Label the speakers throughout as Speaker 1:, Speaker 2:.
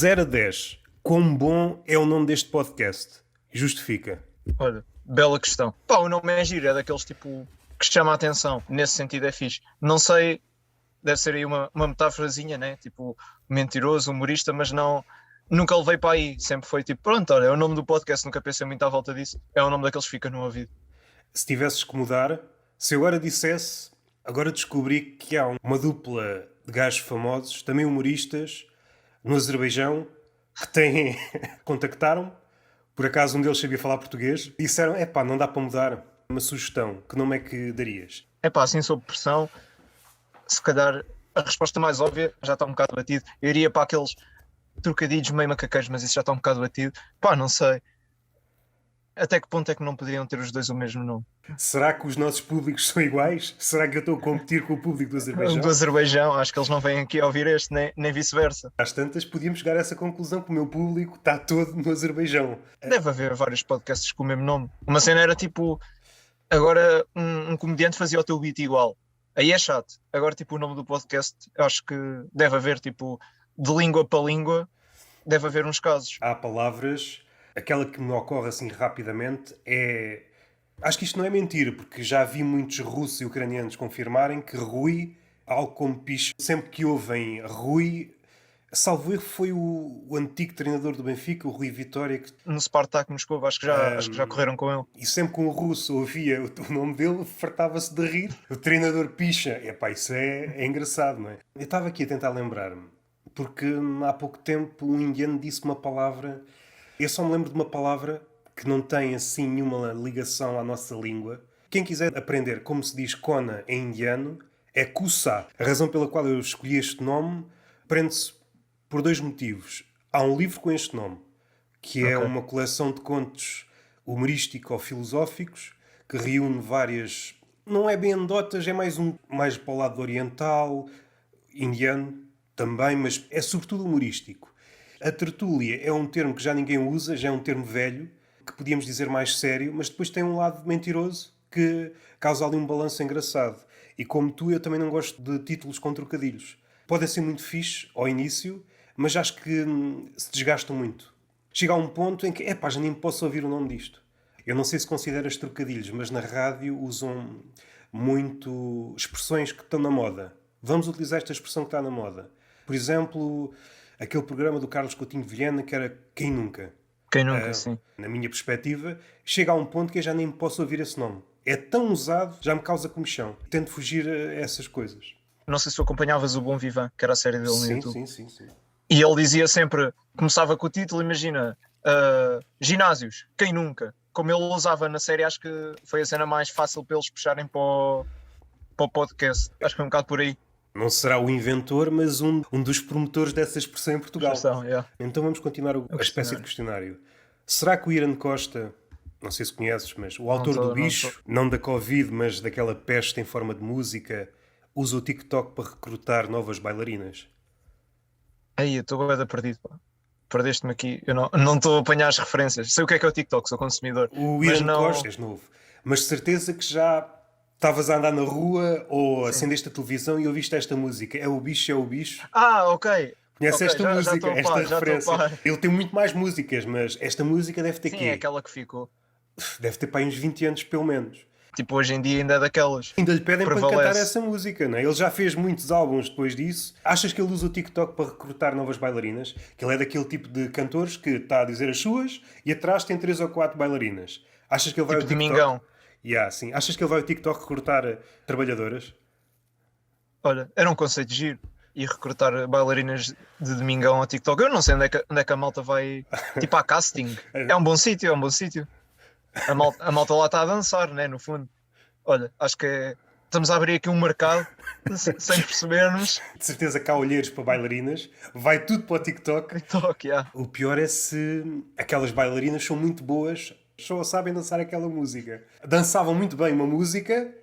Speaker 1: 0 a 10, quão bom é o nome deste podcast? Justifica.
Speaker 2: Olha, bela questão. Pá, o nome é giro, é daqueles tipo que chama a atenção. Nesse sentido é fixe. Não sei, deve ser aí uma metáforazinha, né? Tipo, mentiroso, humorista, mas não, nunca levei para aí. Sempre foi tipo, pronto, olha, é o nome do podcast, nunca pensei muito à volta disso. É o nome daqueles que fica no ouvido.
Speaker 1: Se tivesses que mudar, se eu agora dissesse, agora descobri que há uma dupla de gajos famosos, também humoristas, no Azerbaijão, que têm contactaram-me, por acaso um deles sabia falar português, e disseram, epá, não dá para mudar. Uma sugestão, que nome é que darias?
Speaker 2: É pá, assim sob pressão, se calhar a resposta mais óbvia já está um bocado batido. Eu iria para aqueles trocadilhos meio macaqueiros, mas isso já está um bocado batido. Pá, não sei. Até que ponto é que não poderiam ter os dois o mesmo nome?
Speaker 1: Será que os nossos públicos são iguais? Será que eu estou a competir com o público do Azerbaijão?
Speaker 2: Do Azerbaijão, acho que eles não vêm aqui a ouvir este, nem vice-versa.
Speaker 1: Às tantas, podíamos chegar a essa conclusão que o meu público está todo no Azerbaijão.
Speaker 2: Deve haver vários podcasts com o mesmo nome. Uma cena era tipo, agora um comediante fazia o teu beat igual. Aí é chato. Agora, tipo, o nome do podcast, acho que deve haver, tipo, de língua para língua, deve haver uns casos.
Speaker 1: Há palavras, aquela que me ocorre assim rapidamente é... Acho que isto não é mentira, porque já vi muitos russos e ucranianos confirmarem que Rui, algo como picho, sempre que ouvem Rui, salvo erro foi o antigo treinador do Benfica, o Rui Vitória, que,
Speaker 2: No Spartak Moscou, acho que já correram com ele.
Speaker 1: e sempre que um russo ouvia o nome dele, fartava-se de rir. O treinador picha. Epá, isso é engraçado, não é? Eu estava aqui a tentar lembrar-me, porque há pouco tempo um indiano disse uma palavra. Eu só me lembro de uma palavra que não tem assim nenhuma ligação à nossa língua. Quem quiser aprender como se diz cona em indiano é kusa. A razão pela qual eu escolhi este nome prende-se por dois motivos. Há um livro com este nome, que é
Speaker 2: Ok.
Speaker 1: uma coleção de contos humorístico-filosóficos que reúne várias... Não é bem anedotas, é mais para o lado oriental, indiano também, mas é sobretudo humorístico. A tertúlia é um termo que já ninguém usa, já é um termo velho, que podíamos dizer mais sério, mas depois tem um lado mentiroso que causa ali um balanço engraçado. E como tu, eu também não gosto de títulos com trocadilhos. Podem ser muito fixe ao início, mas acho que se desgastam muito. Chega a um ponto em que, epá, já nem me posso ouvir o nome disto. Eu não sei se consideras trocadilhos, mas na rádio usam muito expressões que estão na moda. Vamos utilizar esta expressão que está na moda. Por exemplo, aquele programa do Carlos Coutinho Vilhena que era Quem Nunca.
Speaker 2: Quem nunca, sim.
Speaker 1: Na minha perspectiva, chega a um ponto que eu já nem posso ouvir esse nome. É tão usado, já me causa comichão. Tento fugir a essas coisas.
Speaker 2: Não sei se tu acompanhavas o Bom Vivan, que era a série dele no
Speaker 1: Sim,
Speaker 2: YouTube.
Speaker 1: sim.
Speaker 2: E ele dizia sempre, começava com o título, imagina, ginásios, quem nunca? Como ele usava na série, acho que foi a cena mais fácil para eles puxarem para o podcast. Acho que foi um bocado por aí.
Speaker 1: Não será o inventor, mas um dos promotores dessa expressão em Portugal.
Speaker 2: Expressão, yeah.
Speaker 1: Então vamos continuar a espécie de questionário. Será que o Irã Costa, não sei se conheces, mas o autor do bicho, não da Covid, mas daquela peste em forma de música, usa o TikTok para recrutar novas bailarinas?
Speaker 2: Aí, eu estou bem perdido, pá. Perdeste-me aqui. Eu não estou a apanhar as referências. Sei o que é o TikTok, sou consumidor.
Speaker 1: O
Speaker 2: Mas
Speaker 1: Irã Costa, és novo, mas de certeza que já estavas a andar na rua ou acendeste a televisão e ouviste esta música. É o bicho, é o bicho.
Speaker 2: Ah, ok.
Speaker 1: Conhece
Speaker 2: Ok,
Speaker 1: esta
Speaker 2: já
Speaker 1: música,
Speaker 2: estou a
Speaker 1: esta
Speaker 2: par, já estou a
Speaker 1: referência.
Speaker 2: par.
Speaker 1: Ele tem muito mais músicas, mas esta música deve ter
Speaker 2: Sim,
Speaker 1: quê?
Speaker 2: é aquela que ficou.
Speaker 1: Deve ter para aí uns 20 anos, pelo menos.
Speaker 2: Tipo, hoje em dia ainda é daquelas.
Speaker 1: Ainda lhe pedem para
Speaker 2: Prevalece.
Speaker 1: cantar essa música, não é? Ele já fez muitos álbuns depois disso. Achas que ele usa o TikTok para recrutar novas bailarinas? Que ele é daquele tipo de cantores que está a dizer as suas e atrás tem 3 ou 4 bailarinas. Achas que ele vai
Speaker 2: Tipo
Speaker 1: ao TikTok?
Speaker 2: Domingão.
Speaker 1: Sim. Achas que ele vai ao TikTok recrutar trabalhadoras?
Speaker 2: Olha, era um conceito giro. E recrutar bailarinas de Domingão ao TikTok. Eu não sei onde é que a malta vai. Tipo, a casting. É um bom sítio, é um bom sítio. A malta lá está a dançar, né? No fundo. Olha, acho que estamos a abrir aqui um mercado sem percebermos.
Speaker 1: De certeza que há olheiros para bailarinas. Vai tudo para o TikTok.
Speaker 2: TikTok, yeah.
Speaker 1: O pior é se aquelas bailarinas são muito boas, só sabem dançar aquela música. Dançavam muito bem uma música,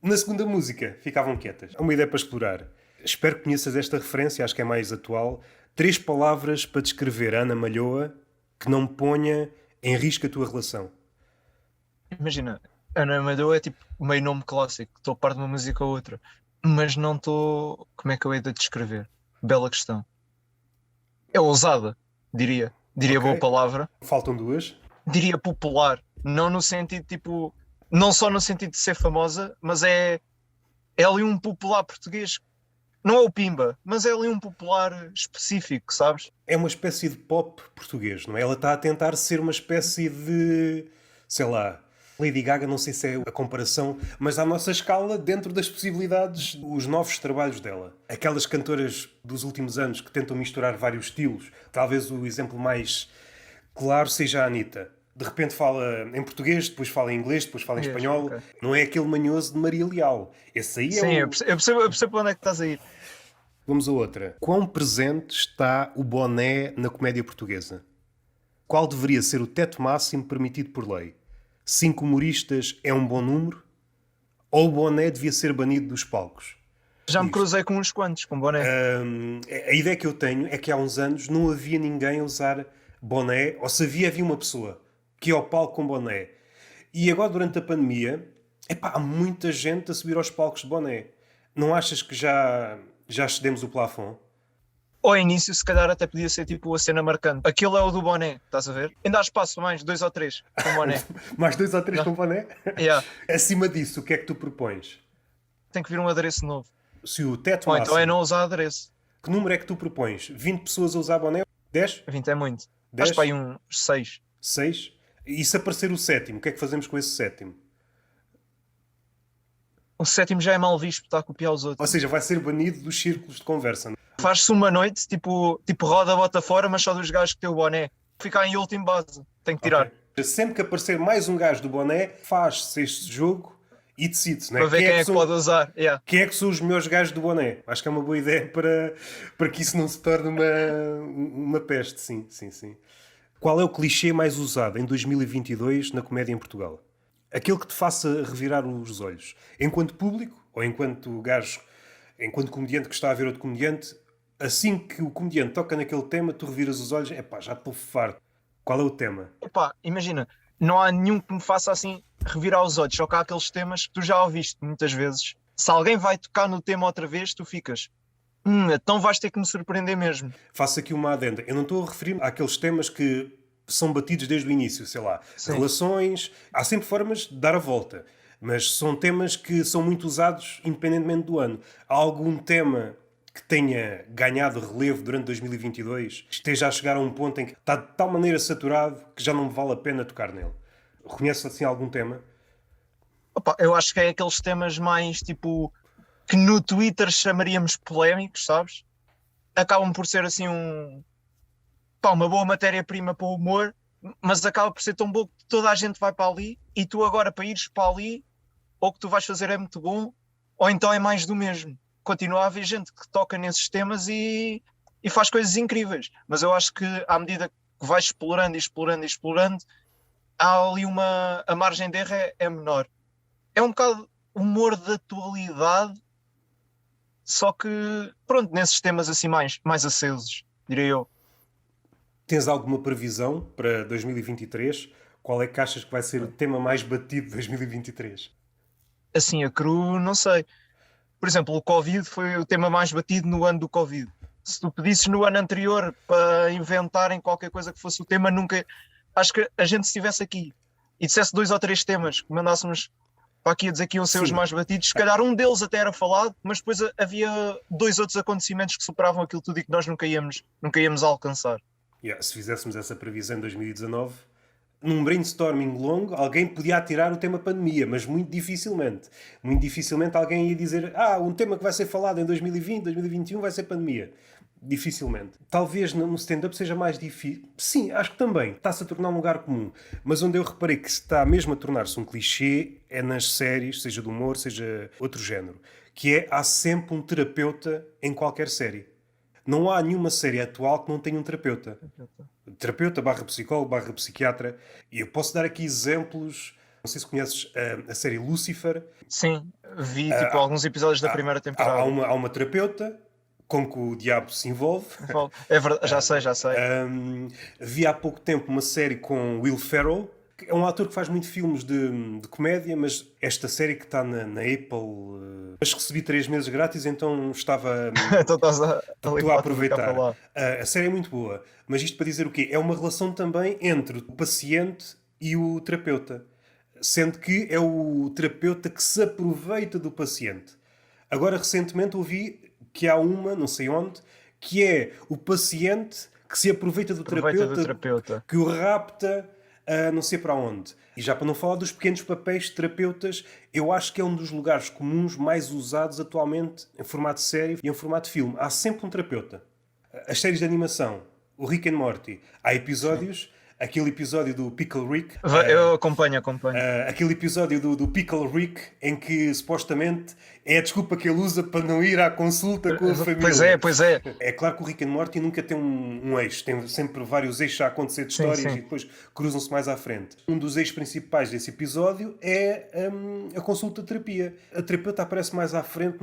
Speaker 1: na segunda música ficavam quietas. É uma ideia para explorar. Espero que conheças esta referência, acho que é mais atual. 3 palavras para descrever a Ana Malhoa que não ponha em risco a tua relação.
Speaker 2: Imagina, Ana Malhoa é tipo meio nome clássico. Estou a par de uma música ou outra. Mas não estou. Como é que eu hei de descrever? Bela questão. É ousada, diria. Diria boa
Speaker 1: Ok.
Speaker 2: palavra.
Speaker 1: Faltam duas.
Speaker 2: Diria popular. Não no sentido, tipo... Não só no sentido de ser famosa, mas é ali um popular português. Não é o Pimba, mas é ali um popular específico, sabes?
Speaker 1: É uma espécie de pop português, não é? Ela está a tentar ser uma espécie de, sei lá, Lady Gaga, não sei se é a comparação, mas à nossa escala, dentro das possibilidades, os novos trabalhos dela. Aquelas cantoras dos últimos anos que tentam misturar vários estilos, talvez o exemplo mais claro seja a Anitta. De repente fala em português, depois fala em inglês, depois fala em espanhol.
Speaker 2: Ok.
Speaker 1: Não é aquele manhoso de Maria Leal. Esse aí é
Speaker 2: Sim,
Speaker 1: o.
Speaker 2: eu percebo para onde é que estás a ir.
Speaker 1: Vamos a outra. Quão presente está o boné na comédia portuguesa? Qual deveria ser o teto máximo permitido por lei? 5 humoristas é um bom número? Ou o boné devia ser banido dos palcos?
Speaker 2: Já me
Speaker 1: Diz.
Speaker 2: cruzei com uns quantos, com boné.
Speaker 1: A ideia que eu tenho é que há uns anos não havia ninguém a usar boné, ou se havia, havia uma pessoa que ia ao palco com boné. E agora, durante a pandemia, epá, há muita gente a subir aos palcos de boné. Não achas que já excedemos o plafond?
Speaker 2: Ao início, se calhar até podia ser tipo a cena marcante. Aquele é o do boné, estás a ver? Ainda há espaço mais, 2 ou 3 com boné.
Speaker 1: Mais 2 ou 3
Speaker 2: Já.
Speaker 1: com boné?
Speaker 2: Yeah.
Speaker 1: Acima disso, o que é que tu propões?
Speaker 2: Tem que vir um adereço novo.
Speaker 1: Se o teto
Speaker 2: Ou então é
Speaker 1: máximo,
Speaker 2: não usar adereço.
Speaker 1: que número é que tu propões? 20 pessoas a usar boné? 10?
Speaker 2: 20 é muito. Acho que
Speaker 1: 10?
Speaker 2: para aí uns 6.
Speaker 1: 6? E se aparecer o sétimo, o que é que fazemos com esse sétimo?
Speaker 2: O sétimo já é mal visto, está a copiar os
Speaker 1: Ou
Speaker 2: outros.
Speaker 1: seja, vai ser banido dos círculos de conversa.
Speaker 2: Faz-se uma noite, tipo roda, bota fora, mas só dos gajos que têm o boné. Ficar em último base. Tem que tirar.
Speaker 1: Ok? Sempre que aparecer mais um gajo do boné, faz-se este jogo e decide-se, não é?
Speaker 2: Para ver quem é que
Speaker 1: são,
Speaker 2: pode usar. Yeah.
Speaker 1: quem é que são os melhores gajos do boné? Acho que é uma boa ideia para que isso não se torne uma peste. Sim, sim, sim. Qual é o clichê mais usado em 2022 na comédia em Portugal? Aquele que te faça revirar os olhos. Enquanto público, ou enquanto gajo, enquanto comediante que está a ver outro comediante, assim que o comediante toca naquele tema, tu reviras os olhos, epá, já estou farto. Qual é o tema?
Speaker 2: Epá, imagina, não há nenhum que me faça assim revirar os olhos. Só que há aqueles temas que tu já ouviste muitas vezes. Se alguém vai tocar no tema outra vez, tu ficas. Então vais ter que me surpreender mesmo.
Speaker 1: Faço aqui uma adenda. Eu não estou a referir àqueles temas que são batidos desde o início, sei lá,
Speaker 2: Sim.
Speaker 1: relações. Há sempre formas de dar a volta, mas são temas que são muito usados independentemente do ano. Há algum tema que tenha ganhado relevo durante 2022, esteja a chegar a um ponto em que está de tal maneira saturado que já não vale a pena tocar nele? Reconhece assim algum tema?
Speaker 2: Opa, eu acho que é aqueles temas mais tipo que no Twitter chamaríamos polémicos, sabes? Acabam por ser assim uma boa matéria-prima para o humor, mas acaba por ser tão bom que toda a gente vai para ali e tu agora para ires para ali, ou o que tu vais fazer é muito bom, ou então é mais do mesmo. Continua a haver gente que toca nesses temas e faz coisas incríveis, mas eu acho que à medida que vais explorando e explorando e explorando, há ali a margem de erro é menor. É um bocado humor de atualidade, só que pronto, nesses temas assim mais acesos, diria eu.
Speaker 1: Tens alguma previsão para 2023? Qual é que achas que vai ser o tema mais batido de 2023?
Speaker 2: Assim, a cru, não sei. Por exemplo, o Covid foi o tema mais batido no ano do Covid. Se tu pedisses no ano anterior para inventarem qualquer coisa que fosse o tema, nunca. Acho que a gente, se estivesse aqui e dissesse 2 ou 3 temas que mandássemos para aqui a dizer que iam ser os
Speaker 1: Sim.
Speaker 2: mais batidos, se calhar um deles até era falado, mas depois havia 2 outros acontecimentos que superavam aquilo tudo e que nós nunca íamos alcançar.
Speaker 1: Yeah, se fizéssemos essa previsão em 2019, num brainstorming longo, alguém podia atirar o tema pandemia, mas muito dificilmente. Muito dificilmente alguém ia dizer um tema que vai ser falado em 2020, 2021 vai ser pandemia. Dificilmente. Talvez no stand-up seja mais difícil. Sim, acho que também. Está-se a tornar um lugar comum. Mas onde eu reparei que se está mesmo a tornar-se um clichê é nas séries, seja do humor, seja outro género. Que é, há sempre um terapeuta em qualquer série. Não há nenhuma série atual que não tenha um terapeuta. Terapeuta, barra psicólogo, barra psiquiatra. E eu posso dar aqui exemplos. Não sei se conheces a série Lucifer.
Speaker 2: Sim, vi tipo alguns episódios da primeira temporada.
Speaker 1: Há uma terapeuta com que o diabo se envolve.
Speaker 2: É verdade, já sei.
Speaker 1: Vi há pouco tempo uma série com Will Ferrell, É um ator que faz muito filmes de comédia, mas esta série que está na Apple, mas recebi 3 meses grátis, então estava
Speaker 2: Então estás ali
Speaker 1: estou a
Speaker 2: para tudo cá para
Speaker 1: aproveitar.
Speaker 2: lá.
Speaker 1: A série é muito boa, mas isto para dizer o quê? É uma relação também entre o paciente e o terapeuta, sendo que é o terapeuta que se aproveita do paciente. Agora, recentemente, ouvi que há uma, não sei onde, que é o paciente que se aproveita do
Speaker 2: Aproveita do
Speaker 1: terapeuta,
Speaker 2: terapeuta.
Speaker 1: que o rapta a não sei para onde. E já para não falar dos pequenos papéis de terapeutas, eu acho que é um dos lugares comuns mais usados atualmente em formato série e em formato filme. Há sempre um terapeuta. As séries de animação, o Rick and Morty, há episódios, aquele episódio do Pickle Rick,
Speaker 2: Eu acompanho.
Speaker 1: aquele episódio do Pickle Rick em que supostamente é a desculpa que ele usa para não ir à consulta com a família.
Speaker 2: Pois é.
Speaker 1: É claro que o Rick and Morty nunca tem um eixo, tem sempre vários eixos a acontecer de
Speaker 2: Sim,
Speaker 1: histórias
Speaker 2: sim.
Speaker 1: e depois cruzam-se mais à frente. Um dos eixos principais desse episódio é a consulta de terapia. A terapeuta aparece mais à frente,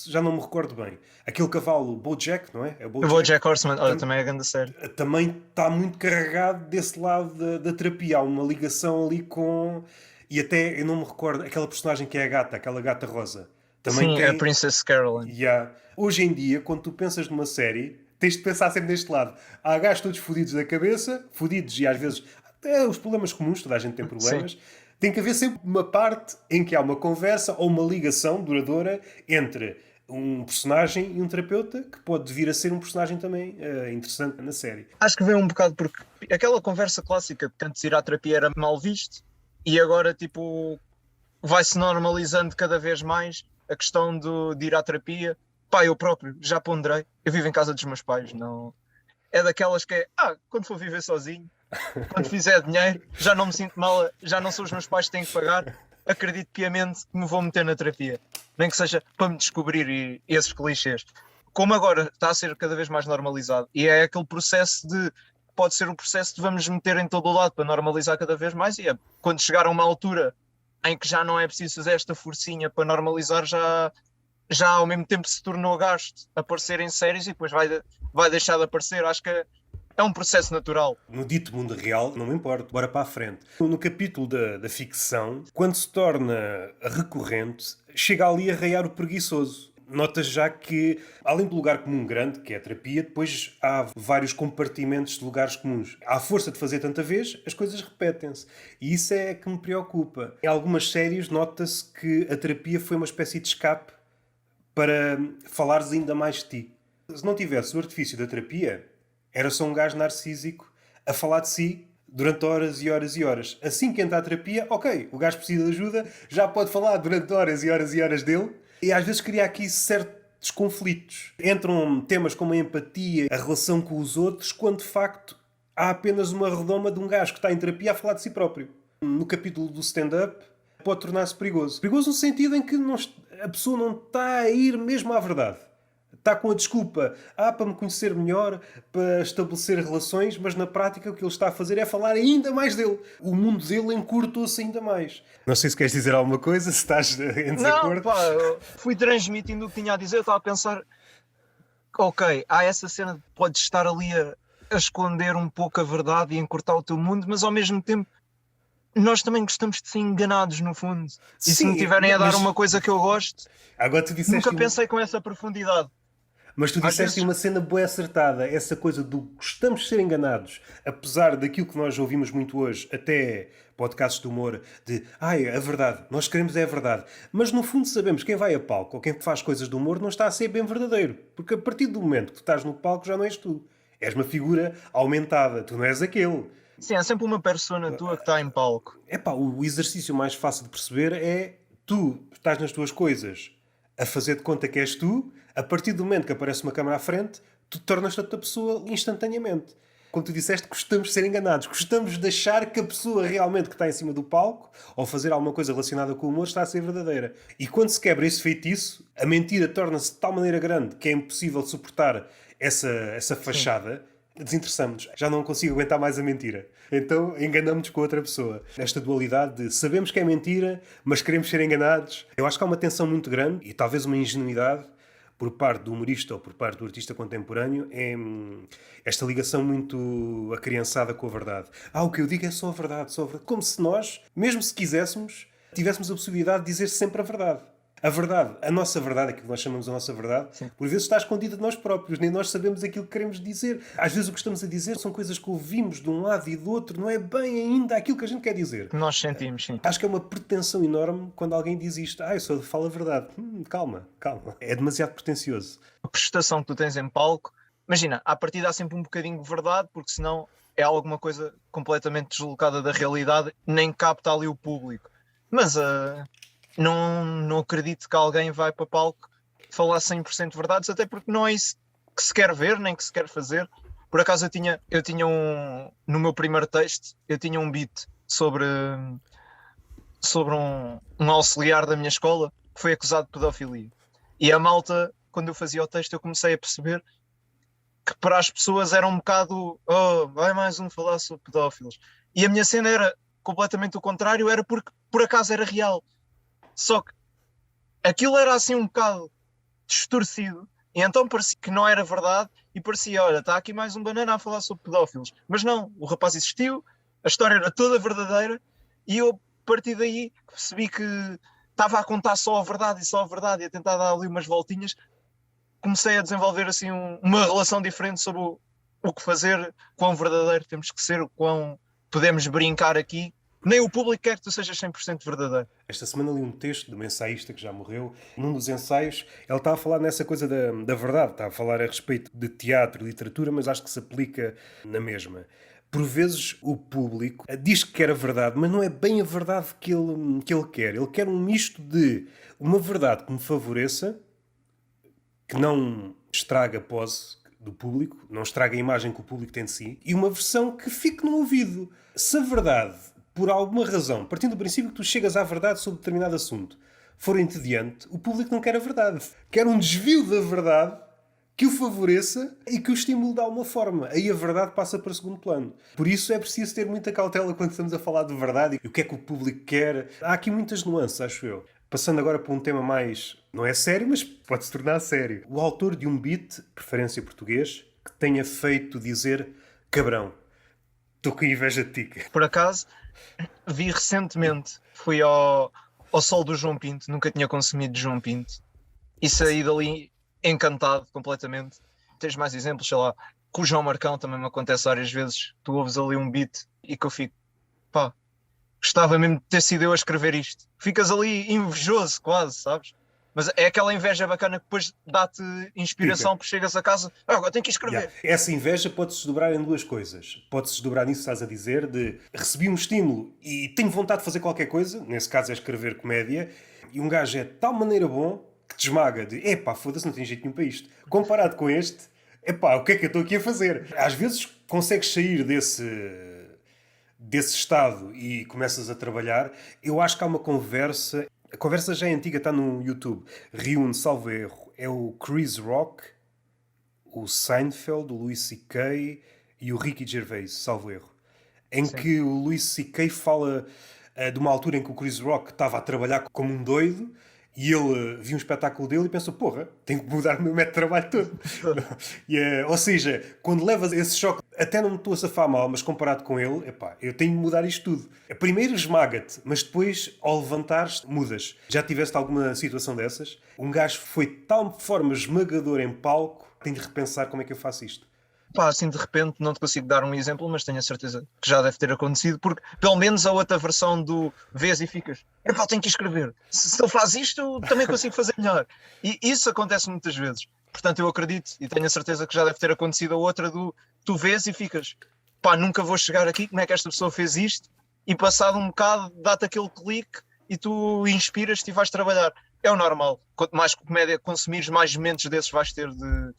Speaker 1: já não me recordo bem. Aquele cavalo, BoJack, não é? É o
Speaker 2: O
Speaker 1: BoJack.
Speaker 2: BoJack Horseman, olha, também é grande série.
Speaker 1: Também está muito carregado desse lado da terapia. Há uma ligação ali com... E até, eu não me recordo, aquela personagem que é a gata, aquela gata rosa. Também
Speaker 2: Sim,
Speaker 1: tem...
Speaker 2: a Princess Caroline.
Speaker 1: Yeah. Hoje em dia, quando tu pensas numa série, tens de pensar sempre deste lado. Há gajos todos fodidos da cabeça, fodidos e às vezes até os problemas comuns, toda a gente tem problemas.
Speaker 2: Sim.
Speaker 1: Tem que haver sempre uma parte em que há uma conversa ou uma ligação duradoura entre um personagem e um terapeuta, que pode vir a ser um personagem também interessante na série.
Speaker 2: Acho que vem um bocado porque aquela conversa clássica de que antes ir à terapia era mal visto e agora tipo vai-se normalizando cada vez mais a questão de ir à terapia. Pá, eu próprio já ponderei. Eu vivo em casa dos meus pais, não. É daquelas que é, quando for viver sozinho, quando fizer dinheiro, já não me sinto mal, já não são os meus pais que têm que pagar. Acredito piamente que me vou meter na terapia, nem que seja para me descobrir e esses clichês. Como agora está a ser cada vez mais normalizado, e é aquele processo pode ser o processo de vamos meter em todo o lado para normalizar cada vez mais, e é quando chegar a uma altura em que já não é preciso fazer esta forcinha para normalizar, já ao mesmo tempo se tornou gasto aparecer em séries e depois vai deixar de aparecer. Acho que é um processo natural.
Speaker 1: No dito mundo real, não me importa, bora para a frente. No capítulo da ficção, quando se torna recorrente, chega ali a raiar o preguiçoso. Notas já que, além do lugar comum grande, que é a terapia, depois há vários compartimentos de lugares comuns. À força de fazer tanta vez, as coisas repetem-se. E isso é que me preocupa. Em algumas séries nota-se que a terapia foi uma espécie de escape para falares ainda mais de ti. Se não tivesse o artifício da terapia, era só um gajo narcísico a falar de si durante horas e horas e horas. Assim que entra a terapia, ok, o gajo precisa de ajuda, já pode falar durante horas e horas e horas dele. E às vezes cria aqui certos conflitos. Entram temas como a empatia, a relação com os outros, quando de facto há apenas uma redoma de um gajo que está em terapia a falar de si próprio. No capítulo do stand-up, pode tornar-se perigoso. Perigoso no sentido em que a pessoa não está a ir mesmo à verdade. Está com a desculpa, para me conhecer melhor, para estabelecer relações, mas na prática o que ele está a fazer é falar ainda mais dele. O mundo dele encurtou-se ainda mais. Não sei se queres dizer alguma coisa, se estás em desacordo.
Speaker 2: Não, pá, eu fui transmitindo o que tinha a dizer. Eu estava a pensar, ok, há essa cena de podes estar ali a esconder um pouco a verdade e encurtar o teu mundo, mas ao mesmo tempo nós também gostamos de ser enganados no fundo. E se me tiverem a dar uma coisa que eu gosto,
Speaker 1: agora tu disseste
Speaker 2: nunca pensei com essa profundidade.
Speaker 1: Mas tu disseste uma cena boa acertada, essa coisa do gostamos de ser enganados, apesar daquilo que nós ouvimos muito hoje, até podcasts de humor, de a verdade, nós queremos é a verdade. Mas no fundo sabemos quem vai a palco ou quem faz coisas de humor não está a ser bem verdadeiro. Porque a partir do momento que tu estás no palco já não és tu. És uma figura aumentada, tu não és aquele.
Speaker 2: Sim, é sempre uma persona tua que está em palco.
Speaker 1: O exercício mais fácil de perceber é tu estás nas tuas coisas a fazer de conta que és tu, a partir do momento que aparece uma câmara à frente, tu tornas-te outra pessoa instantaneamente. Quando tu disseste que gostamos de ser enganados, gostamos de achar que a pessoa realmente que está em cima do palco ou fazer alguma coisa relacionada com o humor está a ser verdadeira. E quando se quebra esse feitiço, a mentira torna-se de tal maneira grande que é impossível suportar essa fachada. Desinteressamos. Já não consigo aguentar mais a mentira. Então enganamos-nos com outra pessoa. Esta dualidade de sabemos que é mentira, mas queremos ser enganados. Eu acho que há uma tensão muito grande e talvez uma ingenuidade, por parte do humorista ou por parte do artista contemporâneo é esta ligação muito acriançada com a verdade. O que eu digo é só a verdade, só a verdade. Como se nós, mesmo se quiséssemos, tivéssemos a possibilidade de dizer sempre a verdade. A verdade, a nossa verdade, aquilo que nós chamamos a nossa verdade,
Speaker 2: Sim.
Speaker 1: por vezes está escondida de nós próprios, nem nós sabemos aquilo que queremos dizer. Às vezes o que estamos a dizer são coisas que ouvimos de um lado e do outro, não é bem ainda aquilo que a gente quer dizer.
Speaker 2: Que nós sentimos, sim.
Speaker 1: Acho que é uma pretensão enorme quando alguém diz isto. Eu só falo a verdade. Calma. É demasiado pretencioso.
Speaker 2: A prestação que tu tens em palco, imagina, à partida há sempre um bocadinho de verdade, porque senão é alguma coisa completamente deslocada da realidade, nem capta ali o público. Mas não acredito que alguém vai para palco falar 100% verdades, até porque não é isso que se quer ver, nem que se quer fazer. Por acaso eu tinha no meu primeiro texto, eu tinha um beat sobre um auxiliar da minha escola que foi acusado de pedofilia. E a malta, quando eu fazia o texto, eu comecei a perceber que para as pessoas era um bocado vai mais um falar sobre pedófilos. E a minha cena era completamente o contrário, era porque por acaso era real. Só que aquilo era assim um bocado distorcido, e então parecia que não era verdade, e parecia, olha, está aqui mais um banana a falar sobre pedófilos. Mas não, o rapaz existiu, a história era toda verdadeira, e eu, a partir daí, percebi que estava a contar só a verdade e a tentar dar ali umas voltinhas. Comecei a desenvolver assim uma relação diferente sobre o que fazer, quão verdadeiro temos que ser, o quão podemos brincar aqui. Nem o público quer que tu sejas 100% verdadeiro.
Speaker 1: Esta semana li um texto de uma ensaísta que já morreu. Num dos ensaios, ela estava a falar nessa coisa da verdade. Estava a falar a respeito de teatro, literatura, mas acho que se aplica na mesma. Por vezes o público diz que quer a verdade, mas não é bem a verdade que ele quer. Ele quer um misto de uma verdade que me favoreça, que não estraga a pose do público, não estraga a imagem que o público tem de si, e uma versão que fique no ouvido. Se a verdade, por alguma razão, partindo do princípio que tu chegas à verdade sobre determinado assunto, for entediante, o público não quer a verdade. Quer um desvio da verdade que o favoreça e que o estimule de alguma forma. Aí a verdade passa para segundo plano. Por isso é preciso ter muita cautela quando estamos a falar de verdade e o que é que o público quer. Há aqui muitas nuances, acho eu. Passando agora para um tema mais... não é sério, mas pode se tornar sério. O autor de um beat, preferência português, que tenha feito dizer cabrão. Estou com inveja de ti.
Speaker 2: Por acaso, vi recentemente, fui ao Sol do João Pinto, nunca tinha consumido de João Pinto, e saí dali encantado completamente. Tens mais exemplos, sei lá, com o João Marcão também me acontece várias vezes, tu ouves ali um beat e que eu fico, gostava mesmo de ter sido eu a escrever isto. Ficas ali invejoso quase, sabes? Mas é aquela inveja bacana que depois dá-te inspiração, porque chegas a casa, agora tenho que escrever.
Speaker 1: Essa inveja pode-se desdobrar em duas coisas. Pode-se desdobrar nisso que estás a dizer, de recebi um estímulo e tenho vontade de fazer qualquer coisa, nesse caso é escrever comédia, e um gajo é de tal maneira bom que te esmaga de foda-se, não tenho jeito nenhum para isto. Comparado com este, o que é que eu estou aqui a fazer? Às vezes consegues sair desse estado e começas a trabalhar. Eu acho que há uma conversa... A conversa já é antiga, está no YouTube. Reúne, salvo erro, é o Chris Rock, o Seinfeld, o Louis C.K. e o Ricky Gervais, salvo erro. Em
Speaker 2: Sim.
Speaker 1: que o Louis C.K. fala de uma altura em que o Chris Rock estava a trabalhar como um doido e ele viu um espetáculo dele e pensou, porra, tenho que mudar o meu método de trabalho todo. Ou seja, quando levas esse choque, até não me estou a safar mal, mas comparado com ele, eu tenho de mudar isto tudo. Primeiro esmaga-te, mas depois, ao levantares, mudas. Já tiveste alguma situação dessas? Um gajo foi de tal forma esmagador em palco, tenho de repensar como é que eu faço isto.
Speaker 2: Assim de repente não te consigo dar um exemplo, mas tenho a certeza que já deve ter acontecido, porque pelo menos a outra versão do vês e ficas, tenho que escrever, se ele faz isto também consigo fazer melhor, e isso acontece muitas vezes. Portanto eu acredito e tenho a certeza que já deve ter acontecido a outra do tu vês e ficas, nunca vou chegar aqui, como é que esta pessoa fez isto, e passado um bocado dá-te aquele clique e tu inspiras-te e vais trabalhar. É o normal, quanto mais comédia consumires, mais momentos desses vais ter de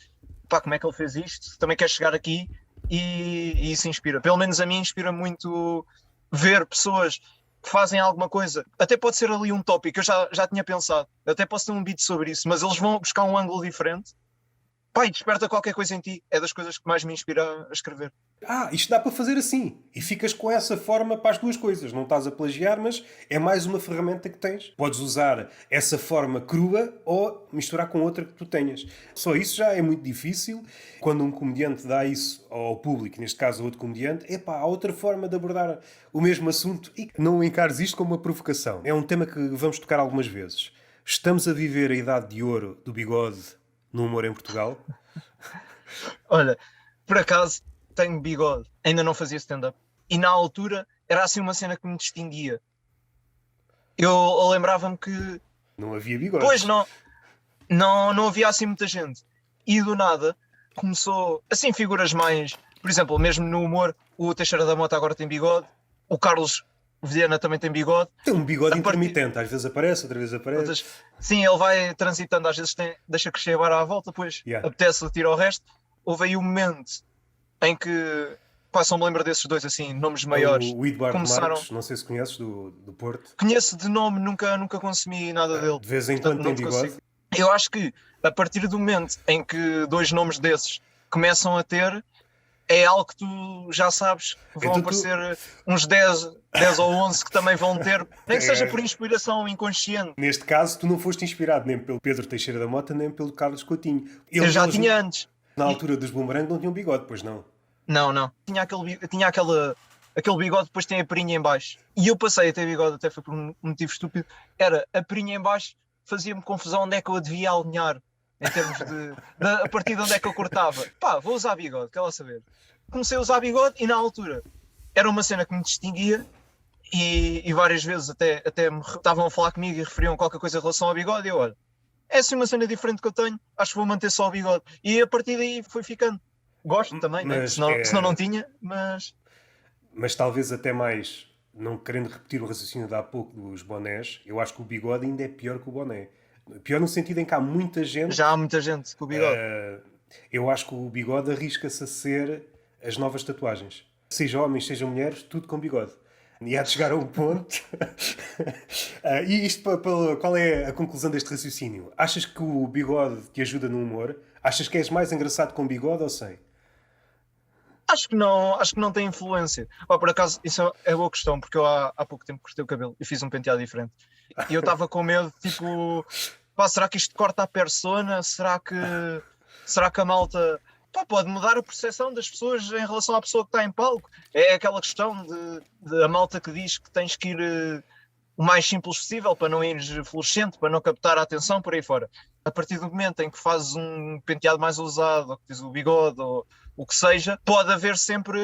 Speaker 2: como é que ele fez isto, também quer chegar aqui, e isso inspira. Pelo menos a mim inspira muito ver pessoas que fazem alguma coisa, até pode ser ali um tópico, eu já tinha pensado, até posso ter um beat sobre isso, mas eles vão buscar um ângulo diferente Pá, e desperta qualquer coisa em ti. É das coisas que mais me inspira a escrever.
Speaker 1: Isto dá para fazer assim. E ficas com essa forma para as duas coisas. Não estás a plagiar, mas é mais uma ferramenta que tens. Podes usar essa forma crua ou misturar com outra que tu tenhas. Só isso já é muito difícil. Quando um comediante dá isso ao público, neste caso a outro comediante, há outra forma de abordar o mesmo assunto e não encares isto como uma provocação. É um tema que vamos tocar algumas vezes. Estamos a viver a idade de ouro do bigode no humor em Portugal?
Speaker 2: Olha, por acaso tenho bigode, ainda não fazia stand-up. E na altura era assim uma cena que me distinguia. Eu lembrava-me que,
Speaker 1: Não havia bigode.
Speaker 2: pois não havia assim muita gente. E do nada começou, assim, figuras mais, por exemplo, mesmo no humor, o Teixeira da Mota agora tem bigode, o Carlos Vilhena também tem bigode.
Speaker 1: Tem um bigode
Speaker 2: A partir-
Speaker 1: intermitente, às vezes aparece, outra vez aparece.
Speaker 2: Outras- Sim, ele vai transitando, às vezes deixa crescer a vara à volta, depois
Speaker 1: Yeah.
Speaker 2: apetece tirar o resto. Houve aí um momento em que, pá, só me lembro desses dois, assim, nomes maiores.
Speaker 1: O Eduardo
Speaker 2: começaram-
Speaker 1: Marques, não sei se conheces, do Porto.
Speaker 2: Conheço de nome, nunca consumi nada dele.
Speaker 1: De vez em
Speaker 2: Portanto,
Speaker 1: quando tem
Speaker 2: não te
Speaker 1: bigode.
Speaker 2: consigo. Eu acho que a partir do momento em que dois nomes desses começam a ter, é algo que tu já sabes que vão
Speaker 1: Então tu-
Speaker 2: aparecer uns 10 ou 11 que também vão ter, nem que seja por inspiração inconsciente.
Speaker 1: Neste caso, tu não foste inspirado nem pelo Pedro Teixeira da Mota, nem pelo Carlos Coutinho.
Speaker 2: Eu já
Speaker 1: Eles,
Speaker 2: tinha antes.
Speaker 1: na altura dos Boomerang, não tinham bigode, pois não?
Speaker 2: Não. Tinha aquele bigode, depois tem a perinha em baixo. E eu passei a ter bigode, até foi por um motivo estúpido. Era a perinha em baixo, fazia-me confusão onde é que eu a devia alinhar. Em termos a partir de onde é que eu cortava. Pá, vou usar bigode, quer lá saber. Comecei a usar bigode e na altura era uma cena que me distinguia e várias vezes até me estavam a falar comigo e referiam qualquer coisa em relação ao bigode e eu, olha, é assim uma cena diferente que eu tenho, acho que vou manter só o bigode. E a partir daí foi ficando. Gosto também, né?
Speaker 1: Mas
Speaker 2: senão não tinha, mas...
Speaker 1: Mas talvez até mais, não querendo repetir o raciocínio de há pouco dos bonés, eu acho que o bigode ainda é pior que o boné. Pior no sentido em que há muita gente...
Speaker 2: Já há muita gente com o bigode.
Speaker 1: Eu acho que o bigode arrisca-se a ser as novas tatuagens. Seja homens, seja mulheres, tudo com bigode. E há de chegar a um ponto. E isto, qual é a conclusão deste raciocínio? Achas que o bigode te ajuda no humor? Achas que és mais engraçado com bigode ou sem?
Speaker 2: Acho que não tem influência. Por acaso, isso é boa questão, porque eu há pouco tempo cortei o cabelo e fiz um penteado diferente. E eu estava com medo, tipo, pá, será que isto corta a persona? Será que a malta... Pá, pode mudar a percepção das pessoas em relação à pessoa que está em palco. É aquela questão de a malta que diz que tens que ir o mais simples possível para não ires fluorescente, para não captar a atenção por aí fora. A partir do momento em que fazes um penteado mais ousado, ou que tens o bigode, ou o que seja, pode haver sempre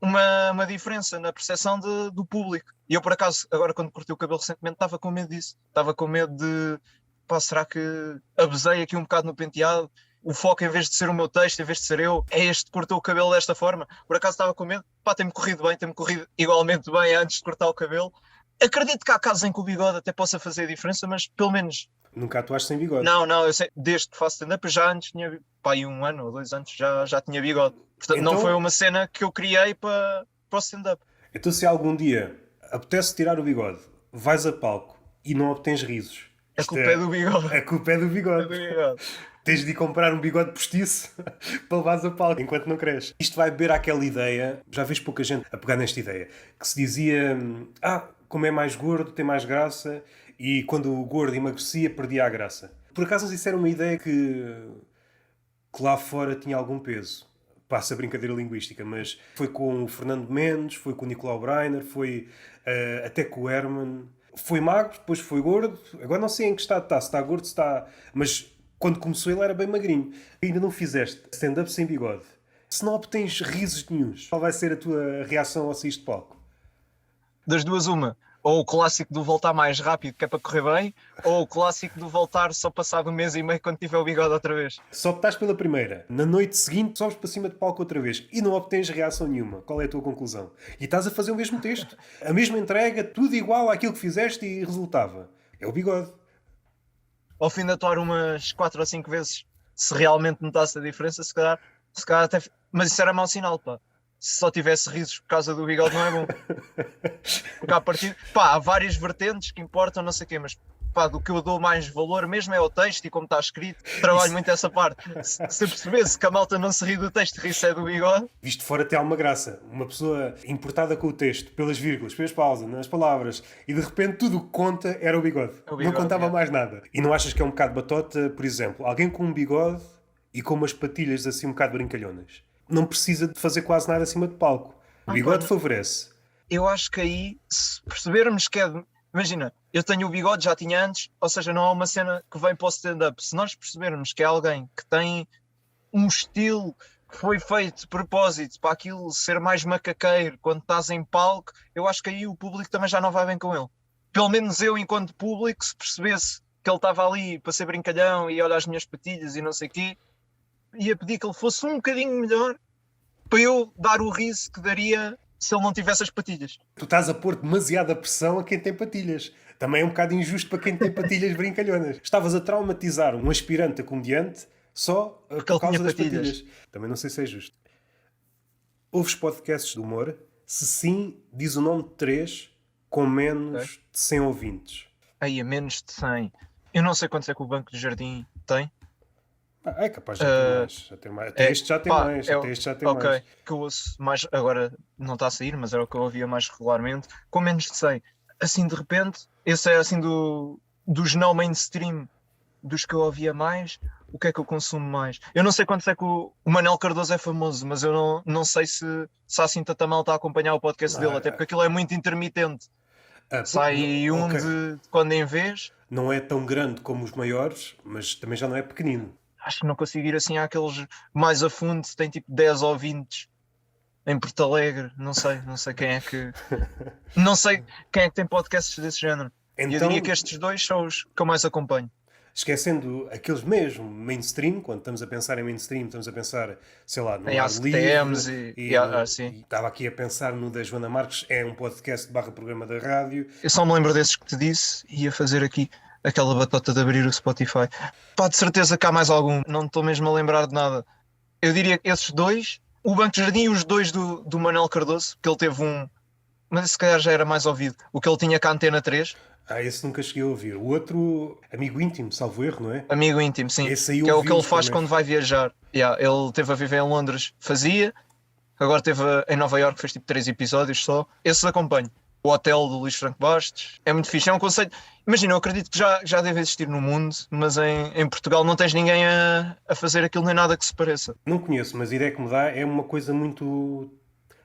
Speaker 2: uma diferença na percepção do público. E eu, por acaso, agora quando cortei o cabelo recentemente, estava com medo disso. Estava com medo de, pá, será que abusei aqui um bocado no penteado? O foco, em vez de ser o meu texto, em vez de ser eu, é este que cortou o cabelo desta forma. Por acaso estava com medo, pá, tem-me corrido bem, tem-me corrido igualmente bem antes de cortar o cabelo. Acredito que há casos em que o bigode até possa fazer a diferença, mas pelo menos...
Speaker 1: Nunca atuaste sem bigode?
Speaker 2: Não, eu sei, desde que faço stand-up, eu já antes tinha, pá, aí 1 ano ou 2 anos já tinha bigode. Portanto,
Speaker 1: Então-
Speaker 2: não foi uma cena que eu criei para o stand-up.
Speaker 1: Então se algum dia apetece tirar o bigode, vais a palco e não obtens risos...
Speaker 2: A
Speaker 1: isto
Speaker 2: culpa é do bigode.
Speaker 1: A culpa é do bigode. Tens de ir comprar um bigode postiço para levares a palco enquanto não cresce. Isto vai beber àquela ideia, já vejo pouca gente a pegar nesta ideia, que se dizia, como é mais gordo, tem mais graça, e quando o gordo emagrecia, perdia a graça. Por acaso isso era uma ideia que lá fora tinha algum peso. Passa a brincadeira linguística, mas foi com o Fernando Mendes, foi com o Nicolau Breiner, foi até com o Herman. Foi magro, depois foi gordo. Agora não sei em que estado está, se está gordo, se está... Mas quando começou ele era bem magrinho. Ainda não fizeste stand-up sem bigode. Se não obtens risos nenhuns, qual vai ser a tua reação ao sair de palco?
Speaker 2: Das duas, uma. Ou o clássico do voltar mais rápido, que é para correr bem, ou o clássico do voltar só passado 1 mês e meio quando tiver o bigode outra vez.
Speaker 1: Só optares pela primeira. Na noite seguinte sobes para cima de palco outra vez e não obtens reação nenhuma. Qual é a tua conclusão? E estás a fazer o mesmo texto, a mesma entrega, tudo igual àquilo que fizeste e resultava. É o bigode.
Speaker 2: Ao fim de atuar umas 4 ou 5 vezes, se realmente notasse a diferença, se calhar até... Mas isso era mau sinal, pá. Se só tivesse risos por causa do bigode não é bom. Porque a partir... Pá, há várias vertentes que importam, não sei o quê, mas pá, do que eu dou mais valor mesmo é o texto e como está escrito, trabalho muito essa parte. Se percebesse que a malta não se ri do texto, ri-se é do bigode.
Speaker 1: Visto de fora até há uma graça. Uma pessoa importada com o texto, pelas vírgulas, pelas pausas, nas palavras, e de repente tudo o que conta era o bigode.
Speaker 2: O bigode,
Speaker 1: Não contava
Speaker 2: é.
Speaker 1: mais nada. E não achas que é um bocado batota, por exemplo, alguém com um bigode e com umas patilhas assim um bocado brincalhonas? Não precisa de fazer quase nada acima de palco. O bigode favorece.
Speaker 2: Eu acho que aí, se percebermos que é. Imagina, eu tenho o bigode, já tinha antes, ou seja, não há uma cena que vem para o stand-up. Se nós percebermos que é alguém que tem um estilo que foi feito de propósito para aquilo ser mais macaqueiro quando estás em palco, eu acho que aí o público também já não vai bem com ele. Pelo menos eu, enquanto público, se percebesse que ele estava ali para ser brincalhão e olhar as minhas patilhas e não sei o quê, ia pedir que ele fosse um bocadinho melhor para eu dar o riso que daria se ele não tivesse as patilhas.
Speaker 1: Tu estás a pôr demasiada pressão a quem tem patilhas. Também é um bocado injusto para quem tem patilhas brincalhonas. Estavas a traumatizar um aspirante a comediante só
Speaker 2: Porque
Speaker 1: por
Speaker 2: ele
Speaker 1: causa
Speaker 2: tinha
Speaker 1: das
Speaker 2: patilhas.
Speaker 1: patilhas. Também não sei se é justo. Ouves podcasts de humor? Se sim, diz o nome de 3 com menos
Speaker 2: Ok.
Speaker 1: de 100 ouvintes.
Speaker 2: Aí, a menos de 100. Eu não sei quantos é que o Banco do Jardim tem.
Speaker 1: É capaz de já ter mais. Já ter mais. Até este já tem
Speaker 2: Pá,
Speaker 1: mais. Até este já tem
Speaker 2: ok,
Speaker 1: mais.
Speaker 2: que eu ouço mais, agora não está a sair, mas era o que eu ouvia mais regularmente, com menos de 100. Assim, de repente, esse é assim dos não mainstream, dos que eu ouvia mais, o que é que eu consumo mais? Eu não sei quantos é que o Manel Cardoso é famoso, mas eu não sei se há assim tanta malta a acompanhar o podcast dele, até porque aquilo é muito intermitente. Sai um
Speaker 1: Ok.
Speaker 2: de quando em vez.
Speaker 1: Não é tão grande como os maiores, mas também já não é pequenino.
Speaker 2: Acho que não consigo ir assim àqueles mais a fundo, tem tipo 10 ouvintes em Porto Alegre, não sei quem é que. Não sei quem é que tem podcasts desse género. E eu
Speaker 1: Então,
Speaker 2: diria que estes dois são os que eu mais acompanho.
Speaker 1: esquecendo aqueles mesmo mainstream, quando estamos a pensar em mainstream, estamos a pensar, sei lá, no
Speaker 2: Em
Speaker 1: ar
Speaker 2: ACTMs
Speaker 1: livre.
Speaker 2: assim.
Speaker 1: E estava aqui a pensar no da Joana Marques, é um podcast barra programa da rádio.
Speaker 2: Eu só me lembro desses que te disse e ia fazer aqui aquela batota de abrir o Spotify. Pá, de certeza que há mais algum, não estou mesmo a lembrar de nada. Eu diria que esses dois, o Banco de Jardim e os dois do Manuel Cardoso, que ele teve um, mas esse se calhar já era mais ouvido. O que ele tinha com a Antena 3,
Speaker 1: Esse nunca cheguei a ouvir. O outro, amigo íntimo, salvo erro, não é?
Speaker 2: amigo íntimo, sim,
Speaker 1: Esse aí
Speaker 2: que é o que ele
Speaker 1: ouvi-os
Speaker 2: faz
Speaker 1: também.
Speaker 2: quando vai viajar. Yeah, ele teve a viver em Londres, fazia, agora teve em Nova Iorque, fez tipo 3 episódios só. Esses acompanho. O Hotel do Luís Franco Bastos é muito fixe, é um conceito. Imagina, eu acredito que já deve existir no mundo, mas em Portugal não tens ninguém a fazer aquilo nem nada que se pareça.
Speaker 1: Não conheço, mas a ideia que me dá é uma coisa muito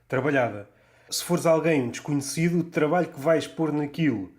Speaker 1: trabalhada. Se fores alguém desconhecido, o trabalho que vais pôr naquilo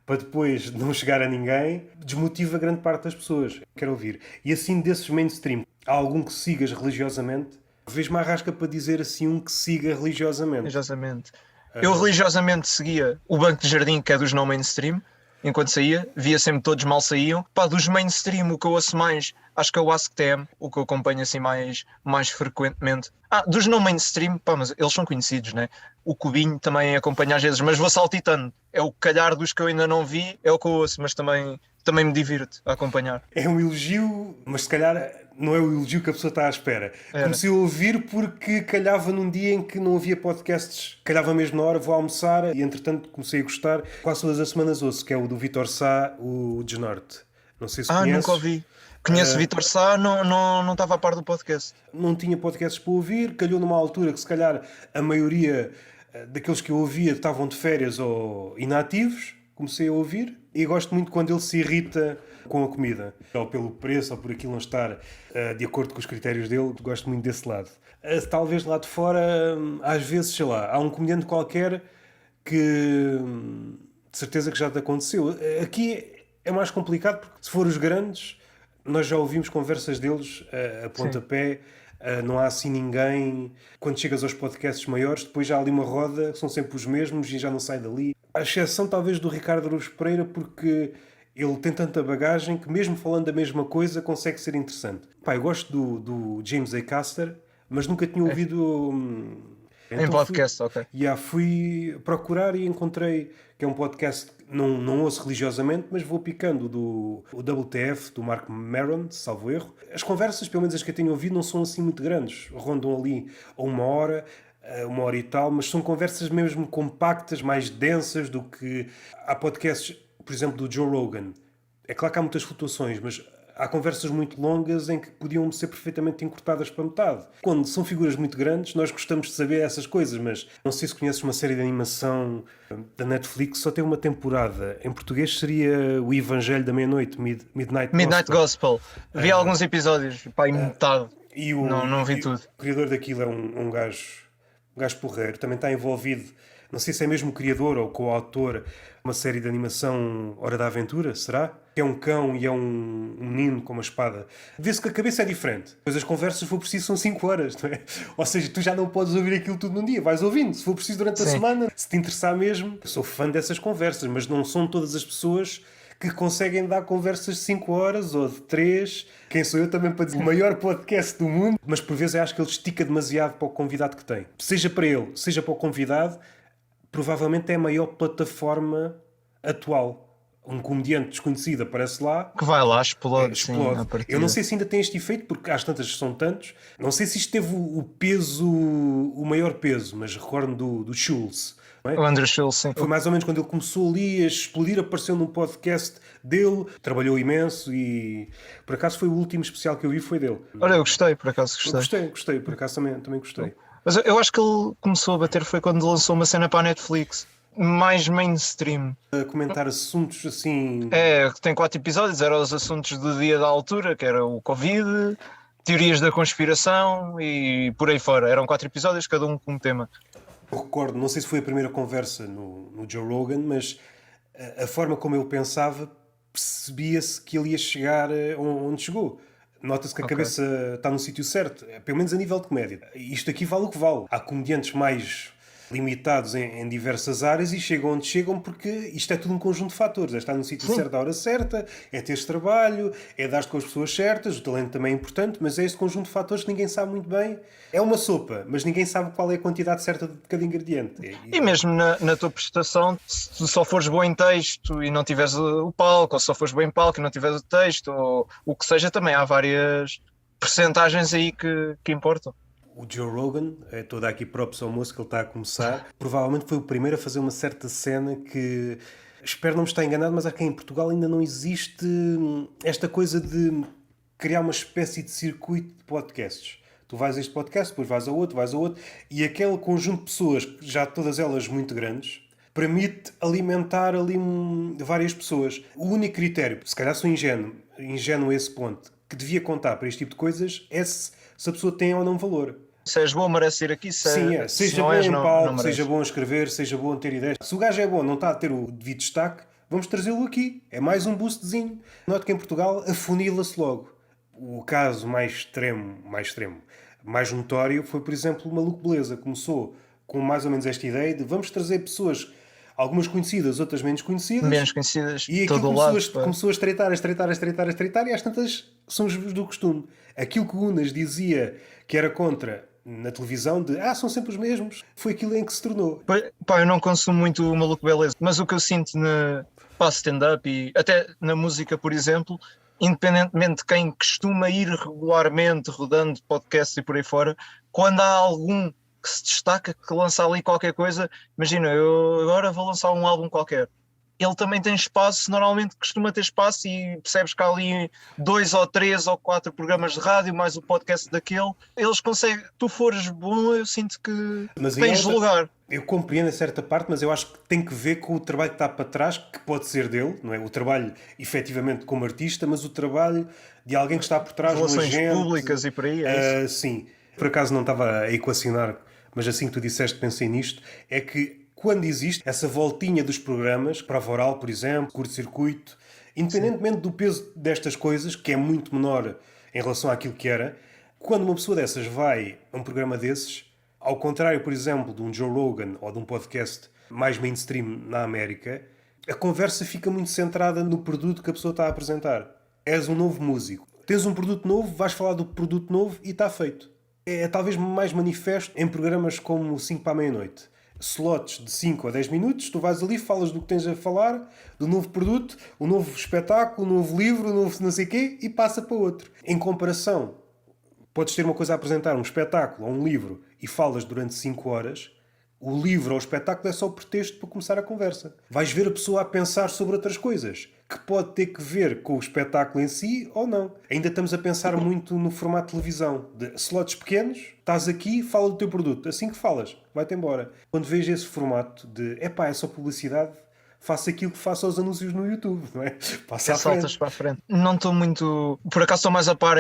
Speaker 1: para depois não chegar a ninguém desmotiva grande parte das pessoas. Quero ouvir. E assim, desses mainstream, há algum que sigas religiosamente? Vejo-me à rasca para dizer assim um que siga religiosamente.
Speaker 2: Religiosamente. Eu religiosamente seguia o Banco de Jardim, que é dos não mainstream, enquanto saía, via sempre todos mal saíam. Pá, dos mainstream, o que eu ouço mais, acho que é o AskTM, o que eu acompanho assim mais frequentemente. Dos não mainstream, pá, mas eles são conhecidos, né? O Cubinho também acompanha às vezes, mas vou saltitando. É o calhar dos que eu ainda não vi, é o que eu ouço, mas também me divirto a acompanhar.
Speaker 1: É um elogio, mas se calhar não é o elogio que a pessoa está à espera.
Speaker 2: Era.
Speaker 1: Comecei a ouvir porque calhava num dia em que não havia podcasts, calhava mesmo na hora, vou almoçar e entretanto comecei a gostar. Quase todas as semanas ouço, que é o do Vitor Sá, o Desnorte. Não sei se conheces.
Speaker 2: Nunca ouvi. Conheço Vitor Sá, não estava a par do podcast.
Speaker 1: Não tinha podcasts para ouvir, calhou numa altura que se calhar a maioria daqueles que eu ouvia estavam de férias ou inativos. Comecei a ouvir e gosto muito quando ele se irrita com a comida, ou pelo preço, ou por aquilo não estar de acordo com os critérios dele. Gosto muito desse lado. Talvez lá de fora, às vezes, sei lá, há um comediante qualquer que de certeza que já te aconteceu. Aqui é mais complicado porque se for os grandes, nós já ouvimos conversas deles a pontapé. Não há assim ninguém. Quando chegas aos podcasts maiores, depois já há ali uma roda, são sempre os mesmos e já não sai dali. A exceção talvez do Ricardo Araújo Pereira, porque ele tem tanta bagagem que mesmo falando da mesma coisa consegue ser interessante. Pá, eu gosto do James A. Caster, mas nunca tinha ouvido
Speaker 2: Em podcast, ok.
Speaker 1: fui procurar e encontrei que é um podcast que não ouço religiosamente, mas vou picando o WTF do Mark Maron, salvo erro. As conversas, pelo menos as que eu tenho ouvido, não são assim muito grandes. Rondam ali a uma hora e tal, mas são conversas mesmo compactas, mais densas do que... Há podcasts, por exemplo, do Joe Rogan, É claro que há muitas flutuações, mas há conversas muito longas em que podiam ser perfeitamente encurtadas para metade. Quando são figuras muito grandes, nós gostamos de saber essas coisas, mas não sei se conheces uma série de animação da Netflix, só tem uma temporada. Em português seria O Evangelho da Meia-Noite,
Speaker 2: Midnight Gospel. Vi alguns episódios, pá, em metade.
Speaker 1: E
Speaker 2: Não vi tudo.
Speaker 1: O criador daquilo é um gajo porreiro. Também está envolvido, não sei se é mesmo o criador ou coautor, uma série de animação Hora da Aventura, será? Que é um cão e é um menino com uma espada. Vê-se que a cabeça é diferente. Pois as conversas, se for preciso, são 5 horas, não é? Ou seja, tu já não podes ouvir aquilo tudo num dia. Vais ouvindo, se for preciso, durante a
Speaker 2: Sim.
Speaker 1: semana. Se te interessar mesmo. Eu sou fã dessas conversas, mas não são todas as pessoas que conseguem dar conversas de 5 horas ou de 3. Quem sou eu também para dizer o maior podcast do mundo? Mas por vezes eu acho que ele estica demasiado para o convidado que tem. Seja para ele, seja para o convidado, provavelmente é a maior plataforma atual. Um comediante desconhecido aparece lá.
Speaker 2: Que vai lá, explode. Sim,
Speaker 1: Explode.
Speaker 2: a partida.
Speaker 1: Eu não sei se ainda tem este efeito, porque às tantas são tantos. Não sei se isto teve o peso, o maior peso, mas recordo do Schulz. Não é?
Speaker 2: O Andrew Schulz, sim.
Speaker 1: Foi mais ou menos quando ele começou ali a explodir, apareceu num podcast dele, trabalhou imenso e por acaso foi o último especial que eu vi, foi dele.
Speaker 2: Olha, eu gostei, por acaso gostei.
Speaker 1: Gostei, por acaso também gostei.
Speaker 2: Mas eu acho que ele começou a bater foi quando lançou uma cena para a Netflix. Mais mainstream.
Speaker 1: A comentar assuntos assim.
Speaker 2: É, tem 4 episódios, eram os assuntos do dia da altura, que era o Covid, teorias da conspiração e por aí fora. Eram 4 episódios, cada um com um tema.
Speaker 1: Eu recordo, não sei se foi a primeira conversa no Joe Rogan, mas a forma como ele pensava, percebia-se que ele ia chegar onde chegou. Nota-se que a cabeça está no sítio certo, pelo menos a nível de comédia. Isto aqui vale o que vale. Há comediantes mais limitados em diversas áreas e chegam onde chegam porque isto é tudo um conjunto de fatores. É estar no sítio certo à hora certa, é teres trabalho, é dar-te com as pessoas certas, o talento também é importante, mas é este conjunto de fatores que ninguém sabe muito bem. É uma sopa, mas ninguém sabe qual é a quantidade certa de cada ingrediente.
Speaker 2: E mesmo na tua prestação, se tu só fores bom em texto e não tiveres o palco, ou se só fores bom em palco e não tiveres o texto, ou o que seja, também há várias percentagens aí que importam.
Speaker 1: O Joe Rogan, estou a dar aqui props ao moço que ele está a começar, provavelmente foi o primeiro a fazer uma certa cena que, espero não me estar enganado, mas acho que em Portugal ainda não existe esta coisa de criar uma espécie de circuito de podcasts. Tu vais a este podcast, depois vais ao outro, e aquele conjunto de pessoas, já todas elas muito grandes, permite alimentar ali várias pessoas. O único critério, se calhar sou ingênuo a esse ponto, que devia contar para este tipo de coisas é se a pessoa tem ou não valor.
Speaker 2: Se és bom, merece ir aqui.
Speaker 1: Sim,
Speaker 2: se
Speaker 1: seja
Speaker 2: não
Speaker 1: bom
Speaker 2: és,
Speaker 1: em
Speaker 2: não
Speaker 1: palco,
Speaker 2: merece.
Speaker 1: seja bom a escrever, seja bom a ter ideias. Se o gajo é bom, não está a ter o devido destaque, vamos trazê-lo aqui. É mais um boostzinho. Note que em Portugal afunila-se logo. O caso mais extremo, mais notório foi, por exemplo, o Maluco Beleza. Começou com mais ou menos esta ideia de vamos trazer pessoas, algumas conhecidas, outras menos conhecidas.
Speaker 2: Menos conhecidas,
Speaker 1: E aquilo
Speaker 2: todo o lado.
Speaker 1: começou a estreitar, e às tantas são os do costume. Aquilo que o Unas dizia que era contra na televisão, são sempre os mesmos, foi aquilo em que se tornou.
Speaker 2: Pá, eu não consumo muito o Maluco Beleza, mas o que eu sinto na stand-up e até na música, por exemplo, independentemente de quem costuma ir regularmente rodando podcasts e por aí fora, quando há algum que se destaca, que lança ali qualquer coisa, imagina, eu agora vou lançar um álbum qualquer. Ele também tem espaço, normalmente costuma ter espaço e percebes que há ali 2 ou 3 ou 4 programas de rádio, mais o podcast daquele, eles conseguem, tu fores bom, eu sinto que tens lugar.
Speaker 1: Eu compreendo a certa parte, mas eu acho que tem que ver com o trabalho que está para trás, que pode ser dele, não é? O trabalho efetivamente como artista, mas o trabalho de alguém que está por trás,
Speaker 2: relações públicas e por aí, é isso?
Speaker 1: Sim, por acaso não estava a equacionar, mas assim que tu disseste pensei nisto, é que quando existe essa voltinha dos programas, prova oral, por exemplo, curto-circuito, independentemente do peso destas coisas, que é muito menor em relação àquilo que era, quando uma pessoa dessas vai a um programa desses, ao contrário, por exemplo, de um Joe Rogan ou de um podcast mais mainstream na América, a conversa fica muito centrada no produto que a pessoa está a apresentar. És um novo músico. Tens um produto novo, vais falar do produto novo e está feito. É talvez mais manifesto em programas como o 5 para a meia-noite. Slots de 5 a 10 minutos, tu vais ali, falas do que tens a falar, do novo produto, o novo espetáculo, o novo livro, o novo não sei o quê, e passa para outro. Em comparação, podes ter uma coisa a apresentar, um espetáculo ou um livro, e falas durante 5 horas, o livro ou o espetáculo é só o pretexto para começar a conversa. Vais ver a pessoa a pensar sobre outras coisas, que pode ter que ver com o espetáculo em si ou não. Ainda estamos a pensar muito no formato de televisão, de slots pequenos, estás aqui, fala do teu produto. Assim que falas, vai-te embora. Quando vejo esse formato de, é só publicidade, faço aquilo que faço aos anúncios no YouTube, não é? Passa à
Speaker 2: Saltas
Speaker 1: frente.
Speaker 2: para a frente. Não estou muito. Por acaso estou mais a par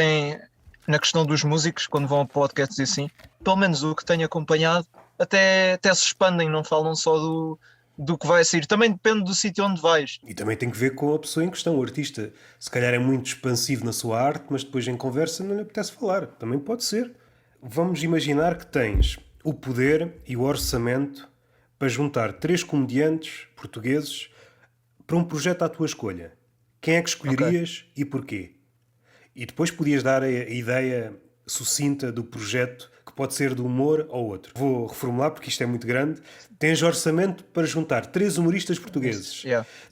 Speaker 2: na questão dos músicos, quando vão a podcasts e assim. Pelo menos o que tenho acompanhado, até se expandem, não falam só do que vai sair. Também depende do sítio onde vais.
Speaker 1: E também tem que ver com a pessoa em questão, o artista. Se calhar é muito expansivo na sua arte, mas depois em conversa não lhe apetece falar. Também pode ser. Vamos imaginar que tens o poder e o orçamento para juntar 3 comediantes portugueses para um projeto à tua escolha. Quem é que escolherias e porquê? E depois podias dar a ideia sucinta do projeto, que pode ser de humor ou outro. Vou reformular porque isto é muito grande. Tens orçamento para juntar 3 humoristas portugueses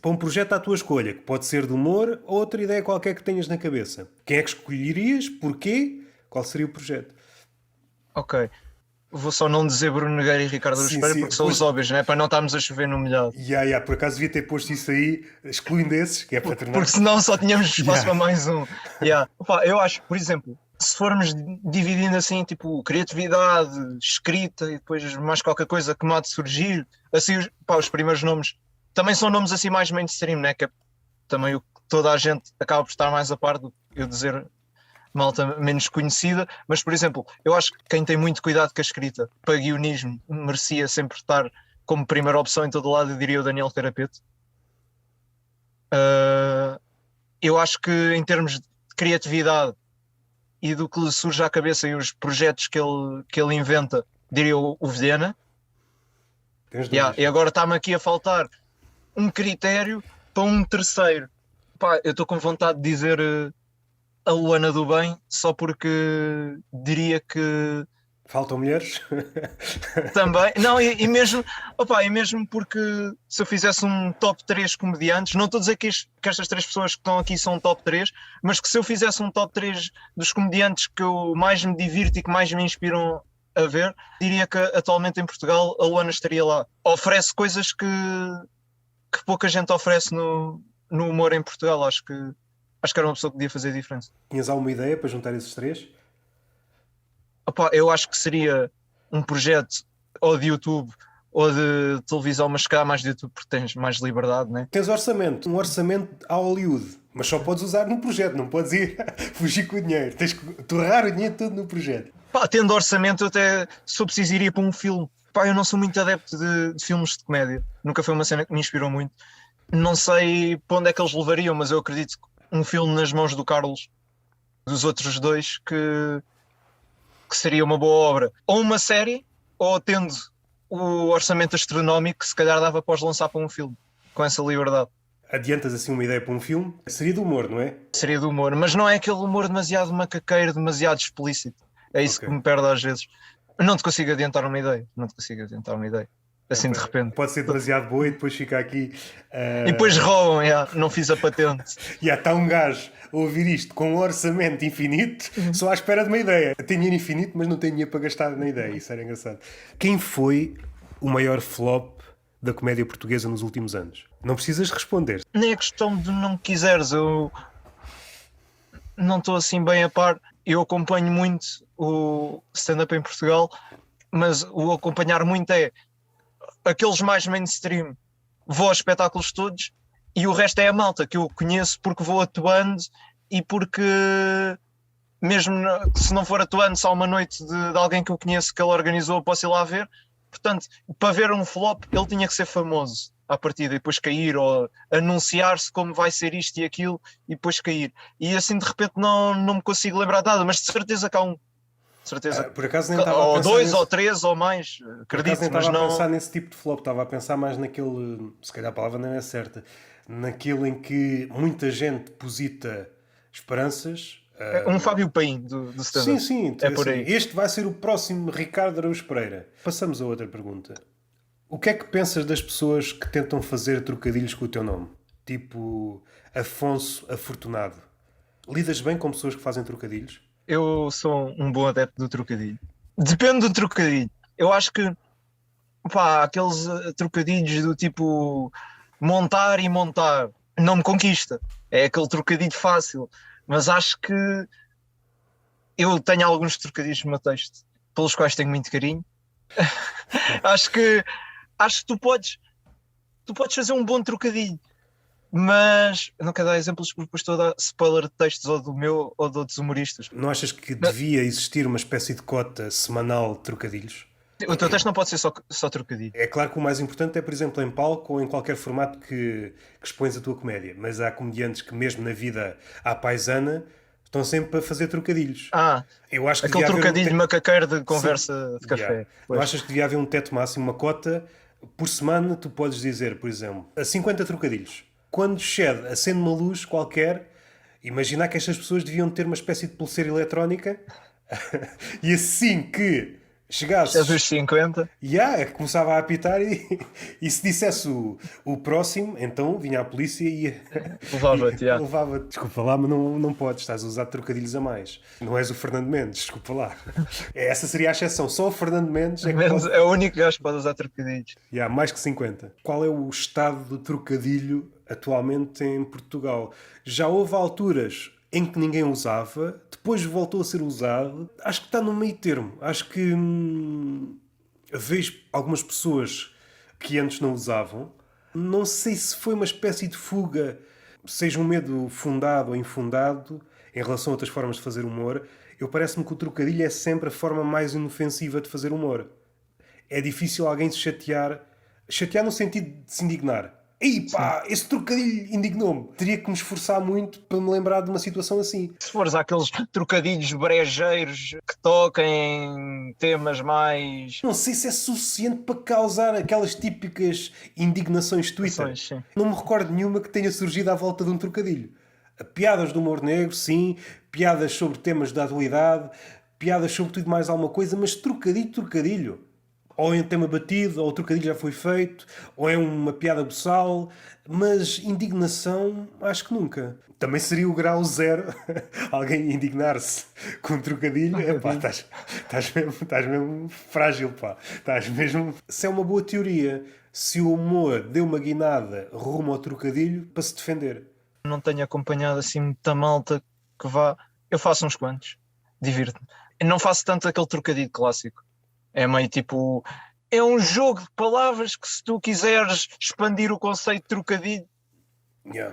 Speaker 1: para um projeto à tua escolha, que pode ser de humor ou outra ideia qualquer que tenhas na cabeça. Quem é que escolherias? Porquê? Qual seria o projeto?
Speaker 2: Ok. Vou só não dizer Bruno Nogueira e Ricardo Araújo Pereira porque são os óbvios, não é? Para não estarmos a chover no molhado.
Speaker 1: Por acaso devia ter posto isso aí, excluindo esses, que é para treinar.
Speaker 2: Porque senão só tínhamos espaço para mais um. Opa, eu acho, por exemplo, se formos dividindo assim, tipo, criatividade, escrita e depois mais qualquer coisa que me há de surgir, assim, os primeiros nomes também são nomes assim mais mainstream, né? Que é também o que toda a gente acaba por estar mais a par do que eu dizer malta menos conhecida, mas por exemplo, eu acho que quem tem muito cuidado com a escrita para guionismo merecia sempre estar como primeira opção em todo lado, eu diria o Daniel Carapeto. Eu acho que em termos de criatividade e do que lhe surge à cabeça e os projetos que ele inventa, diria o Vedena. E agora está-me aqui a faltar um critério para um terceiro. Pá, eu estou com vontade de dizer a Luana do Bem, só porque diria que
Speaker 1: faltam mulheres?
Speaker 2: Também, não, e mesmo porque se eu fizesse um top 3 comediantes, não estou a dizer que estas 3 pessoas que estão aqui são top 3, mas que se eu fizesse um top 3 dos comediantes que eu mais me divirto e que mais me inspiram a ver, diria que atualmente em Portugal a Luana estaria lá. Oferece coisas que pouca gente oferece no humor em Portugal. Acho que era uma pessoa que podia fazer diferença.
Speaker 1: Tinhas alguma ideia para juntar esses 3?
Speaker 2: Opa, eu acho que seria um projeto ou de YouTube ou de televisão, mas se calhar mais de YouTube porque tens mais liberdade, né?
Speaker 1: Tens orçamento, um orçamento a Hollywood, mas só podes usar no projeto, não podes ir fugir com o dinheiro, tens que torrar o dinheiro todo no projeto.
Speaker 2: Pá, tendo orçamento eu até se eu preciso iria para um filme. Pá, eu não sou muito adepto de filmes de comédia, nunca foi uma cena que me inspirou muito. Não sei para onde é que eles levariam, mas eu acredito que um filme nas mãos do Carlos, dos outros 2, que seria uma boa obra. Ou uma série, ou tendo o orçamento astronómico, que se calhar dava para os lançar para um filme, com essa liberdade.
Speaker 1: Adiantas assim uma ideia para um filme? Seria de humor, não é?
Speaker 2: Seria de humor, mas não é aquele humor demasiado macaqueiro, demasiado explícito. É isso que me perde às vezes. Não te consigo adiantar uma ideia. Assim de repente.
Speaker 1: Pode ser demasiado boa e depois fica aqui...
Speaker 2: E depois roubam, não fiz a patente.
Speaker 1: Está um gajo a ouvir isto com um orçamento infinito, só à espera de uma ideia. Tem dinheiro infinito, mas não tem dinheiro para gastar na ideia. Isso era engraçado. Quem foi o maior flop da comédia portuguesa nos últimos anos? Não precisas responder.
Speaker 2: Nem é questão de não quiseres. Eu não estou assim bem a par. Eu acompanho muito o stand-up em Portugal, mas o acompanhar muito é aqueles mais mainstream, vou aos espetáculos todos e o resto é a malta que eu conheço porque vou atuando e porque mesmo se não for atuando só uma noite de alguém que eu conheço que ele organizou, posso ir lá ver. Portanto, para ver um flop ele tinha que ser famoso à partida e depois cair, ou anunciar-se como vai ser isto e aquilo e depois cair. E assim de repente não me consigo lembrar de nada, mas de certeza que há um. Certeza.
Speaker 1: Por acaso nem estava a
Speaker 2: pensar ou 2
Speaker 1: nesse...
Speaker 2: ou 3 ou mais, acredito,
Speaker 1: nem
Speaker 2: mas
Speaker 1: estava
Speaker 2: não...
Speaker 1: a pensar nesse tipo de flop, estava a pensar mais naquele, se calhar a palavra não é certa, naquele em que muita gente deposita esperanças.
Speaker 2: Um Fábio Paim do stand-up.
Speaker 1: Sim,
Speaker 2: é por aí.
Speaker 1: Este vai ser o próximo Ricardo Araújo Pereira. Passamos a outra pergunta. O que é que pensas das pessoas que tentam fazer trocadilhos com o teu nome? Tipo Afonso Afortunado. Lidas bem com pessoas que fazem trocadilhos?
Speaker 2: Eu sou um bom adepto do trocadilho. Depende do trocadilho. Eu acho que aqueles trocadilhos do tipo montar e montar. não me conquista. É aquele trocadilho fácil. Mas acho que eu tenho alguns trocadilhos no meu texto, pelos quais tenho muito carinho. acho que, acho que tu podes fazer um bom trocadilho. Mas eu não quero dar exemplos porque depois estou a dar spoiler de textos ou do meu ou de outros humoristas.
Speaker 1: Não achas que devia existir uma espécie de cota semanal de trocadilhos?
Speaker 2: O teu texto não pode ser só trocadilho.
Speaker 1: É claro que o mais importante é, por exemplo, em palco ou em qualquer formato que expões a tua comédia. Mas há comediantes que, mesmo na vida à paisana, estão sempre a fazer trocadilhos. Eu acho que
Speaker 2: aquele
Speaker 1: devia haver
Speaker 2: trocadilho macaqueiro de conversa de café.
Speaker 1: Yeah. Não achas que devia haver um teto máximo, uma cota? Por semana, tu podes dizer, por exemplo, a 50 trocadilhos. Quando excede, acende uma luz qualquer, imaginar que estas pessoas deviam ter uma espécie de pulseira eletrónica e assim que chegasse.
Speaker 2: É dos 50.
Speaker 1: Começava a apitar e se dissesse o próximo, então vinha a polícia e
Speaker 2: Levava-te,
Speaker 1: levava. Desculpa lá, mas não podes, estás a usar trocadilhos a mais. Não és o Fernando Mendes, desculpa lá. Essa seria a exceção, só o Fernando Mendes é que pode...
Speaker 2: É o único gajo que pode usar trocadilhos.
Speaker 1: Mais que 50. Qual é o estado do trocadilho atualmente em Portugal? Já houve alturas em que ninguém usava, depois voltou a ser usado. Acho que está no meio termo. Acho que vejo algumas pessoas que antes não usavam. Não sei se foi uma espécie de fuga, seja um medo fundado ou infundado, em relação a outras formas de fazer humor. Parece-me que o trocadilho é sempre a forma mais inofensiva de fazer humor. É difícil alguém se chatear. Chatear no sentido de se indignar. Ei pá, esse trocadilho indignou-me. Teria que me esforçar muito para me lembrar de uma situação assim.
Speaker 2: Se fores àqueles trocadilhos brejeiros que toquem temas mais...
Speaker 1: Não sei se é suficiente para causar aquelas típicas indignações Twitter.
Speaker 2: Sim.
Speaker 1: Não me recordo nenhuma que tenha surgido à volta de um trocadilho. Piadas do humor negro, sim. Piadas sobre temas da atualidade. Piadas sobre tudo mais alguma coisa. Mas trocadilho. Ou é um tema batido, ou o trocadilho já foi feito, ou é uma piada boçal, mas indignação, acho que nunca. Também seria o grau zero alguém indignar-se com um trocadilho. Estás mesmo frágil, pá. Estás mesmo... Se é uma boa teoria, se o humor deu uma guinada rumo ao trocadilho para se defender.
Speaker 2: Não tenho acompanhado assim muita malta que vá... Eu faço uns quantos, divirto-me. Eu não faço tanto aquele trocadilho clássico. É meio tipo... É um jogo de palavras que, se tu quiseres expandir o conceito de trocadilho,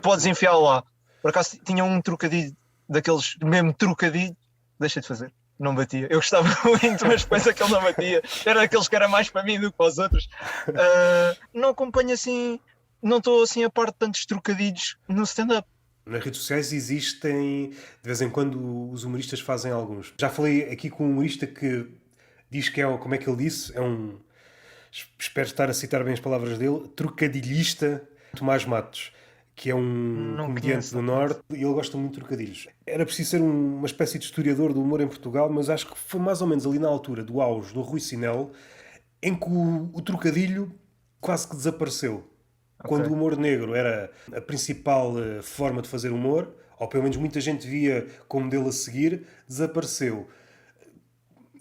Speaker 2: podes enfiar lá. Por acaso tinha um trocadilho, daqueles mesmo trocadilho, deixa de fazer, não batia. Eu gostava muito, mas depois aquele não batia. Era daqueles que era mais para mim do que para os outros. Não acompanho assim, não estou assim a par de tantos trocadilhos no stand-up.
Speaker 1: Nas redes sociais existem, de vez em quando, os humoristas fazem alguns. Já falei aqui com um humorista que diz que é, como é que ele disse? É um, espero estar a citar bem as palavras dele, trocadilhista Tomás Matos, que é um comediante do Norte, e ele gosta muito de trocadilhos. Era preciso ser uma espécie de historiador do humor em Portugal, mas acho que foi mais ou menos ali na altura do auge do Rui Sinel, em que o trocadilho quase que desapareceu. Quando o humor negro era a principal forma de fazer humor, ou pelo menos muita gente via como modelo a seguir, desapareceu.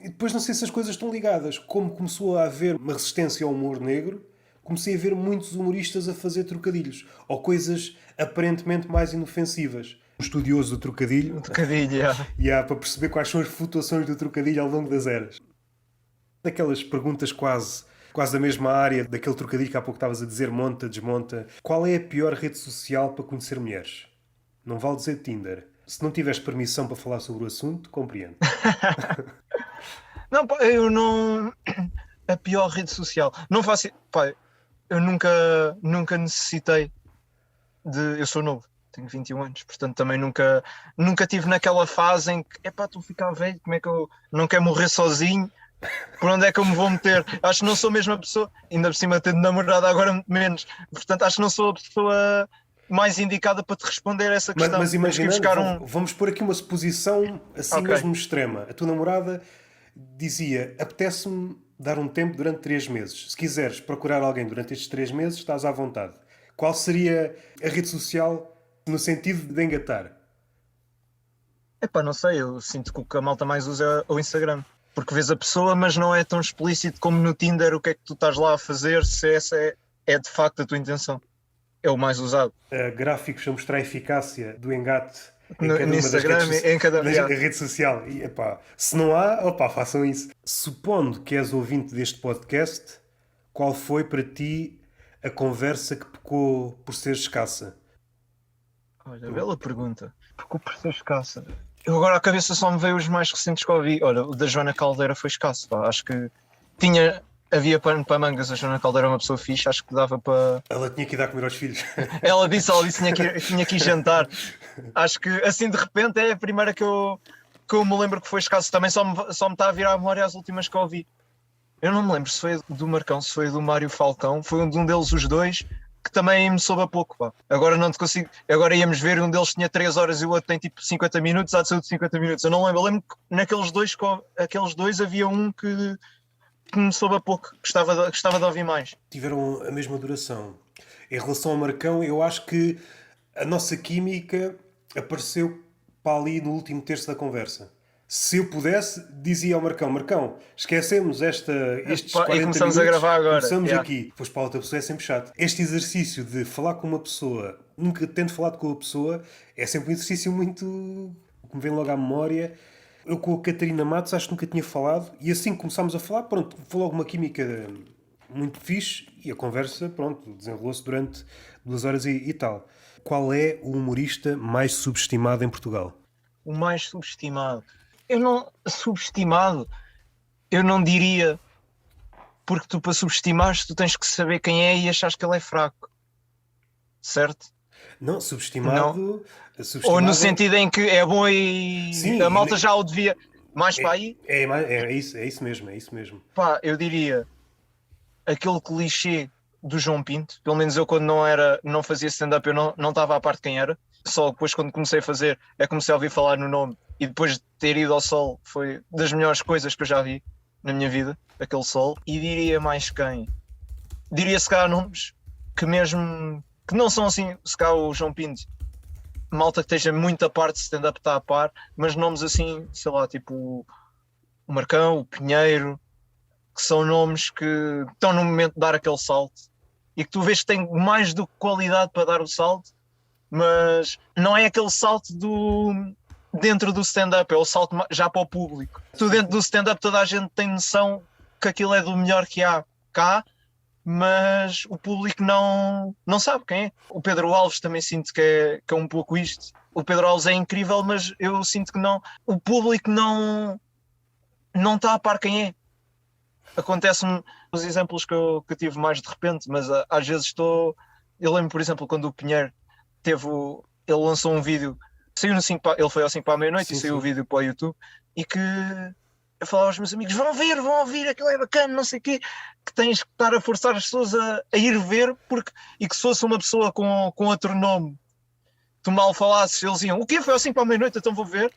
Speaker 1: E depois não sei se as coisas estão ligadas. Como começou a haver uma resistência ao humor negro, comecei a ver muitos humoristas a fazer trocadilhos. Ou coisas aparentemente mais inofensivas. Um estudioso do trocadilho. Para perceber quais são as flutuações do trocadilho ao longo das eras. Daquelas perguntas quase da mesma área, daquele trocadilho que há pouco estavas a dizer, monta, desmonta. Qual é a pior rede social para conhecer mulheres? Não vale dizer Tinder. Se não tiveres permissão para falar sobre o assunto, compreendo.
Speaker 2: Não, pá, eu não... A pior rede social. Não faço... Pá, eu nunca necessitei de... Eu sou novo, tenho 21 anos, portanto também nunca tive naquela fase em que, estou a ficar velho, como é que eu não quero morrer sozinho? Por onde é que eu me vou meter? Acho que não sou mesmo a pessoa, ainda por cima tendo namorada agora menos, portanto acho que não sou a pessoa mais indicada para te responder a essa questão.
Speaker 1: Mas imagina, vamos pôr aqui uma suposição assim mesmo extrema. A tua namorada dizia, apetece-me dar um tempo durante 3 meses. Se quiseres procurar alguém durante estes 3 meses, estás à vontade. Qual seria a rede social no sentido de engatar?
Speaker 2: Não sei, eu sinto que o que a malta mais usa é o Instagram. Porque vês a pessoa, mas não é tão explícito como no Tinder o que é que tu estás lá a fazer, se essa é de facto a tua intenção. é o mais usado.
Speaker 1: Gráficos a mostrar a eficácia do engate em
Speaker 2: No
Speaker 1: cada uma das
Speaker 2: Instagram,
Speaker 1: redes,
Speaker 2: em cada
Speaker 1: rede social. E, epá, se não há, opá, façam isso. Supondo que és ouvinte deste podcast, qual foi para ti a conversa que pecou por ser escassa?
Speaker 2: Olha, bela pergunta. Porque o por escassa. Eu agora à cabeça só me veio os mais recentes que ouvi. Olha, o da Joana Caldeira foi escasso. Pá. Acho que havia pano para mangas. A Joana Caldeira é uma pessoa fixe, acho que dava para.
Speaker 1: Ela tinha que ir dar a comer aos filhos.
Speaker 2: Ela disse que tinha que ir jantar. Acho que assim de repente é a primeira que eu me lembro que foi escasso. Também só me está a virar a memória as últimas que eu ouvi. Eu não me lembro se foi do Marcão, se foi do Mário Falcão. Foi de um deles, os dois, que também me soube a pouco. Pá. Agora não te consigo. Agora íamos ver, um deles tinha 3 horas e o outro tem tipo 50 minutos. Há de ser de 50 minutos. Eu não lembro. Eu lembro que naqueles dois havia um que me soube a pouco. Gostava de ouvir mais.
Speaker 1: Tiveram a mesma duração. Em relação ao Marcão, eu acho que a nossa química apareceu para ali no último terço da conversa. Se eu pudesse, dizia ao Marcão: Marcão, esquecemos estes 40
Speaker 2: E começamos
Speaker 1: minutos,
Speaker 2: a gravar agora.
Speaker 1: começamos
Speaker 2: Yeah.
Speaker 1: aqui. Pois para a outra pessoa é sempre chato. Este exercício de falar com uma pessoa, nunca tendo falado com a pessoa, é sempre um exercício muito que me vem logo à memória. Eu com a Catarina Matos acho que nunca tinha falado, e assim que começámos a falar, pronto, foi logo uma química muito fixe e a conversa, pronto, desenrolou-se durante 2 horas e tal. Qual é o humorista mais subestimado em Portugal?
Speaker 2: O mais subestimado. Subestimado, eu não diria, porque tu para subestimares tu tens que saber quem é e achares que ele é fraco, certo?
Speaker 1: Não, subestimado.
Speaker 2: Ou no sentido em que é bom e
Speaker 1: Sim,
Speaker 2: a malta já o devia mais para aí.
Speaker 1: É isso mesmo, é isso mesmo.
Speaker 2: Pá, eu diria aquele clichê do João Pinto. Pelo menos eu quando não fazia stand-up eu não estava à parte de quem era. Só depois quando comecei a fazer comecei a ouvir falar no nome e depois de ter ido ao Sol foi das melhores coisas que eu já vi na minha vida, aquele Sol. E diria mais quem? Diria se calhar nomes que mesmo que não são assim, se calhar o João Pinto, malta que esteja muito a parte de stand-up está a par, mas nomes assim, sei lá, tipo o Marcão, o Pinheiro, que são nomes que estão no momento de dar aquele salto e que tu vês que têm mais do que qualidade para dar o salto, mas não é aquele salto dentro do stand-up, é o salto já para o público. Tu dentro do stand-up toda a gente tem noção que aquilo é do melhor que há cá, mas o público não sabe quem é. O Pedro Alves também sinto que é um pouco isto. O Pedro Alves é incrível, mas eu sinto que não. O público não está a par quem é. Acontece-me os exemplos que eu tive mais de repente, mas às vezes estou. Eu lembro, por exemplo, quando o Pinheiro ele lançou um vídeo, saiu no 5 ele foi ao 5 para a meia-noite e saiu o vídeo para o YouTube, e que eu falava aos meus amigos: vão ouvir, aquilo é bacana, não sei o quê, que tens que estar a forçar as pessoas a ir ver, e que se fosse uma pessoa com outro nome, tu mal falasses, eles iam: o quê? Foi ao 5 para a meia-noite, então vou ver.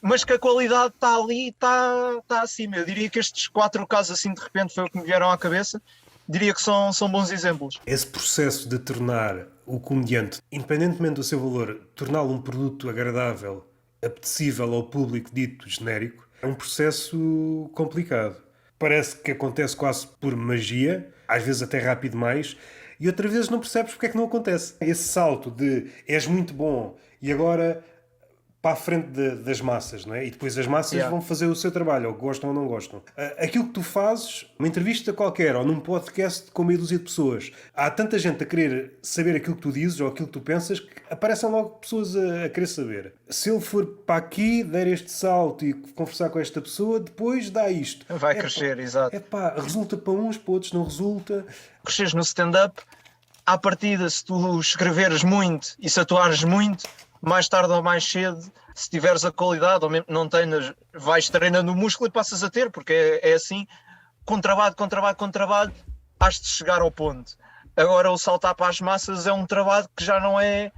Speaker 2: Mas que a qualidade está ali, está acima. Eu diria que estes 4 casos assim de repente foi o que me vieram à cabeça. Diria que são bons exemplos.
Speaker 1: Esse processo de tornar o comediante, independentemente do seu valor, torná-lo um produto agradável, apetecível ao público dito genérico, é um processo complicado. Parece que acontece quase por magia, às vezes até rápido demais, e outras vezes não percebes porque é que não acontece. Esse salto de és muito bom e agora para a frente das massas, não é? E depois as massas vão fazer o seu trabalho, ou gostam ou não gostam. Aquilo que tu fazes, uma entrevista qualquer, ou num podcast com meia dúzia de pessoas, há tanta gente a querer saber aquilo que tu dizes, ou aquilo que tu pensas, que aparecem logo pessoas a querer saber. Se ele for para aqui, der este salto e conversar com esta pessoa, depois dá isto.
Speaker 2: Vai crescer, exato.
Speaker 1: Resulta para uns, para outros não resulta.
Speaker 2: Cresceres no stand-up, à partida, se tu escreveres muito e se atuares muito, mais tarde ou mais cedo, se tiveres a qualidade, ou mesmo não tenhas, vais treinando o músculo e passas a ter, porque é assim, com trabalho, has de chegar ao ponto. Agora o saltar para as massas é um trabalho que já não é,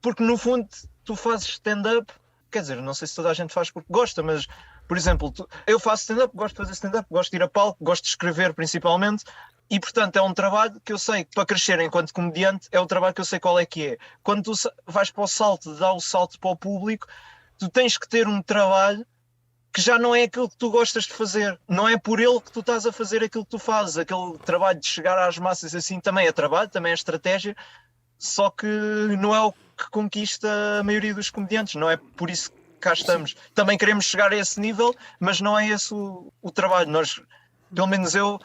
Speaker 2: porque no fundo tu fazes stand-up, quer dizer, não sei se toda a gente faz porque gosta, mas, por exemplo, eu faço stand-up, gosto de fazer stand-up, gosto de ir a palco, gosto de escrever principalmente. E, portanto, é um trabalho que eu sei que para crescer enquanto comediante é um trabalho que eu sei qual é que é. Quando tu vais para o salto, dá o salto para o público, tu tens que ter um trabalho que já não é aquilo que tu gostas de fazer. Não é por ele que tu estás a fazer aquilo que tu fazes. Aquele trabalho de chegar às massas assim também é trabalho, também é estratégia, só que não é o que conquista a maioria dos comediantes, não é por isso que cá estamos. Também queremos chegar a esse nível, mas não é esse o trabalho. Nós, pelo menos eu,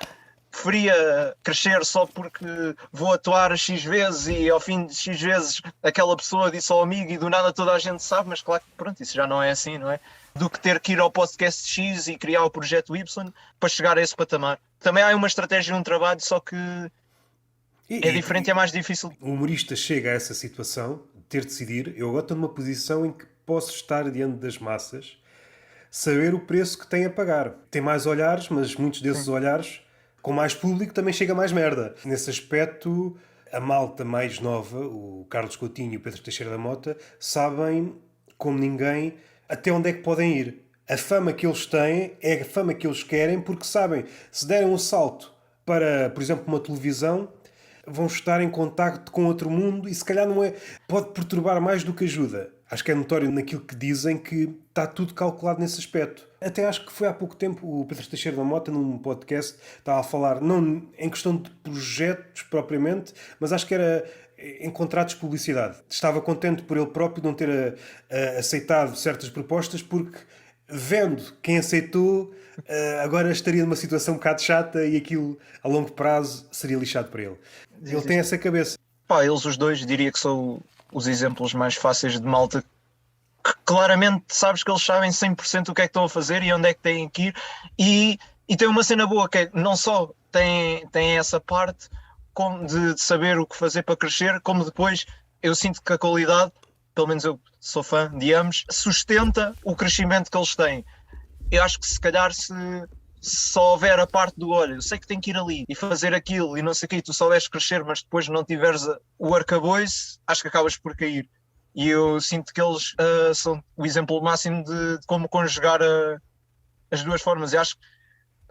Speaker 2: preferia crescer só porque vou atuar X vezes e ao fim de X vezes aquela pessoa disse ao amigo e do nada toda a gente sabe, mas claro que pronto, isso já não é assim, não é? Do que ter que ir ao podcast X e criar o projeto Y para chegar a esse patamar. Também há uma estratégia num trabalho, só que é diferente e é mais difícil.
Speaker 1: O humorista chega a essa situação de ter de decidir. Eu agora estou numa posição em que posso estar diante das massas, saber o preço que tem a pagar. Tem mais olhares, mas muitos desses olhares, com mais público, também chega mais merda. Nesse aspecto, a malta mais nova, o Carlos Coutinho e o Pedro Teixeira da Mota, sabem, como ninguém, até onde é que podem ir. A fama que eles têm é a fama que eles querem, porque sabem, se derem um salto para, por exemplo, uma televisão, vão estar em contacto com outro mundo e se calhar não é, pode perturbar mais do que ajuda. Acho que é notório naquilo que dizem que está tudo calculado nesse aspecto. Até acho que foi há pouco tempo o Pedro Teixeira da Mota, num podcast, estava a falar, não em questão de projetos propriamente, mas acho que era em contratos de publicidade. Estava contente por ele próprio não ter aceitado certas propostas porque, vendo quem aceitou, agora estaria numa situação um bocado chata e aquilo a longo prazo seria lixado para ele. Ele tem essa cabeça.
Speaker 2: Pá, eles os dois diria que são os exemplos mais fáceis de malta que claramente sabes que eles sabem 100% o que é que estão a fazer e onde é que têm que ir e tem uma cena boa que é não só tem essa parte como de saber o que fazer para crescer, como depois eu sinto que a qualidade, pelo menos eu sou fã de ambos, sustenta o crescimento que eles têm. Eu acho que se calhar se só houver a parte do olho, eu sei que tenho que ir ali e fazer aquilo e não sei o que, e tu só vais crescer, mas depois não tiveres o arcabouço, acho que acabas por cair. E eu sinto que eles são o exemplo máximo de como conjugar as duas formas. E acho que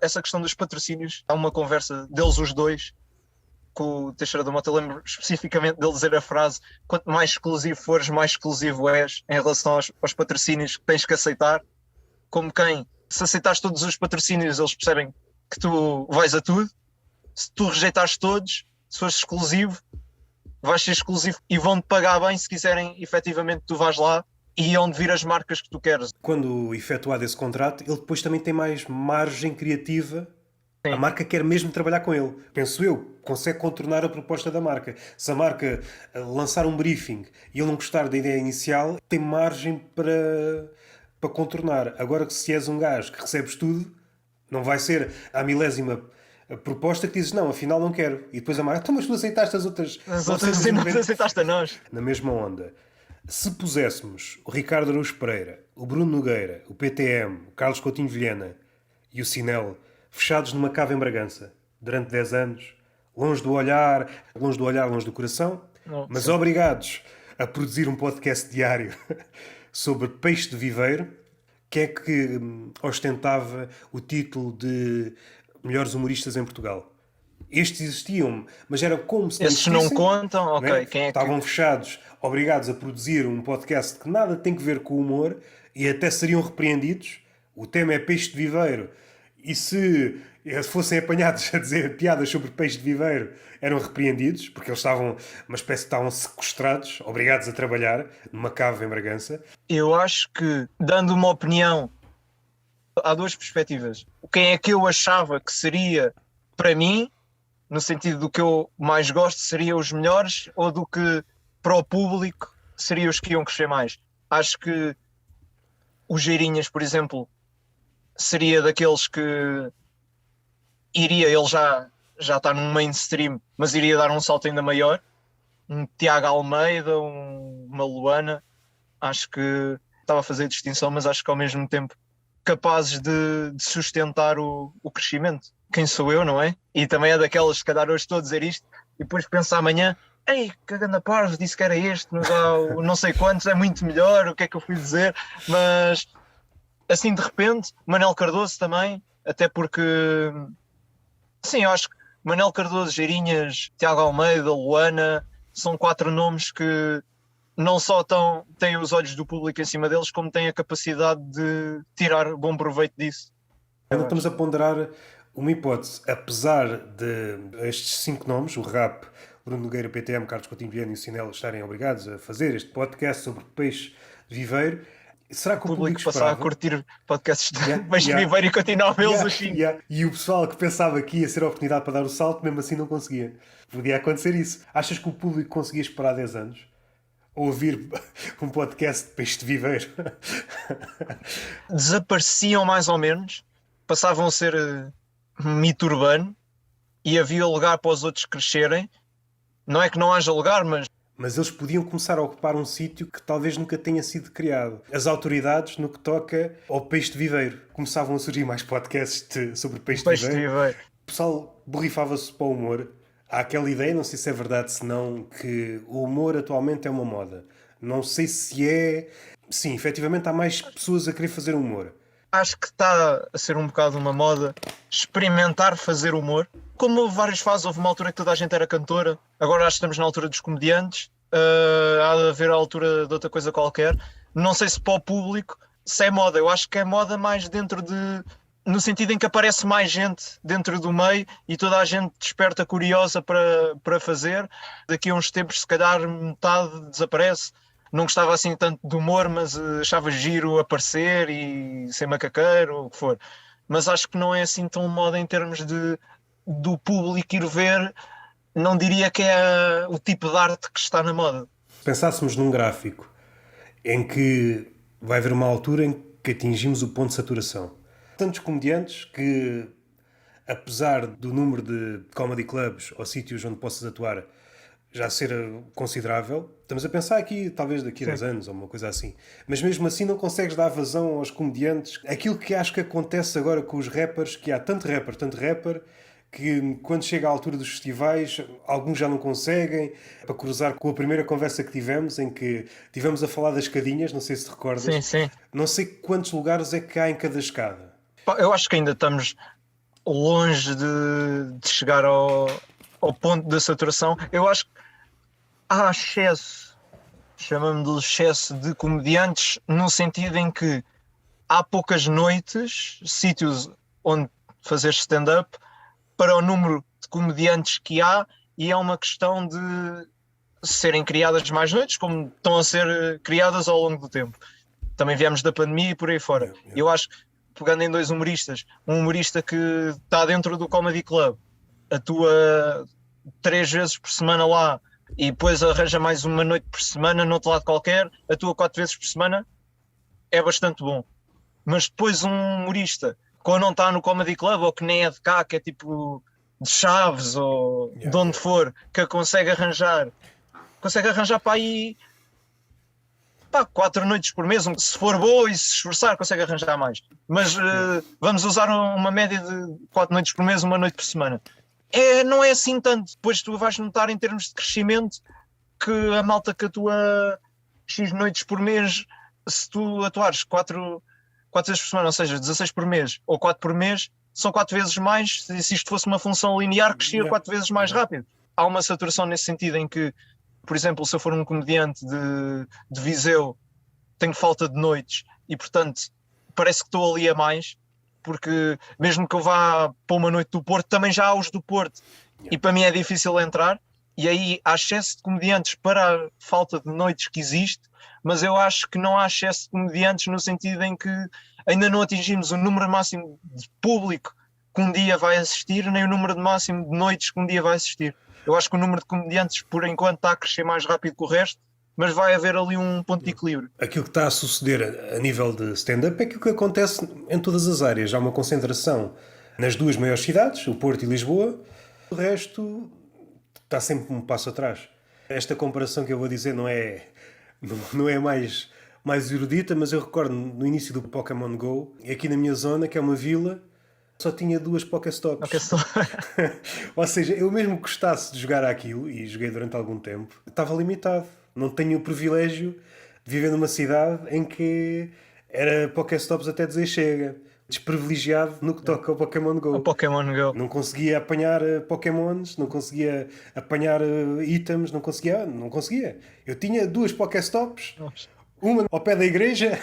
Speaker 2: essa questão dos patrocínios, há uma conversa deles os dois, com o Teixeira da Mota, eu lembro especificamente dele dizer a frase: quanto mais exclusivo fores, mais exclusivo és em relação aos patrocínios que tens que aceitar. Como quem, se aceitares todos os patrocínios, eles percebem que tu vais a tudo. Se tu rejeitares todos, se fores exclusivo, vais ser exclusivo e vão-te pagar bem se quiserem efetivamente tu vais lá e onde vir as marcas que tu queres.
Speaker 1: Quando efetuado esse contrato, ele depois também tem mais margem criativa. Sim. A marca quer mesmo trabalhar com ele. Penso eu, consegue contornar a proposta da marca. Se a marca lançar um briefing e ele não gostar da ideia inicial, tem margem para contornar. Agora que se és um gajo que recebes tudo, não vai ser a milésima proposta que dizes, não, afinal não quero. E depois a marca, então mas tu aceitaste as outras...
Speaker 2: As outras não aceitaste a nós.
Speaker 1: Na mesma onda. Se puséssemos o Ricardo Araújo Pereira, o Bruno Nogueira, o PTM, o Carlos Coutinho Vilhena e o Sinel fechados numa cave em Bragança durante 10 anos, longe do olhar, longe do coração, mas sim, obrigados a produzir um podcast diário sobre peixe de viveiro, que é que ostentava o título de melhores humoristas em Portugal. Estes existiam, mas era como se
Speaker 2: esses não contam, ok.
Speaker 1: Né?
Speaker 2: Quem é
Speaker 1: estavam fechados, obrigados a produzir um podcast que nada tem que ver com o humor e até seriam repreendidos. O tema é peixe de viveiro. E se fossem apanhados a dizer piadas sobre peixe de viveiro, eram repreendidos, porque eles estavam, uma espécie de estavam sequestrados, obrigados a trabalhar numa cave em Bragança.
Speaker 2: Eu acho que, dando uma opinião, há duas perspectivas. Quem é que eu achava que seria, para mim, no sentido do que eu mais gosto, seriam os melhores, ou do que, para o público, seriam os que iam crescer mais. Acho que o Geirinhas, por exemplo, seria daqueles que iria, ele já está num mainstream, mas iria dar um salto ainda maior. Um Tiago Almeida, uma Luana, acho que estava a fazer distinção, mas acho que ao mesmo tempo capazes de sustentar o crescimento. Quem sou eu, não é? E também é daquelas, se calhar hoje estou a dizer isto, e depois penso amanhã, ei, que ganda parvo, disse que era este, mas não sei quantos, é muito melhor, o que é que eu fui dizer, mas... Assim, de repente, Manel Cardoso também, até porque, sim, eu acho que Manel Cardoso, Geirinhas, Tiago Almeida, Luana, são 4 nomes que não só têm os olhos do público em cima deles, como têm a capacidade de tirar bom proveito disso.
Speaker 1: Ainda estamos a ponderar uma hipótese. Apesar de estes 5 nomes, o Rap, Bruno Nogueira, PTM, Carlos Coutinho Vilhena e o Sinel estarem obrigados a fazer este podcast sobre peixe de viveiro. Será que o público
Speaker 2: passava a
Speaker 1: esperava?
Speaker 2: curtir podcasts de peixe de viveiro e continuava a vê-los assim?
Speaker 1: E o pessoal que pensava que ia ser a oportunidade para dar o salto, mesmo assim não conseguia. Podia acontecer isso. Achas que o público conseguia esperar 10 anos? Ou ouvir um podcast de peixe de viveiro?
Speaker 2: Desapareciam mais ou menos, passavam a ser mito urbano e havia lugar para os outros crescerem. Não é que não haja lugar,
Speaker 1: mas eles podiam começar a ocupar um sítio que talvez nunca tenha sido criado. As autoridades, no que toca ao peixe de viveiro, começavam a surgir mais podcasts sobre peixe de viveiro. O pessoal borrifava-se para o humor. Há aquela ideia, não sei se é verdade, se não, que o humor atualmente é uma moda. Não sei se é... Sim, efetivamente há mais pessoas a querer fazer humor.
Speaker 2: Acho que está a ser um bocado uma moda experimentar fazer humor. Como houve várias fases, houve uma altura que toda a gente era cantora, agora acho que estamos na altura dos comediantes, há de haver a altura de outra coisa qualquer. Não sei se para o público se é moda, eu acho que é moda mais dentro de... no sentido em que aparece mais gente dentro do meio e toda a gente desperta curiosa para fazer. Daqui a uns tempos, se calhar, metade desaparece. Não gostava assim tanto de humor, mas achava giro aparecer e ser macaqueiro, ou o que for. Mas acho que não é assim tão moda em termos do público ir ver. Não diria que é o tipo de arte que está na moda.
Speaker 1: Se pensássemos num gráfico em que vai haver uma altura em que atingimos o ponto de saturação. Tantos comediantes que, apesar do número de comedy clubs ou sítios onde possas atuar já ser considerável, estamos a pensar aqui, talvez daqui a 10 anos ou uma coisa assim, mas mesmo assim não consegues dar vazão aos comediantes. Aquilo que acho que acontece agora com os rappers, que há tanto rapper, que quando chega à altura dos festivais, alguns já não conseguem, para cruzar com a primeira conversa que tivemos, em que tivemos a falar das escadinhas, não sei se te recordas.
Speaker 2: Sim, sim.
Speaker 1: Não sei quantos lugares é que há em cada escada.
Speaker 2: Eu acho que ainda estamos longe de chegar ao ponto da saturação. Eu acho que há excesso, chamamos de excesso de comediantes, no sentido em que há poucas noites, sítios onde fazer stand-up, para o número de comediantes que há, e é uma questão de serem criadas mais noites, como estão a ser criadas ao longo do tempo. Também viemos da pandemia e por aí fora. Eu acho que, pegando em dois humoristas, um humorista que está dentro do Comedy Club, atua 3 vezes por semana lá, e depois arranja mais uma noite por semana no outro lado qualquer, atua 4 vezes por semana, é bastante bom. Mas depois um humorista, quando não está no Comedy Club, ou que nem é de cá, que é tipo de Chaves, ou de onde for, que consegue arranjar para aí 4 noites por mês, se for boa e se esforçar consegue arranjar mais, mas vamos usar uma média de 4 noites por mês, uma noite por semana. Não é assim tanto. Depois tu vais notar em termos de crescimento que a malta que atua X noites por mês, se tu atuares 4 vezes por semana, ou seja, 16 por mês ou 4 por mês, são 4 vezes mais. Se isto fosse uma função linear, crescia 4 vezes mais rápido. Há uma saturação nesse sentido em que, por exemplo, se eu for um comediante de Viseu, tenho falta de noites e, portanto, parece que estou ali a mais, porque mesmo que eu vá para uma noite do Porto, também já há os do Porto, e para mim é difícil entrar, e aí há excesso de comediantes para a falta de noites que existe, mas eu acho que não há excesso de comediantes no sentido em que ainda não atingimos o número máximo de público que um dia vai assistir, nem o número máximo de noites que um dia vai assistir. Eu acho que o número de comediantes, por enquanto, está a crescer mais rápido que o resto, mas vai haver ali um ponto de equilíbrio.
Speaker 1: Aquilo que está a suceder a nível de stand-up é aquilo que acontece em todas as áreas. Há uma concentração nas duas maiores cidades, o Porto e Lisboa. O resto está sempre um passo atrás. Esta comparação que eu vou dizer não é mais erudita, mas eu recordo no início do Pokémon GO, aqui na minha zona, que é uma vila, só tinha 2 Pokéstops. Ou seja, eu mesmo que gostasse de jogar aquilo, e joguei durante algum tempo, estava limitado. Não tenho o privilégio de viver numa cidade em que era Pokéstops até dizer chega. Desprivilegiado no que toca ao Pokémon GO.
Speaker 2: O Pokémon GO.
Speaker 1: Não conseguia apanhar Pokémons, não conseguia apanhar itens, não conseguia. Eu tinha 2 Pokéstops, Uma ao pé da igreja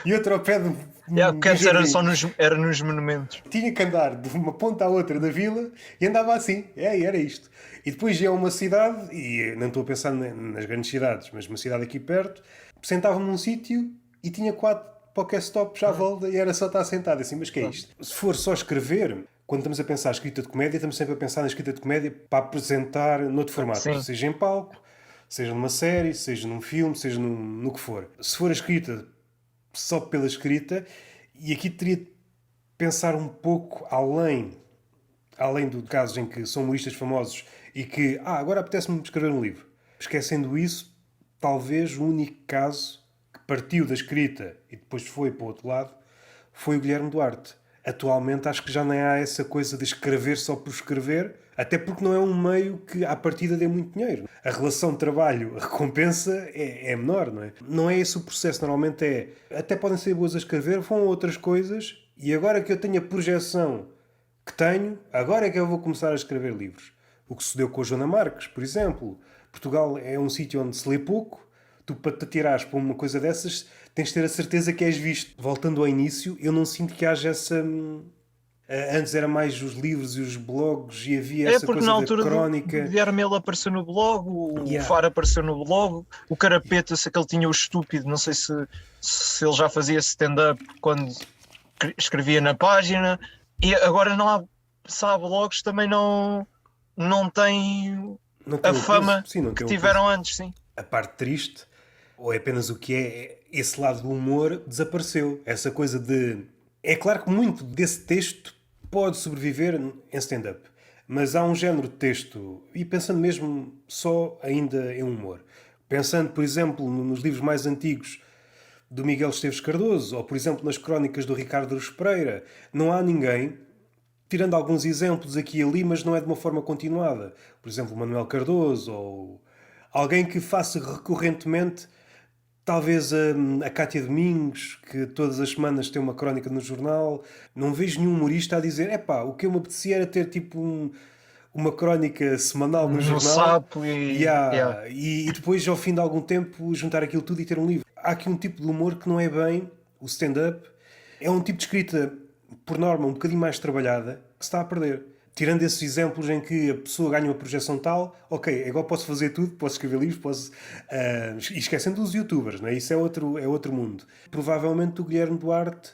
Speaker 1: e outra ao pé do
Speaker 2: Que antes era
Speaker 1: jardim.
Speaker 2: só nos monumentos.
Speaker 1: Tinha que andar de uma ponta à outra da vila e andava assim. Era isto. E depois ia a uma cidade, e não estou a pensar nas grandes cidades, mas uma cidade aqui perto, sentava-me num sítio e tinha 4 Pokéstops à volta e era só estar sentado assim. Mas que é isto? Se for só escrever, quando estamos a pensar em escrita de comédia, estamos sempre a pensar na escrita de comédia para apresentar noutro formato,
Speaker 2: Sim.
Speaker 1: seja em palco, seja numa série, seja num filme, seja no que for. Se for a escrita só pela escrita, e aqui teria de pensar um pouco além do caso em que são humoristas famosos e que, agora apetece-me escrever um livro. Esquecendo isso, talvez o único caso que partiu da escrita e depois foi para o outro lado foi o Guilherme Duarte. Atualmente acho que já nem há essa coisa de escrever só por escrever, até porque não é um meio que à partida dê muito dinheiro. A relação de trabalho-recompensa é menor, não é? Não é esse o processo, normalmente até podem ser boas a escrever, vão a outras coisas e agora que eu tenho a projeção que tenho, agora é que eu vou começar a escrever livros. O que se deu com a Joana Marques, por exemplo. Portugal é um sítio onde se lê pouco, tu para te atirares para uma coisa dessas tens de ter a certeza que és visto. Voltando ao início, eu não sinto que haja essa... Antes era mais os livros e os blogs e havia essa
Speaker 2: Porque
Speaker 1: coisa
Speaker 2: na
Speaker 1: da
Speaker 2: altura
Speaker 1: crónica.
Speaker 2: do Guilherme ele apareceu no blog, o
Speaker 1: Yeah.
Speaker 2: Faro apareceu no blog, o Carapeta, sei que ele tinha o estúpido, não sei se ele já fazia stand-up quando escrevia na página, e agora não há, se há blogs também não tem
Speaker 1: Não tem
Speaker 2: a
Speaker 1: o
Speaker 2: fama
Speaker 1: peso. Sim, não
Speaker 2: que
Speaker 1: tem o
Speaker 2: tiveram
Speaker 1: peso.
Speaker 2: antes, sim.
Speaker 1: A parte triste, ou é apenas o que é, esse lado do humor desapareceu. Essa coisa de... É claro que muito desse texto pode sobreviver em stand-up, mas há um género de texto, e pensando mesmo só ainda em humor, pensando, por exemplo, nos livros mais antigos do Miguel Esteves Cardoso, ou, por exemplo, nas crónicas do Ricardo Aruz Pereira, não há ninguém, tirando alguns exemplos aqui e ali, mas não é de uma forma continuada. Por exemplo, Manuel Cardoso, ou alguém que faça recorrentemente, talvez a Cátia Domingos, que todas as semanas tem uma crónica no jornal. Não vejo nenhum humorista a dizer, o que eu me apetecia era ter tipo uma crónica semanal no jornal.
Speaker 2: Sapo e...
Speaker 1: E depois, ao fim de algum tempo, juntar aquilo tudo e ter um livro. Há aqui um tipo de humor que não é bem o stand-up. É um tipo de escrita, por norma, um bocadinho mais trabalhada, que se está a perder. Tirando esses exemplos em que a pessoa ganha uma projeção tal, ok, agora posso fazer tudo, posso escrever livros, posso... e esquecendo dos youtubers, não é? Isso é outro mundo. Provavelmente o Guilherme Duarte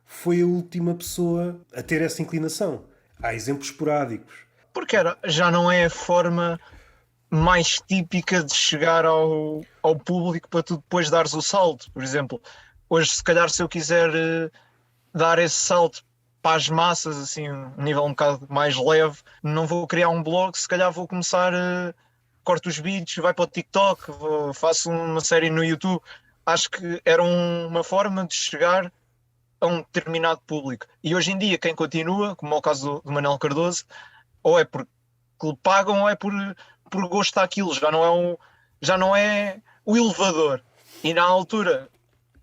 Speaker 1: foi a última pessoa a ter essa inclinação. Há exemplos esporádicos.
Speaker 2: Porque já não é a forma mais típica de chegar ao público para tu depois dares o salto. Por exemplo, hoje se calhar se eu quiser dar esse salto para as massas, assim, um nível um bocado mais leve, não vou criar um blog, se calhar vou começar, corto os vídeos, vai para o TikTok, faço uma série no YouTube. Acho que era uma forma de chegar a um determinado público. E hoje em dia quem continua, como é o caso do Manuel Cardoso, ou é porque lhe pagam ou é por gosto daquilo, já não é o elevador. E na altura,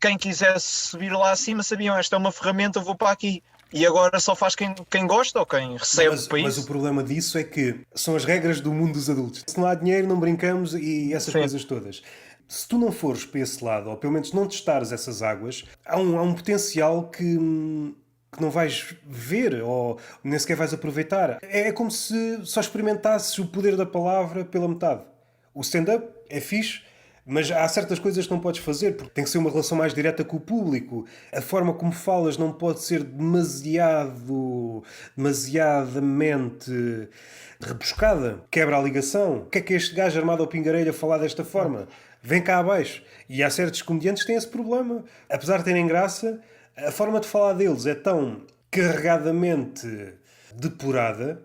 Speaker 2: quem quisesse subir lá acima sabiam, esta é uma ferramenta, vou para aqui. E agora só faz quem gosta ou quem recebe para isso.
Speaker 1: Mas o problema disso é que são as regras do mundo dos adultos. Se não há dinheiro, não brincamos e essas coisas todas. Se tu não fores para esse lado, ou pelo menos não testares essas águas, há um potencial que não vais ver ou nem sequer vais aproveitar. É como se só experimentasses o poder da palavra pela metade. O stand-up é fixe, mas há certas coisas que não podes fazer, porque tem que ser uma relação mais direta com o público. A forma como falas não pode ser demasiadamente rebuscada. Quebra a ligação. O que é este gajo armado ao pingarelho a falar desta forma? Vem cá abaixo. E há certos comediantes que têm esse problema. Apesar de terem graça, a forma de falar deles é tão carregadamente depurada,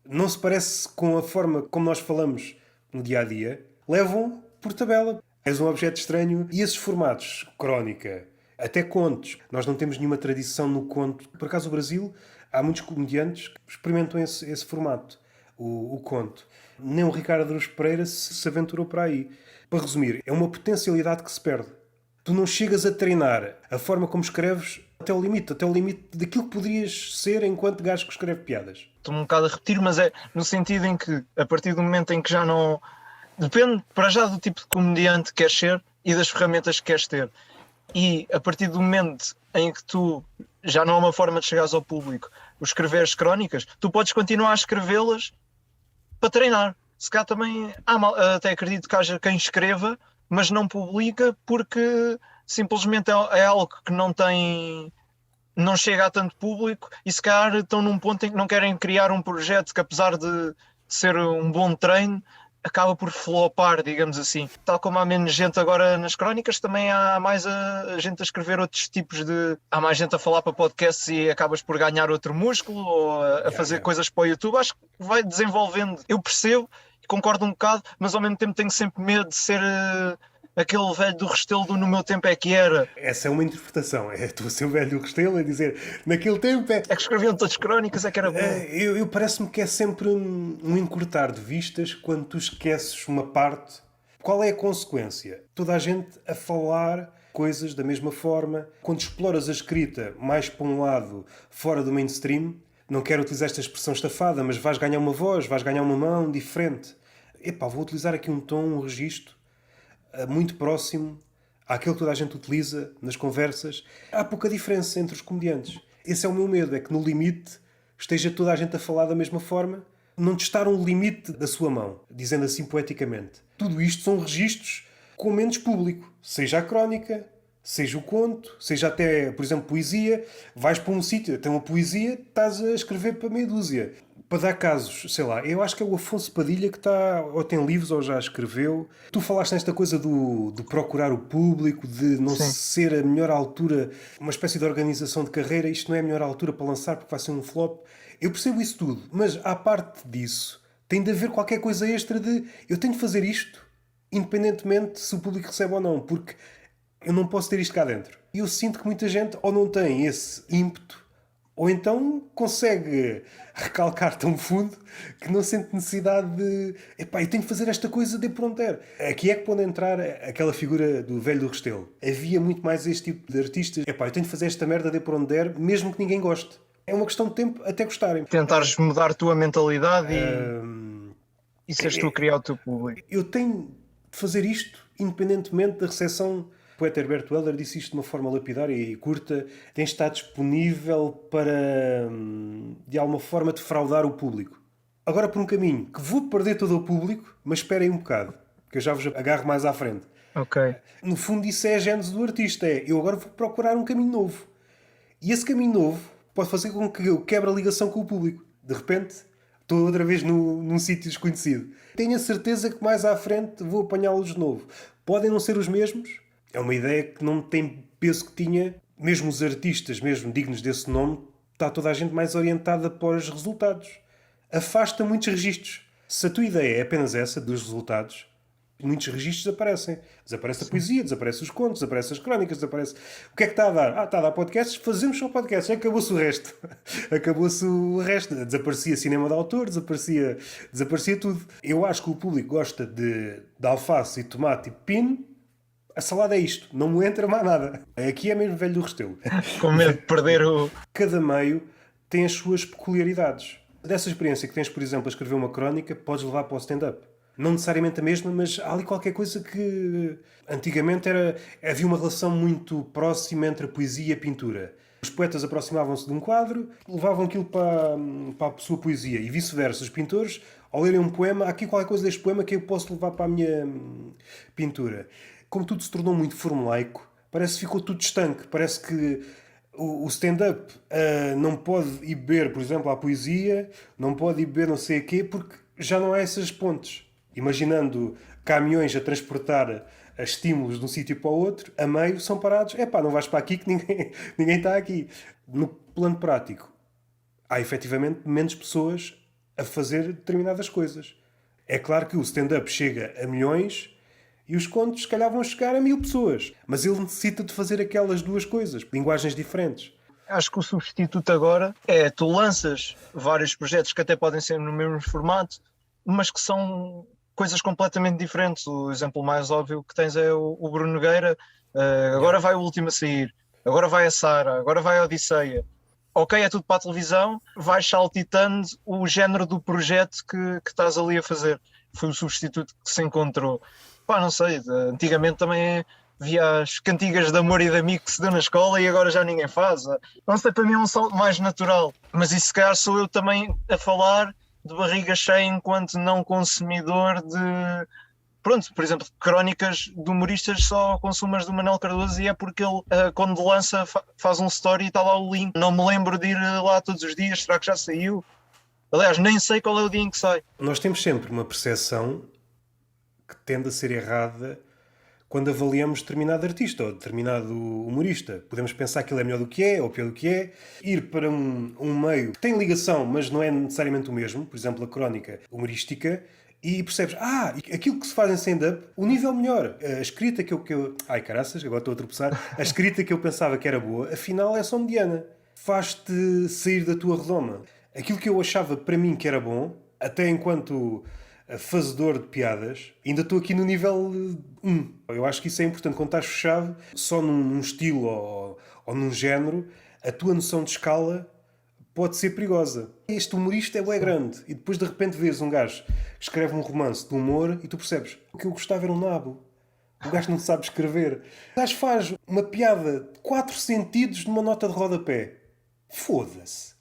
Speaker 1: não se parece com a forma como nós falamos no dia-a-dia, levam por tabela. És um objeto estranho. E esses formatos, crónica, até contos, nós não temos nenhuma tradição no conto. Por acaso, no Brasil, há muitos comediantes que experimentam esse formato, o conto. Nem o Ricardo Aruz Pereira se aventurou para aí. Para resumir, é uma potencialidade que se perde. Tu não chegas a treinar a forma como escreves até o limite daquilo que poderias ser enquanto gajo que escreve piadas.
Speaker 2: Estou um bocado a repetir, mas é no sentido em que, a partir do momento em que já não... Depende, para já, do tipo de comediante que queres ser. e das ferramentas que queres ter. E a partir do momento em que tu já não há uma forma de chegares ao público, o escreveres crónicas, tu podes continuar a escrevê-las para treinar. Se calhar também até acredito que haja quem escreva, mas não publica porque simplesmente é algo que não chega a tanto público e se calhar estão num ponto em que não querem criar um projeto que, apesar de ser um bom treino, acaba por flopar, digamos assim. Tal como há menos gente agora nas crónicas, também há mais a gente a escrever outros tipos de... Há mais gente a falar para podcasts e acabas por ganhar outro músculo ou a fazer coisas para o YouTube. Acho que vai desenvolvendo. Eu percebo e concordo um bocado, mas ao mesmo tempo tenho sempre medo de ser aquele velho do Restelo do no meu tempo é que era.
Speaker 1: Essa é uma interpretação. É tu a ser o velho do Restelo a dizer naquele tempo é...
Speaker 2: É que escreviam todas crónicas, é que era bom.
Speaker 1: Eu parece-me que é sempre um encurtar de vistas quando tu esqueces uma parte. Qual é a consequência? Toda a gente a falar coisas da mesma forma. Quando exploras a escrita mais para um lado, fora do mainstream, não quero utilizar esta expressão estafada, mas vais ganhar uma voz, vais ganhar uma mão diferente. Epá, vou utilizar aqui um tom, um registro muito próximo àquilo que toda a gente utiliza nas conversas. Há pouca diferença entre os comediantes. Esse é o meu medo, é que no limite esteja toda a gente a falar da mesma forma, não testar um limite da sua mão, dizendo assim poeticamente. Tudo isto são registros com menos público, seja a crónica, seja o conto, seja até, por exemplo, poesia. Vais para um sítio, tem uma poesia, estás a escrever para meia dúzia. Para dar casos, sei lá, eu acho que é o Afonso Padilha que está, ou tem livros ou já escreveu. Tu falaste nesta coisa do procurar o público, de não ser a melhor altura, uma espécie de organização de carreira. Isto não é a melhor altura para lançar porque vai ser um flop. Eu percebo isso tudo, mas à parte disso, tem de haver qualquer coisa extra de eu tenho de fazer isto, independentemente se o público recebe ou não, porque eu não posso ter isto cá dentro. E eu sinto que muita gente ou não tem esse ímpeto, ou então consegue recalcar tão fundo que não sente necessidade de... Epá, eu tenho de fazer esta coisa de pronto era. Aqui é que pode entrar aquela figura do velho do Restelo. Havia muito mais este tipo de artistas. Epá, eu tenho de fazer esta merda de pronto der, mesmo que ninguém goste. É uma questão de tempo até gostarem.
Speaker 2: Tentares mudar a tua mentalidade e seres tu a criar o teu público.
Speaker 1: Eu tenho de fazer isto independentemente da recepção. O poeta Herbert Welder disse isto de uma forma lapidária e curta. Tem de estar disponível para, de alguma forma, defraudar o público. Agora por um caminho que vou perder todo o público, mas esperem um bocado, que eu já vos agarro mais à frente.
Speaker 2: Ok.
Speaker 1: No fundo isso é a gênese do artista. É, eu agora vou procurar um caminho novo. E esse caminho novo pode fazer com que eu quebre a ligação com o público. De repente, estou outra vez num sítio desconhecido. Tenho a certeza que mais à frente vou apanhá-los de novo. Podem não ser os mesmos. É uma ideia que não tem peso que tinha. Mesmo os artistas, mesmo dignos desse nome, está toda a gente mais orientada para os resultados. Afasta muitos registros. Se a tua ideia é apenas essa, dos resultados, muitos registros desaparecem. Desaparece a poesia, desaparece os contos, desaparece as crónicas, desaparece... O que é que está a dar? Está a dar podcasts, fazemos só podcasts. Acabou-se o resto. Acabou-se o resto. Desaparecia cinema de autor, desaparecia tudo. Eu acho que o público gosta de alface e tomate e pepino. A salada é isto. Não me entra mais nada. Aqui é mesmo velho do Restelo.
Speaker 2: Com medo de perder o...
Speaker 1: Cada meio tem as suas peculiaridades. Dessa experiência que tens, por exemplo, a escrever uma crónica, podes levar para o stand-up. Não necessariamente a mesma, mas há ali qualquer coisa que... Antigamente havia uma relação muito próxima entre a poesia e a pintura. Os poetas aproximavam-se de um quadro, levavam aquilo para a sua poesia e vice-versa. Os pintores, ao lerem um poema, há aqui qualquer coisa deste poema que eu posso levar para a minha pintura. Como tudo se tornou muito formulaico, parece que ficou tudo estanque. Parece que o stand-up não pode ir beber, por exemplo, à poesia, não pode ir beber não sei o quê, porque já não há essas pontes. Imaginando caminhões a transportar estímulos de um sítio para o outro, a meio são parados. Epá, não vais para aqui que ninguém está aqui. No plano prático, há efetivamente menos pessoas a fazer determinadas coisas. É claro que o stand-up chega a milhões e os contos, se calhar, vão chegar a 1000 pessoas. Mas ele necessita de fazer aquelas duas coisas, linguagens diferentes.
Speaker 2: Acho que o substituto agora é tu lanças vários projetos que até podem ser no mesmo formato, mas que são coisas completamente diferentes. O exemplo mais óbvio que tens é o Bruno Nogueira. Agora vai o último a sair, agora vai a Sara, agora vai a Odisseia. Ok, é tudo para a televisão, vais saltitando o género do projeto que estás ali a fazer. Foi o substituto que se encontrou. Pá, não sei, antigamente também via as cantigas de amor e de amigo que se deu na escola e agora já ninguém faz. Não sei, para mim é um salto mais natural. Mas isso se calhar sou eu também a falar de barriga cheia enquanto não consumidor de. Pronto, por exemplo, crónicas de humoristas só consumo as do Manuel Cardoso e é porque ele, quando lança, faz um story e está lá o link. Não me lembro de ir lá todos os dias, será que já saiu? Aliás, nem sei qual é o dia em que sai.
Speaker 1: Nós temos sempre uma percepção que tende a ser errada quando avaliamos determinado artista ou determinado humorista. Podemos pensar que ele é melhor do que é ou pior do que é. Ir para um meio que tem ligação, mas não é necessariamente o mesmo, por exemplo, a crónica humorística, e percebes, aquilo que se faz em stand-up, o nível melhor. A escrita que eu... Ai, caraças, agora estou a tropeçar. A escrita que eu pensava que era boa, afinal é só mediana. Faz-te sair da tua redoma. Aquilo que eu achava para mim que era bom, até enquanto fazedor de piadas, ainda estou aqui no nível 1. Eu acho que isso é importante. Quando estás fechado só num estilo ou num género, a tua noção de escala pode ser perigosa. Este humorista é bué grande e depois de repente vês um gajo que escreve um romance de humor e tu percebes o que eu gostava era um nabo. O gajo não sabe escrever. O gajo faz uma piada de 4 sentidos numa nota de rodapé. Foda-se.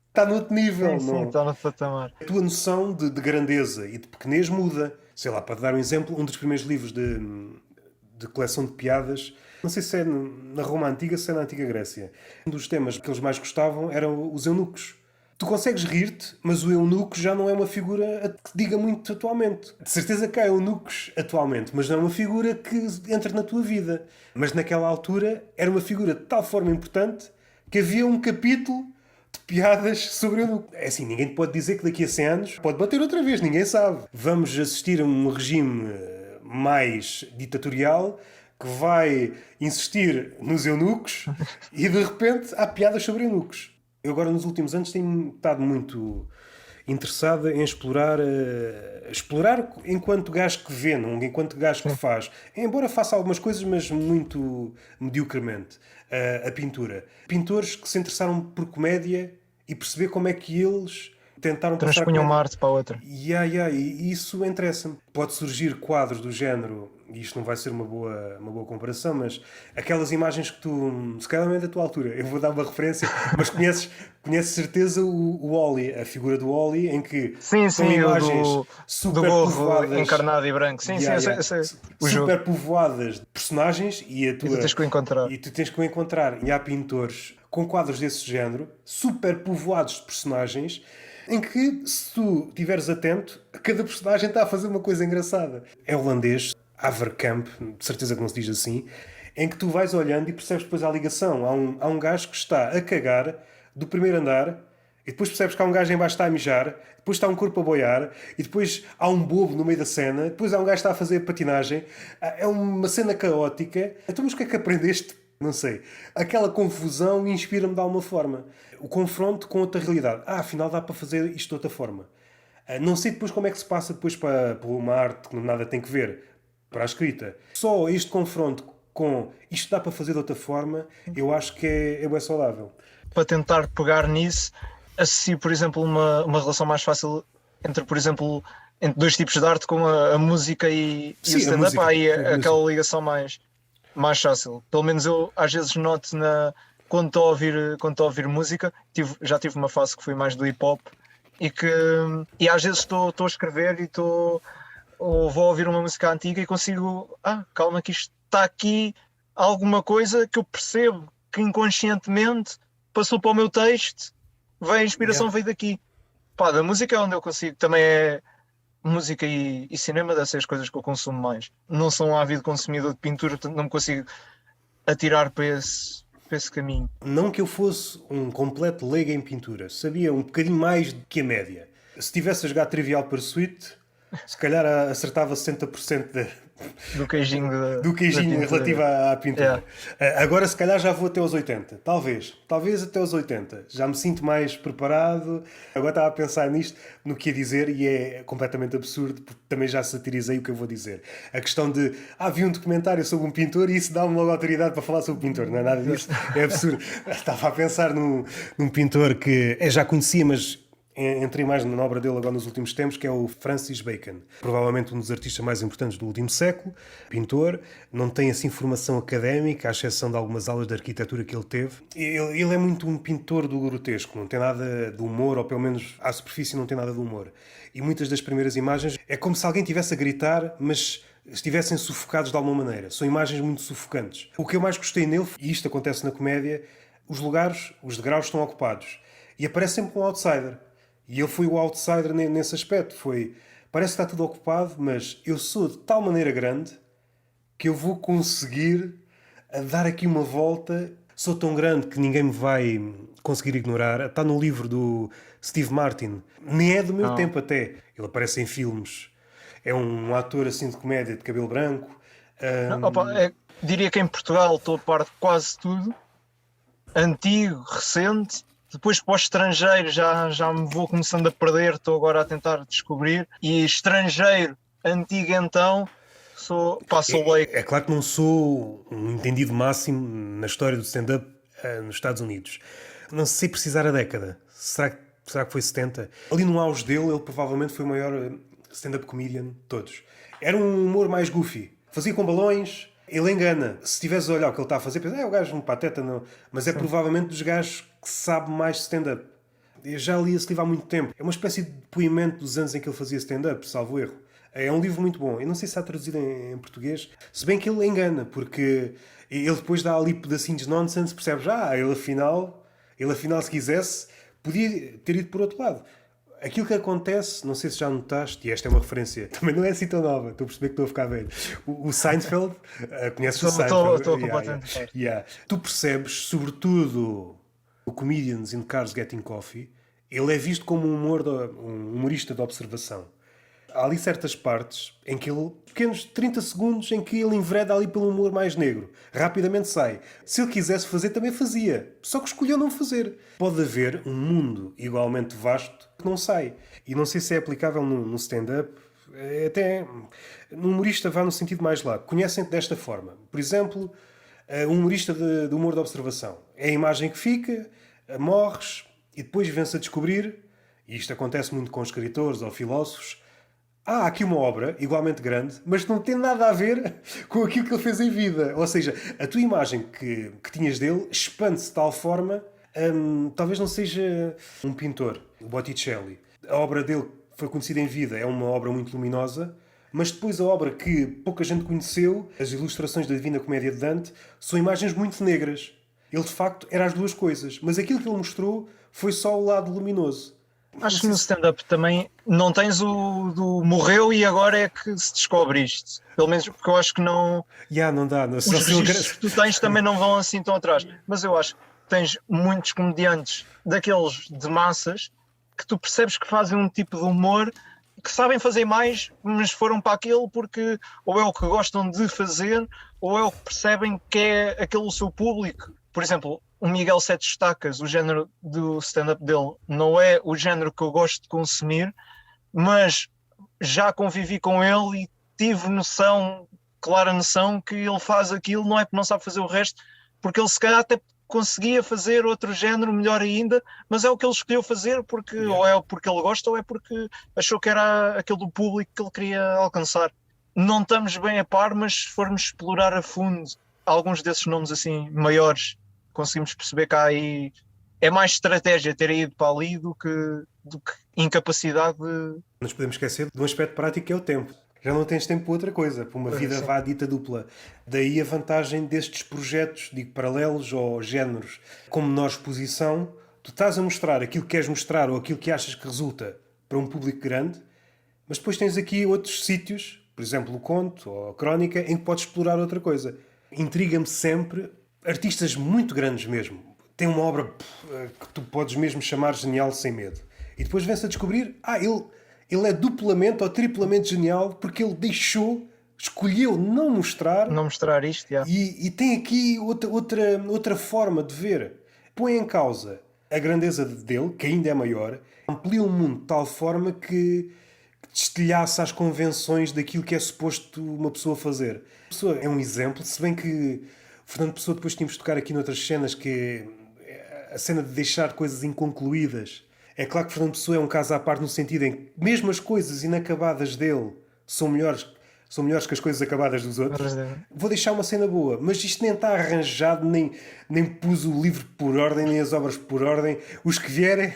Speaker 1: Está no outro nível,
Speaker 2: Sim,
Speaker 1: não?
Speaker 2: está no patamar.
Speaker 1: A tua noção de grandeza e de pequenez muda. Sei lá, para dar um exemplo, um dos primeiros livros de coleção de piadas, não sei se é na Roma Antiga, se é na Antiga Grécia. Um dos temas que eles mais gostavam eram os eunucos. Tu consegues rir-te, mas o eunuco já não é uma figura que diga muito atualmente. De certeza que há eunucos atualmente, mas não é uma figura que entra na tua vida. Mas naquela altura era uma figura de tal forma importante que havia um capítulo de piadas sobre eunuco. É assim, ninguém te pode dizer que daqui a 100 anos pode bater outra vez, ninguém sabe. Vamos assistir a um regime mais ditatorial que vai insistir nos eunucos e de repente há piadas sobre eunucos. Eu agora nos últimos anos tenho estado muito interessado em explorar enquanto gajo que vê, não enquanto gajo que faz. Embora faça algumas coisas, mas muito mediocremente. A pintura. Pintores que se interessaram por comédia e perceber como é que eles tentaram passar a
Speaker 2: Transpunham uma
Speaker 1: comédia.
Speaker 2: arte para a outra.
Speaker 1: E isso interessa-me. Pode surgir quadros do género, e isto não vai ser uma boa comparação, mas aquelas imagens que tu, se calhar não é da tua altura, eu vou dar uma referência, mas conheces certeza o Wall-E, a figura do Wall-E, em que
Speaker 2: Sim,
Speaker 1: são
Speaker 2: sim,
Speaker 1: imagens
Speaker 2: do
Speaker 1: super
Speaker 2: gorro
Speaker 1: povoadas.
Speaker 2: encarnado e branco. Sim, sim, eu sei. O jogo.
Speaker 1: Super povoadas de personagens e
Speaker 2: E tu tens que o encontrar.
Speaker 1: e tu tens que o encontrar. E há pintores com quadros desse género, super povoados de personagens, em que, se tu estiveres atento, cada personagem está a fazer uma coisa engraçada. É holandês, Haverkamp, de certeza que não se diz assim, em que tu vais olhando e percebes depois a ligação. Há um gajo que está a cagar do primeiro andar e depois percebes que há um gajo em baixo que está a mijar, depois está um corpo a boiar, e depois há um bobo no meio da cena, depois há um gajo que está a fazer patinagem. É uma cena caótica. Então, mas o que é que aprendeste? Não sei. Aquela confusão inspira-me de alguma forma. O confronto com outra realidade. Afinal dá para fazer isto de outra forma. Não sei depois como é que se passa depois para uma arte que nada tem que ver, para a escrita. Só este confronto com isto dá para fazer de outra forma, eu acho que é bem saudável.
Speaker 2: Para tentar pegar nisso, associo, por exemplo, uma relação mais fácil entre, por exemplo, entre dois tipos de arte, como a música e o
Speaker 1: Sim, a
Speaker 2: stand-up.
Speaker 1: música.
Speaker 2: Há aí
Speaker 1: A
Speaker 2: aquela
Speaker 1: música.
Speaker 2: ligação mais fácil. Pelo menos eu às vezes noto quando estou a ouvir música, já tive uma fase que fui mais do hip hop e às vezes estou a escrever ou vou ouvir uma música antiga e consigo, calma que isto está aqui alguma coisa que eu percebo que inconscientemente passou para o meu texto, a inspiração veio daqui. Pá, da música é onde eu consigo, também é música e cinema, deve ser as coisas que eu consumo mais. Não sou um ávido consumidor de pintura, portanto não me consigo atirar para esse caminho.
Speaker 1: Não que eu fosse um completo leigo em pintura. Sabia um bocadinho mais do que a média. Se tivesse a jogar Trivial Pursuit, se calhar acertava 60%
Speaker 2: Do queijinho
Speaker 1: do queijinho relativo à pintura. Agora, se calhar, já vou até aos 80. Talvez até aos 80. Já me sinto mais preparado. Agora estava a pensar nisto, no que ia dizer, e é completamente absurdo, porque também já satirizei o que eu vou dizer. A questão de, vi um documentário sobre um pintor e isso dá-me logo autoridade para falar sobre o pintor. Não é nada disso. É absurdo. Estava a pensar num pintor que já conhecia, mas Entrei mais na obra dele agora nos últimos tempos, que é o Francis Bacon. Provavelmente um dos artistas mais importantes do último século, pintor. Não tem assim formação académica, à exceção de algumas aulas de arquitetura que ele teve. Ele é muito um pintor do grotesco, não tem nada de humor, ou pelo menos à superfície não tem nada de humor. E muitas das primeiras imagens é como se alguém estivesse a gritar, mas estivessem sufocados de alguma maneira. São imagens muito sufocantes. O que eu mais gostei nele, e isto acontece na comédia, os lugares, os degraus estão ocupados. E aparece sempre um outsider. E ele foi o outsider nesse aspecto. Parece que está tudo ocupado, mas eu sou de tal maneira grande que eu vou conseguir dar aqui uma volta. Sou tão grande que ninguém me vai conseguir ignorar. Está no livro do Steve Martin. Nem é do meu tempo até. Ele aparece em filmes. É um ator assim de comédia de cabelo branco.
Speaker 2: Diria que em Portugal estou a par de quase tudo. Antigo, recente. Depois para o estrangeiro já me vou começando a perder. Estou agora a tentar descobrir. E estrangeiro, antigo então, sou leigo.
Speaker 1: É claro que não sou um entendido máximo na história do stand-up nos Estados Unidos. Não sei precisar a década. Será que foi 70? Ali no auge dele, ele provavelmente foi o maior stand-up comedian de todos. Era um humor mais goofy. Fazia com balões. Ele engana. Se estiveres a olhar o que ele está a fazer, pensa, o gajo um pateta, não. Mas é provavelmente dos gajos que sabe mais stand-up. Eu já li esse livro há muito tempo. É uma espécie de depoimento dos anos em que ele fazia stand-up, salvo erro. É um livro muito bom. Eu não sei se está traduzido em português. Se bem que ele engana, porque ele depois dá ali pedacinhos de nonsense, percebes? Ele afinal, se quisesse, podia ter ido por outro lado. Aquilo que acontece, não sei se já notaste, e esta é uma referência, também não é assim tão nova, estou a perceber que estou a ficar velho. O Seinfeld, conheces o Seinfeld?
Speaker 2: Estou completamente certo.
Speaker 1: Tu percebes, sobretudo, o Comedians in Cars Getting Coffee, ele é visto como um humorista de observação. Há ali certas partes em que ele, pequenos 30 segundos, em que ele envereda ali pelo humor mais negro. Rapidamente sai. Se ele quisesse fazer, também fazia. Só que escolheu não fazer. Pode haver um mundo igualmente vasto que não sai. E não sei se é aplicável no stand-up. Até no humorista vá no sentido mais largo. Conhecem-te desta forma. Por exemplo, um humorista de humor de observação. É a imagem que fica, morres, e depois vem-se a descobrir, e isto acontece muito com escritores ou filósofos, há aqui uma obra igualmente grande, mas não tem nada a ver com aquilo que ele fez em vida. Ou seja, a tua imagem que tinhas dele expande-se de tal forma, talvez não seja um pintor, o Botticelli. A obra dele foi conhecida em vida, é uma obra muito luminosa, mas depois a obra que pouca gente conheceu, as ilustrações da Divina Comédia de Dante, são imagens muito negras. Ele de facto era as duas coisas, mas aquilo que ele mostrou foi só o lado luminoso.
Speaker 2: Acho que no stand-up também não tens o do morreu e agora é que se descobre isto. Pelo menos porque eu acho que não.
Speaker 1: Não dá. Não.
Speaker 2: Os registros que tu tens também não vão assim tão atrás. Mas eu acho que tens muitos comediantes daqueles de massas que tu percebes que fazem um tipo de humor que sabem fazer mais, mas foram para aquele porque ou é o que gostam de fazer ou é o que percebem que é aquele o seu público. Por exemplo, o Miguel Sete Estacas, o género do stand-up dele não é o género que eu gosto de consumir, mas já convivi com ele e tive clara noção que ele faz aquilo, não é porque não sabe fazer o resto, porque ele se calhar até conseguia fazer outro género melhor ainda, mas é o que ele escolheu fazer porque ou é porque ele gosta ou é porque achou que era aquele do público que ele queria alcançar. Não estamos bem a par, mas se formos explorar a fundo alguns desses nomes assim maiores, conseguimos perceber que há aí é mais estratégia ter ido para ali do que incapacidade de...
Speaker 1: Não nos podemos esquecer de um aspecto prático que é o tempo. Já não tens tempo para outra coisa, para uma vida vá dita dupla. Daí a vantagem destes projetos, digo, paralelos ou géneros, com menor exposição. Tu estás a mostrar aquilo que queres mostrar ou aquilo que achas que resulta para um público grande, mas depois tens aqui outros sítios, por exemplo o conto ou a crónica, em que podes explorar outra coisa. Intriga-me sempre artistas muito grandes mesmo. Tem uma obra que tu podes mesmo chamar genial sem medo. E depois vem-se a descobrir, ele é duplamente ou triplamente genial porque ele escolheu não mostrar
Speaker 2: isto,
Speaker 1: e tem aqui outra forma de ver. Põe em causa a grandeza dele, que ainda é maior, amplia o mundo de tal forma que destilhaça as convenções daquilo que é suposto uma pessoa fazer. A pessoa é um exemplo, se bem que Fernando Pessoa, depois tínhamos de tocar aqui noutras cenas, que a cena de deixar coisas inconcluídas É claro que Fernando Pessoa é um caso à parte no sentido em que mesmo as coisas inacabadas dele são melhores que as coisas acabadas dos outros. Vou deixar uma cena boa, mas isto nem está arranjado, nem pus o livro por ordem, nem as obras por ordem. Os que vierem,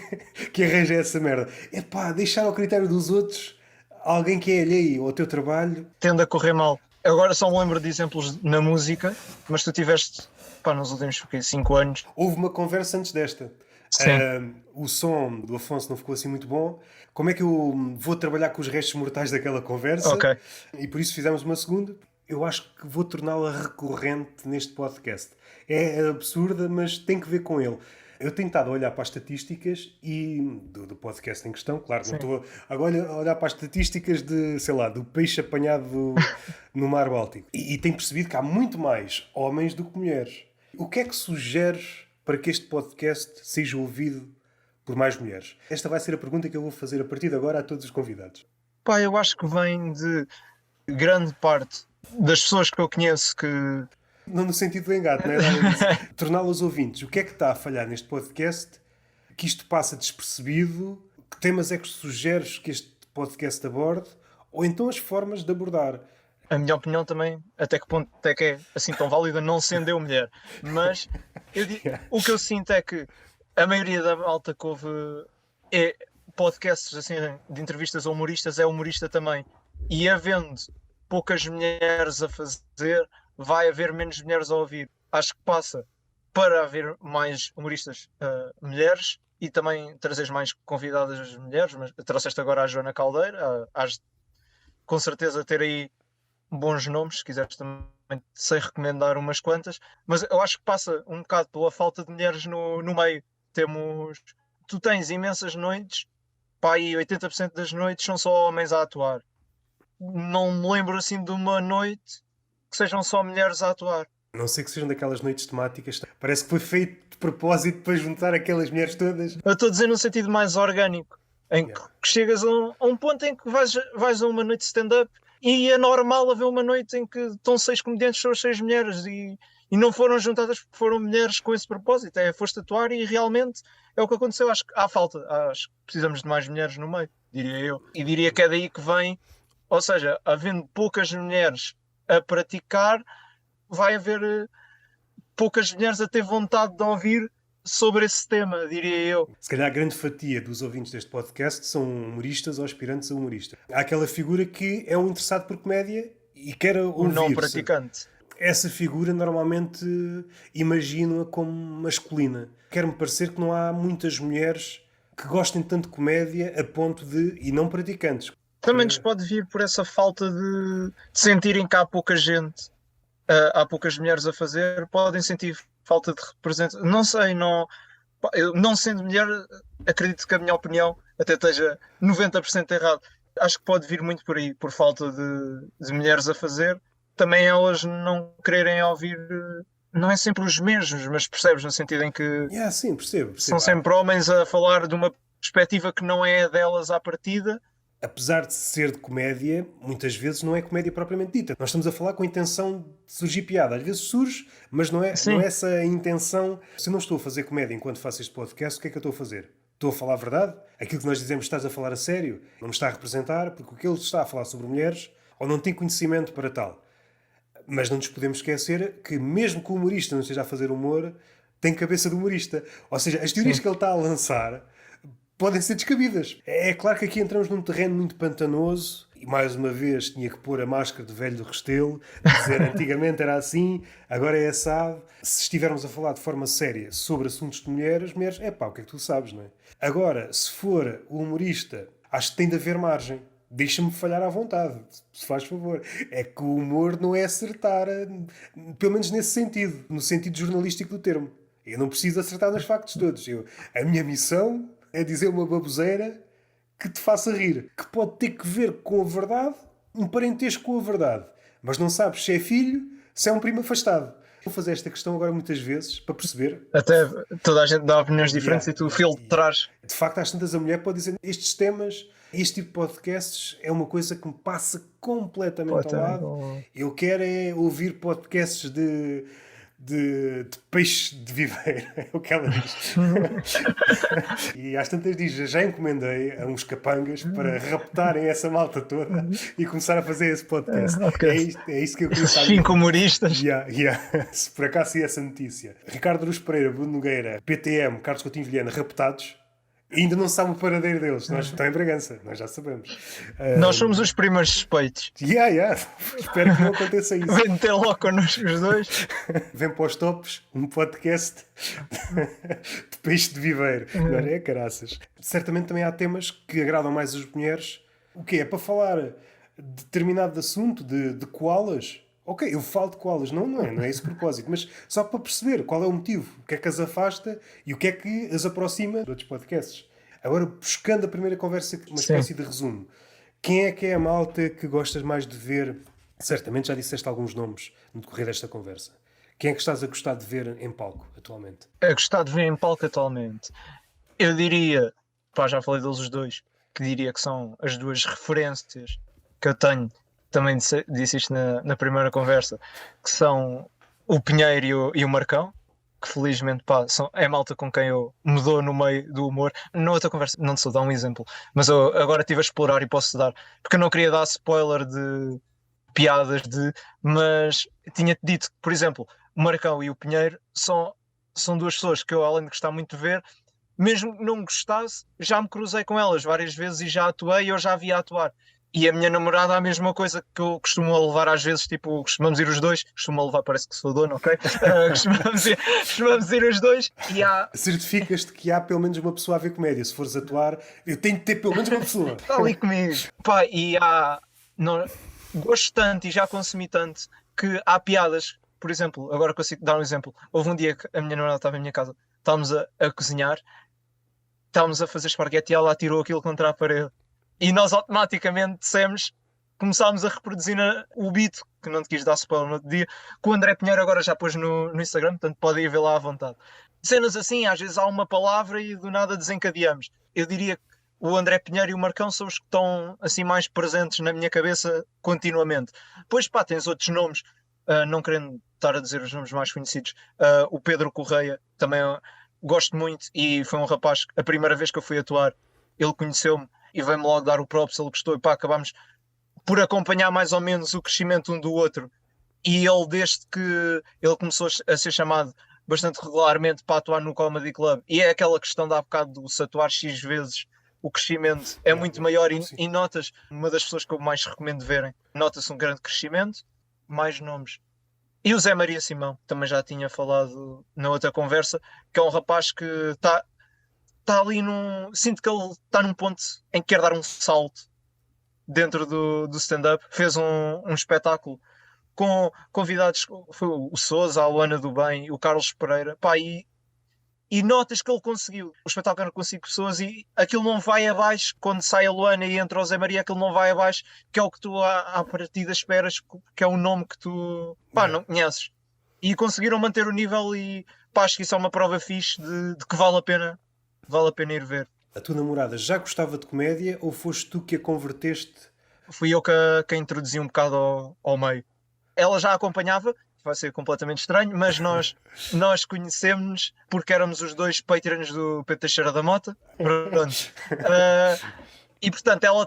Speaker 1: que arranjem essa merda. É pá, deixar ao critério dos outros alguém que é alheio ao teu trabalho.
Speaker 2: Tende a correr mal. Agora só me lembro de exemplos na música, mas tu tiveste, pá, nos últimos 5 anos.
Speaker 1: Houve uma conversa antes desta. O som do Afonso não ficou assim muito bom. Como é que eu vou trabalhar com os restos mortais daquela conversa?
Speaker 2: Ok.
Speaker 1: E por isso fizemos uma segunda. Eu acho que vou torná-la recorrente neste podcast. É absurda, mas tem que ver com ele. Eu tenho estado a olhar para as estatísticas do podcast em questão, claro, não estou agora a olhar para as estatísticas de, sei lá, do peixe apanhado no Mar Báltico. E tenho percebido que há muito mais homens do que mulheres. O que é que sugeres para que este podcast seja ouvido por mais mulheres? Esta vai ser a pergunta que eu vou fazer a partir de agora a todos os convidados.
Speaker 2: Pá, eu acho que vem de grande parte das pessoas que eu conheço que...
Speaker 1: Não no sentido do engate, não é? Torná-los ouvintes. O que é que está a falhar neste podcast? Que isto passa despercebido? Que temas é que sugeres que este podcast aborde? Ou então as formas de abordar?
Speaker 2: A minha opinião também, até que ponto é que é assim tão válida, não sendo eu mulher. Mas o que eu sinto é que a maioria da malta que ouve podcasts assim, de entrevistas a humoristas é humorista também. E havendo poucas mulheres a fazer, vai haver menos mulheres a ouvir. Acho que passa para haver mais humoristas mulheres e também trazeres mais convidadas mulheres. Mas trouxeste agora a Joana Caldeira, has com certeza ter aí bons nomes, se quiseres também sei recomendar umas quantas, mas eu acho que passa um bocado pela falta de mulheres no meio. Tu tens imensas noites, pá, e 80% das noites são só homens a atuar. Não me lembro assim de uma noite que sejam só mulheres a atuar.
Speaker 1: A não ser que sejam daquelas noites temáticas. Parece que foi feito de propósito para juntar aquelas mulheres todas.
Speaker 2: Eu estou a dizer num sentido mais orgânico, em que chegas a um ponto em que vais a uma noite de stand-up e é normal haver uma noite em que estão 6 comediantes, são as 6 mulheres e não foram juntadas porque foram mulheres com esse propósito. Foste atuar e realmente é o que aconteceu. Acho que há falta. Acho que precisamos de mais mulheres no meio, diria eu. E diria que é daí que vem, ou seja, havendo poucas mulheres a praticar, vai haver poucas mulheres a ter vontade de ouvir sobre esse tema, diria eu.
Speaker 1: Se calhar a grande fatia dos ouvintes deste podcast são humoristas ou aspirantes a humorista. Há aquela figura que é um interessado por comédia e quer ouvir.
Speaker 2: O não praticante.
Speaker 1: Essa figura normalmente imagino-a como masculina. Quer-me parecer que não há muitas mulheres que gostem tanto de comédia a ponto de... e não praticantes.
Speaker 2: Também nos pode vir por essa falta de sentirem que há pouca gente, há poucas mulheres a fazer, podem sentir falta de representação. Não sei, eu não sendo mulher, acredito que a minha opinião até esteja 90% errado. Acho que pode vir muito por aí, por falta de mulheres a fazer. Também elas não quererem ouvir, não é sempre os mesmos, mas percebes, no sentido em que
Speaker 1: sim, percebo.
Speaker 2: São sempre homens a falar de uma perspectiva que não é a delas à partida.
Speaker 1: Apesar de ser de comédia, muitas vezes não é comédia propriamente dita. Nós estamos a falar com a intenção de surgir piada. Às vezes surge, mas não é essa a intenção. Se eu não estou a fazer comédia enquanto faço este podcast, o que é que eu estou a fazer? Estou a falar a verdade? Aquilo que nós dizemos, estás a falar a sério? Não me está a representar, porque o que ele está a falar sobre mulheres, ou não tem conhecimento para tal. Mas não nos podemos esquecer que mesmo que o humorista não esteja a fazer humor, tem cabeça de humorista. Ou seja, as teorias que ele está a lançar podem ser descabidas. É claro que aqui entramos num terreno muito pantanoso e mais uma vez tinha que pôr a máscara de velho do Restelo, dizer antigamente era assim, agora é assado. Se estivermos a falar de forma séria sobre assuntos de mulheres, o que é que tu sabes, não é? Agora, se for o humorista, acho que tem de haver margem. Deixa-me falhar à vontade, se faz favor. É que o humor não é acertar, pelo menos nesse sentido, no sentido jornalístico do termo. Eu não preciso acertar nos factos todos. A minha missão é dizer uma baboseira que te faça rir, que pode ter que ver com a verdade, um parentesco com a verdade, mas não sabes se é filho, se é um primo afastado. Vou fazer esta questão agora muitas vezes para perceber.
Speaker 2: Até toda a gente dá opiniões diferentes e tu filtras.
Speaker 1: De facto, às tantas a mulher pode dizer estes temas, este tipo de podcasts é uma coisa que me passa completamente ao lado. Eu quero é ouvir podcasts de de peixe de viveiro, é o que ela diz. E às tantas diz, já encomendei a uns capangas para raptarem essa malta toda e começar a fazer esse podcast.
Speaker 2: Ok.
Speaker 1: É isto que eu queria estar.
Speaker 2: 5 humoristas.
Speaker 1: Se por acaso é essa notícia. Ricardo Aruz Pereira, Bruno Nogueira, PTM, Carlos Coutinho Vilhena, raptados. Ainda não se sabe o paradeiro deles. Nós estão em Bragança, nós já sabemos.
Speaker 2: Nós somos os primeiros suspeitos.
Speaker 1: Espero que não aconteça isso.
Speaker 2: Vem ter logo connosco os dois.
Speaker 1: Vem para os tops um podcast de peixe de viveiro. Não é, caraças? Certamente também há temas que agradam mais as mulheres. O quê? É para falar de determinado assunto, de koalas? Ok, eu falo de koalas, não é esse o propósito, mas só para perceber qual é o motivo, o que é que as afasta e o que é que as aproxima de outros podcasts. Agora, buscando a primeira conversa, uma espécie de resumo. Quem é que é a malta que gostas mais de ver? Certamente já disseste alguns nomes no decorrer desta conversa. Quem é que estás a gostar de ver em palco atualmente?
Speaker 2: A gostar de ver em palco atualmente. Eu diria, já falei deles os dois, que diria que são as duas referências que eu tenho. Também disse isto na primeira conversa, que são o Pinheiro e o Marcão, que felizmente é malta com quem eu mudou no meio do humor. Na outra conversa, não te sou dar um exemplo, mas eu agora estive a explorar e posso dar, porque eu não queria dar spoiler de piadas, mas tinha-te dito que, por exemplo, o Marcão e o Pinheiro são duas pessoas que eu, além de gostar muito de ver, mesmo que não gostasse, já me cruzei com elas várias vezes e já atuei e eu já via atuar. E a minha namorada, a mesma coisa que eu costumo levar às vezes, tipo, costumamos ir os dois, costumo levar, parece que sou dono, ok? Costumamos ir os dois e há...
Speaker 1: Certificas-te que há pelo menos uma pessoa a ver comédia. Se fores atuar, eu tenho de ter pelo menos uma pessoa.
Speaker 2: Está ali comigo. E há... Não, gosto tanto e já consumi tanto que há piadas, por exemplo, agora consigo dar um exemplo. Houve um dia que a minha namorada estava em minha casa, estávamos a cozinhar, estávamos a fazer esparguete e ela atirou aquilo contra a parede. E nós automaticamente começámos a reproduzir o beat, que não te quis dar spoiler no outro dia, que o André Pinheiro agora já pôs no Instagram, portanto podem ir ver lá à vontade. Cenas assim, às vezes há uma palavra e do nada desencadeamos. Eu diria que o André Pinheiro e o Marcão são os que estão assim mais presentes na minha cabeça continuamente. Depois tens outros nomes, não querendo estar a dizer os nomes mais conhecidos, o Pedro Correia, também gosto muito e foi um rapaz, a primeira vez que eu fui atuar, ele conheceu-me e veio-me logo dar o props, ele gostou e acabámos por acompanhar mais ou menos o crescimento um do outro. E ele, desde que ele começou a ser chamado bastante regularmente para atuar no Comedy Club, e é aquela questão de há bocado do se atuar X vezes, o crescimento é muito maior e notas, uma das pessoas que eu mais recomendo verem, nota-se um grande crescimento, mais nomes. E o Zé Maria Simão, também já tinha falado na outra conversa, que é um rapaz que está ali sinto que ele está num ponto em que quer dar um salto dentro do stand-up. Fez um espetáculo com convidados, foi o Sousa, a Luana do Bem, o Carlos Pereira, e notas que ele conseguiu. O espetáculo era com 5 pessoas e aquilo não vai abaixo, quando sai a Luana e entra o Zé Maria, aquilo não vai abaixo, que é o que tu à partida esperas, que é um nome que tu não conheces. E conseguiram manter o nível e acho que isso é uma prova fixe de que vale a pena ir ver.
Speaker 1: A tua namorada já gostava de comédia ou foste tu que a converteste?
Speaker 2: Fui eu que a introduzi um bocado ao meio. Ela já acompanhava, vai ser completamente estranho, mas nós conhecemos-nos porque éramos os dois patrons do Pedro Teixeira da Mota. Pronto. E portanto ela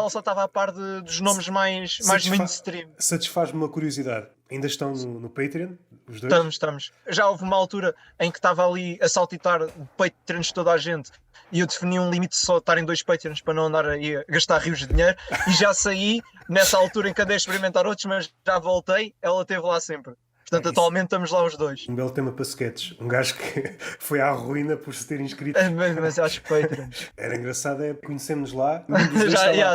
Speaker 2: só estava a par dos nomes mais mainstream.
Speaker 1: Satisfaz-me uma curiosidade. Ainda estão no Patreon, os dois?
Speaker 2: Estamos. Já houve uma altura em que estava ali a saltitar Patreons de toda a gente e eu defini um limite de só estarem 2 Patreons para não andar aí a gastar rios de dinheiro e já saí nessa altura em que andei a experimentar outros, mas já voltei, ela esteve lá sempre. Portanto, atualmente estamos lá os dois.
Speaker 1: Um belo tema para sketches. Um gajo que foi à ruína por se ter inscrito.
Speaker 2: Mas acho que Patreons.
Speaker 1: Era engraçado, conhecemos lá.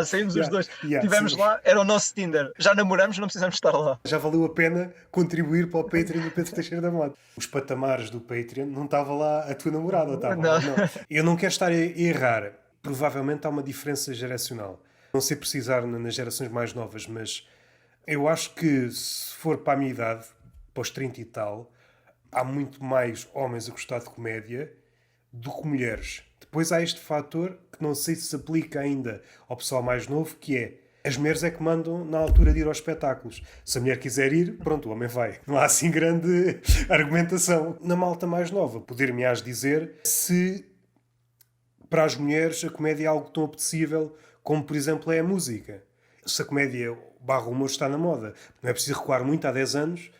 Speaker 2: Saímos os dois. Estivemos lá, era o nosso Tinder. Já namoramos, não precisamos estar lá.
Speaker 1: Já valeu a pena contribuir para o Patreon do Pedro Teixeira da Mota. Os patamares do Patreon não estava lá a tua namorada, estava? Não. Eu não quero estar a errar. Provavelmente há uma diferença geracional. Não sei precisar nas gerações mais novas, mas eu acho que se for para a minha idade, para os 30 e tal, há muito mais homens a gostar de comédia do que mulheres. Depois há este fator que não sei se aplica ainda ao pessoal mais novo, que é As mulheres é que mandam na altura de ir aos espetáculos. Se a mulher quiser ir, pronto, o homem vai. Não há assim grande argumentação. Na malta mais nova, poder-me-ás dizer se para as mulheres a comédia é algo tão apetecível como, por exemplo, é a música. Se a comédia barra humor está na moda, não é preciso recuar muito, há 10 anos,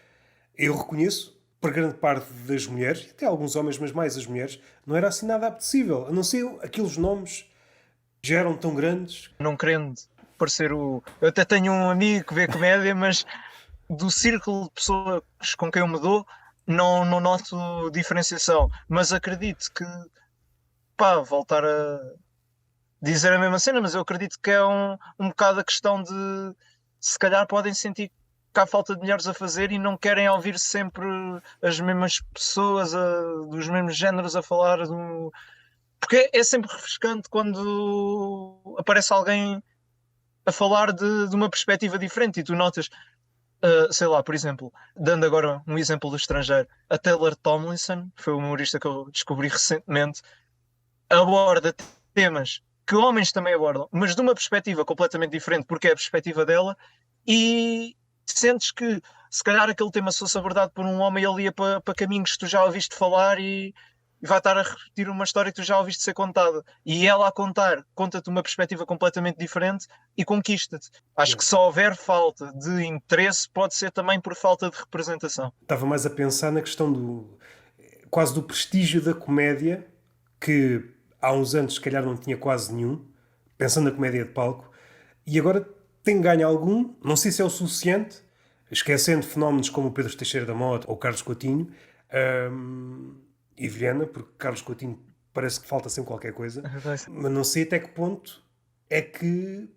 Speaker 1: eu reconheço, para grande parte das mulheres, e até alguns homens, mas mais as mulheres, não era assim nada apetecível. A não ser aqueles nomes já eram tão grandes.
Speaker 2: Não querendo parecer o... Eu até tenho um amigo que vê comédia, mas do círculo de pessoas com quem eu me dou, não noto diferenciação. Mas acredito que, pá, voltar a dizer a mesma cena, mas eu acredito que é um bocado a questão de, se calhar podem sentir que há falta de mulheres a fazer e não querem ouvir sempre as mesmas pessoas dos mesmos géneros a falar porque é sempre refrescante quando aparece alguém a falar de uma perspectiva diferente e tu notas, sei lá, por exemplo, dando agora um exemplo do estrangeiro, a Taylor Tomlinson, foi uma humorista que eu descobri recentemente, aborda temas que homens também abordam, mas de uma perspectiva completamente diferente, porque é a perspectiva dela, e sentes que se calhar aquele tema se fosse abordado por um homem, ele ia para caminhos que tu já ouviste falar e vai estar a repetir uma história que tu já ouviste ser contada. E ela a contar, conta-te uma perspectiva completamente diferente e conquista-te. Acho que se houver falta de interesse, pode ser também por falta de representação.
Speaker 1: Estava mais a pensar na questão quase do prestígio da comédia, que há uns anos se calhar não tinha quase nenhum, pensando na comédia de palco, e agora tem ganho algum, não sei se é o suficiente, esquecendo fenómenos como o Pedro Teixeira da Mota ou o Carlos Coutinho, e Vilhena, porque Carlos Coutinho parece que falta sempre qualquer coisa, mas não sei até que ponto é que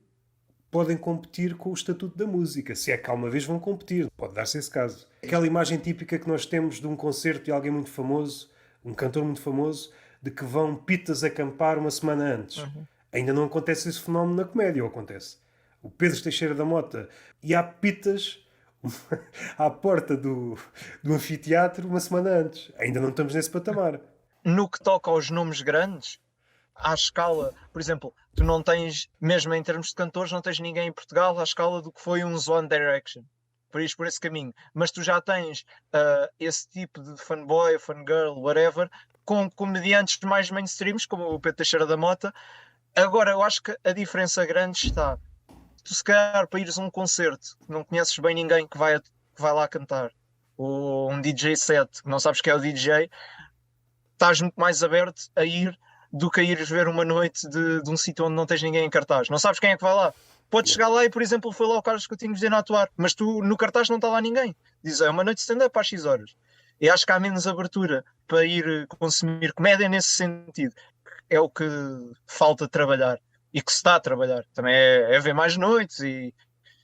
Speaker 1: podem competir com o estatuto da música, se é que alguma vez vão competir, pode dar-se esse caso. Aquela imagem típica que nós temos de um concerto de alguém muito famoso, um cantor muito famoso, de que vão pitas acampar uma semana antes. Ainda não acontece esse fenómeno na comédia, ou acontece? O Pedro Teixeira da Mota e há pitas à porta do anfiteatro uma semana antes. Ainda não estamos nesse patamar.
Speaker 2: No que toca aos nomes grandes, à escala, por exemplo, tu não tens, mesmo em termos de cantores, não tens ninguém em Portugal à escala do que foi um One Direction. Por esse caminho. Mas tu já tens esse tipo de fanboy, fangirl, whatever, com comediantes mais mainstreams, como o Pedro Teixeira da Mota. Agora, eu acho que a diferença grande está... Tu, se calhar, para ires a um concerto, não conheces bem ninguém que vai lá cantar, ou um DJ set, que não sabes que é o DJ, estás muito mais aberto a ir do que a ires ver uma noite de um sítio onde não tens ninguém em cartaz. Não sabes quem é que vai lá. Podes chegar lá e, por exemplo, foi lá o Carlos Coutinho Vilhena a atuar, mas tu no cartaz não está lá ninguém. Diz, é uma noite de stand-up às X horas. E acho que há menos abertura para ir consumir comédia nesse sentido. É o que falta trabalhar. E que se está a trabalhar. Também é ver mais noites e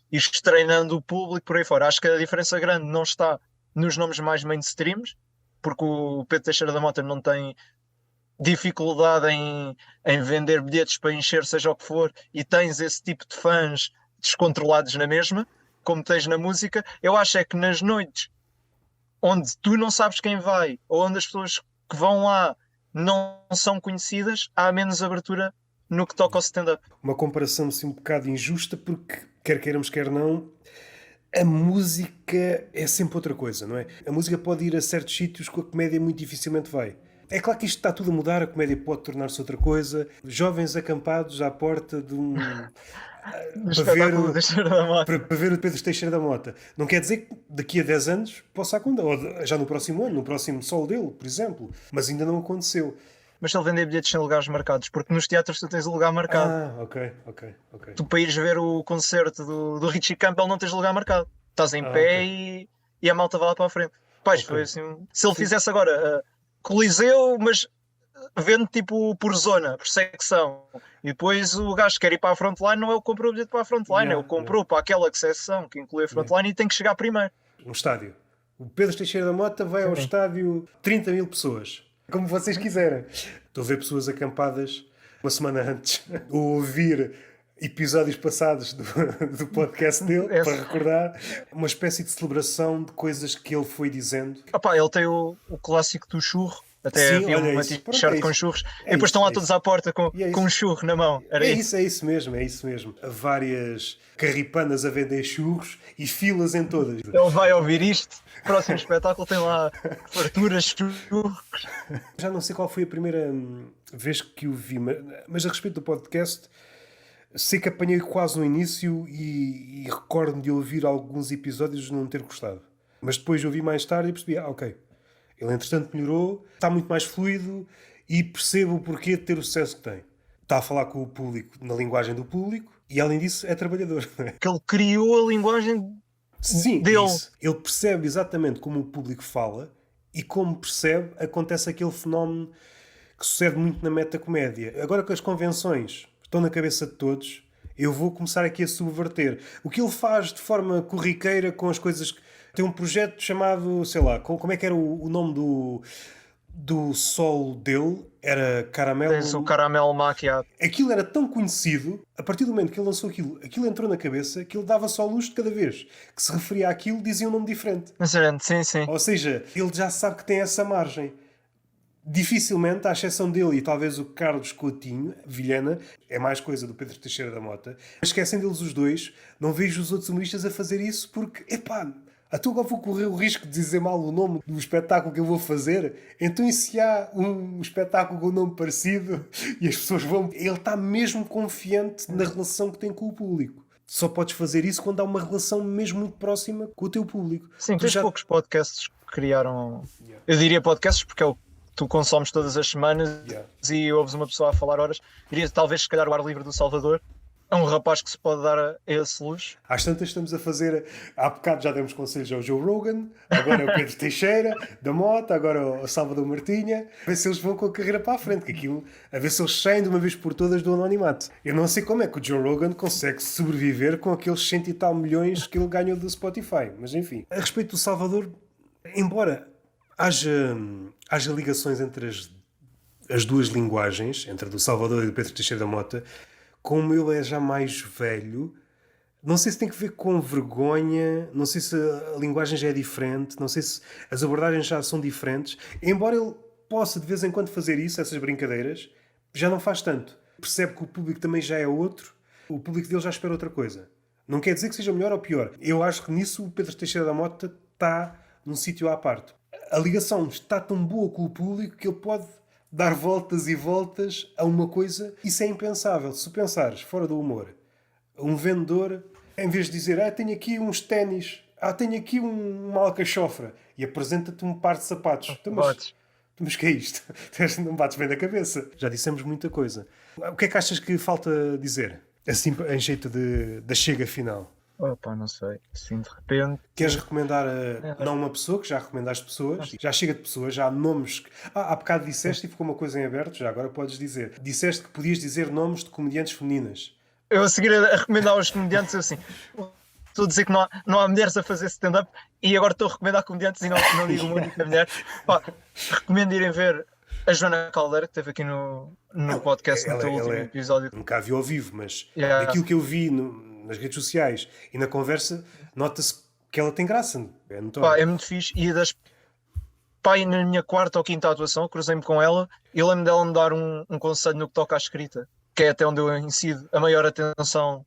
Speaker 2: ir treinando o público por aí fora. Acho que a diferença grande não está nos nomes mais mainstreams, porque o Pedro Teixeira da Mota não tem dificuldade em vender bilhetes para encher seja o que for, e tens esse tipo de fãs descontrolados na mesma, como tens na música. Eu acho é que nas noites onde tu não sabes quem vai, ou onde as pessoas que vão lá não são conhecidas, há menos abertura no que toca ao stand-up.
Speaker 1: Uma comparação assim um bocado injusta, porque quer queiramos, quer não, a música é sempre outra coisa, não é? A música pode ir a certos sítios que a comédia muito dificilmente vai. É claro que isto está tudo a mudar, a comédia pode tornar-se outra coisa. Jovens acampados à porta de um... para ver o Pedro Teixeira da Mota. Não quer dizer que daqui a 10 anos possa acontecer, ou já no próximo ano, no próximo sol dele, por exemplo. Mas ainda não aconteceu.
Speaker 2: Mas se ele vender bilhetes sem lugares marcados, porque nos teatros tu tens o lugar marcado.
Speaker 1: Ok.
Speaker 2: Tu, para ires ver o concerto do Richie Campbell, não tens lugar marcado. Estás em pé e a malta vai lá para a frente. Pois, foi assim. Se ele fizesse agora Coliseu, mas vende tipo por zona, por secção, e depois o gajo que quer ir para a frontline não é o que comprou o bilhete para a frontline, é o que comprou para aquela secção que inclui a frontline e tem que chegar primeiro.
Speaker 1: Um estádio. O Pedro Teixeira da Mota vai ao estádio 30 mil pessoas. Como vocês quiserem. Estou a ver pessoas acampadas uma semana antes. Ou ouvir episódios passados do podcast dele para recordar uma espécie de celebração de coisas que ele foi dizendo.
Speaker 2: Ele tem o clássico do churro, Até
Speaker 1: Sim,
Speaker 2: havia
Speaker 1: olha,
Speaker 2: uma
Speaker 1: isso, pronto,
Speaker 2: t-shirt
Speaker 1: é
Speaker 2: com
Speaker 1: isso.
Speaker 2: churros.
Speaker 1: É
Speaker 2: E depois
Speaker 1: isso,
Speaker 2: estão lá
Speaker 1: é
Speaker 2: todos
Speaker 1: isso.
Speaker 2: à porta com,
Speaker 1: E é
Speaker 2: com um
Speaker 1: isso.
Speaker 2: churro na mão. Era isso.
Speaker 1: É isso mesmo, é isso mesmo. Várias carripanas a vender churros e filas em todas.
Speaker 2: Ele vai ouvir isto. Próximo espetáculo tem lá farturas, churros.
Speaker 1: Já não sei qual foi a primeira vez que o vi, mas a respeito do podcast, sei que apanhei quase no início e recordo-me de ouvir alguns episódios e não ter gostado. Mas depois ouvi mais tarde e percebi, ok, ele entretanto melhorou, está muito mais fluido e percebo o porquê de ter o sucesso que tem. Está a falar com o público na linguagem do público e, além disso, é trabalhador.
Speaker 2: Que ele criou a linguagem
Speaker 1: Sim,
Speaker 2: dele.
Speaker 1: isso. Ele percebe exatamente como o público fala e como percebe, acontece aquele fenómeno que sucede muito na metacomédia. Agora que as convenções estão na cabeça de todos, eu vou começar aqui a subverter. O que ele faz de forma corriqueira com as coisas... Tem um projeto chamado, sei lá, como é que era o nome do sol dele? Era Caramelo...
Speaker 2: Tens o caramelo macchiato.
Speaker 1: Aquilo era tão conhecido, a partir do momento que ele lançou aquilo entrou na cabeça, que ele dava só luz de cada vez que se referia àquilo, dizia um nome diferente.
Speaker 2: Sim, sim.
Speaker 1: Ou seja, ele já sabe que tem essa margem. Dificilmente, à exceção dele e talvez o Carlos Coutinho, Vilhena, é mais coisa do Pedro Teixeira da Mota, esquecendo deles os dois, não vejo os outros humoristas a fazer isso porque, epá, até agora vou correr o risco de dizer mal o nome do espetáculo que eu vou fazer, então e se há um espetáculo com um nome parecido e as pessoas vão... Ele está mesmo confiante na relação que tem com o público. Só podes fazer isso quando há uma relação mesmo muito próxima com o teu público.
Speaker 2: Sim,
Speaker 1: Tu
Speaker 2: tens
Speaker 1: já...
Speaker 2: poucos podcasts que criaram. Eu diria podcasts porque é o que tu consomes todas as semanas e ouves uma pessoa a falar horas. Diria talvez, se calhar, o Ar Livre do Salvador. É um rapaz que se pode dar a esse luxo.
Speaker 1: Às tantas estamos a fazer... Há bocado já demos conselhos ao Joe Rogan, agora é o Pedro Teixeira, da Mota, agora o Salvador Martinha. A ver se eles vão com a carreira para a frente, que aquilo... A ver se eles saem de uma vez por todas do anonimato. Eu não sei como é que o Joe Rogan consegue sobreviver com aqueles 100 e tal milhões que ele ganhou do Spotify. Mas enfim. A respeito do Salvador, embora haja ligações entre as duas linguagens, entre a do Salvador e do Pedro Teixeira da Mota, como ele é já mais velho, não sei se tem que ver com vergonha, não sei se a linguagem já é diferente, não sei se as abordagens já são diferentes. Embora ele possa de vez em quando fazer isso, essas brincadeiras, já não faz tanto. Percebe que o público também já é outro, o público dele já espera outra coisa. Não quer dizer que seja melhor ou pior. Eu acho que nisso o Pedro Teixeira da Mota está num sítio à parte. A ligação está tão boa com o público que ele pode dar voltas e voltas a uma coisa. Isso é impensável. Se pensares fora do humor, um vendedor, em vez de dizer tenho aqui uns ténis, tenho aqui uma alcachofra e apresenta-te um par de sapatos. Mas que é isto? Não bates bem na cabeça. Já dissemos muita coisa. O que é que achas que falta dizer? Assim, em jeito da chega final.
Speaker 2: Opa, não sei. Assim, de repente...
Speaker 1: Queres recomendar não uma pessoa, que já recomendaste pessoas, já chega de pessoas, já há nomes que... há bocado disseste e ficou uma coisa em aberto, já agora podes dizer. Disseste que podias dizer nomes de comediantes femininas.
Speaker 2: Eu a seguir a recomendar aos comediantes, eu assim... Estou a dizer que não há mulheres a fazer stand-up e agora estou a recomendar comediantes e não digo uma única mulher. Pá, recomendo irem ver a Joana Caldeira, que esteve aqui no podcast no teu último episódio.
Speaker 1: Nunca a vi ao vivo, mas daquilo que eu vi nas redes sociais e na conversa, nota-se que ela tem graça. É notório.
Speaker 2: Pá, é muito fixe. E na minha quarta ou quinta atuação, cruzei-me com ela e lembro dela me dar um conselho no que toca à escrita, que é até onde eu incido a maior atenção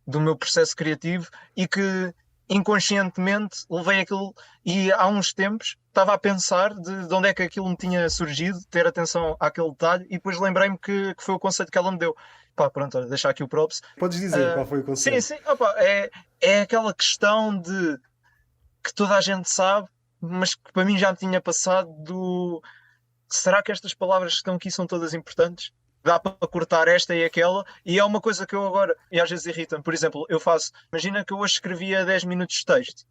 Speaker 2: do meu processo criativo e que inconscientemente levei aquilo e há uns tempos estava a pensar de onde é que aquilo me tinha surgido, ter atenção àquele detalhe e depois lembrei-me que foi o conselho que ela me deu. Pá, pronto, olha, deixar aqui o props.
Speaker 1: Podes dizer qual foi o conselho?
Speaker 2: Sim, opa, é aquela questão de que toda a gente sabe, mas que para mim já me tinha passado será que estas palavras que estão aqui são todas importantes? Dá para cortar esta e aquela, e é uma coisa que eu agora, e às vezes irrita-me, por exemplo, imagina que eu hoje escrevia 10 minutos de texto,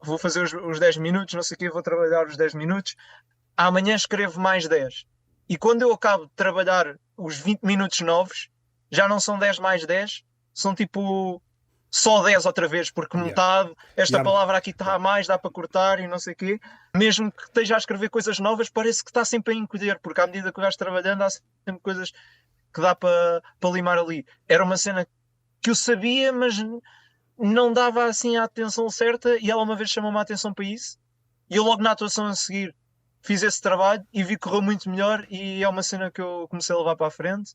Speaker 2: vou fazer os 10 minutos, não sei o quê, vou trabalhar os 10 minutos, amanhã escrevo mais 10, e quando eu acabo de trabalhar os 20 minutos novos, já não são 10 mais 10, são tipo só 10 outra vez, porque metade, esta palavra aqui está a mais, dá para cortar e não sei o quê, mesmo que esteja a escrever coisas novas, parece que está sempre a encolher, porque à medida que o gajo trabalhando há sempre coisas que dá para limar ali. Era uma cena que eu sabia, mas não dava assim a atenção certa e ela uma vez chamou-me a atenção para isso e eu logo na atuação a seguir fiz esse trabalho e vi que correu muito melhor e é uma cena que eu comecei a levar para a frente.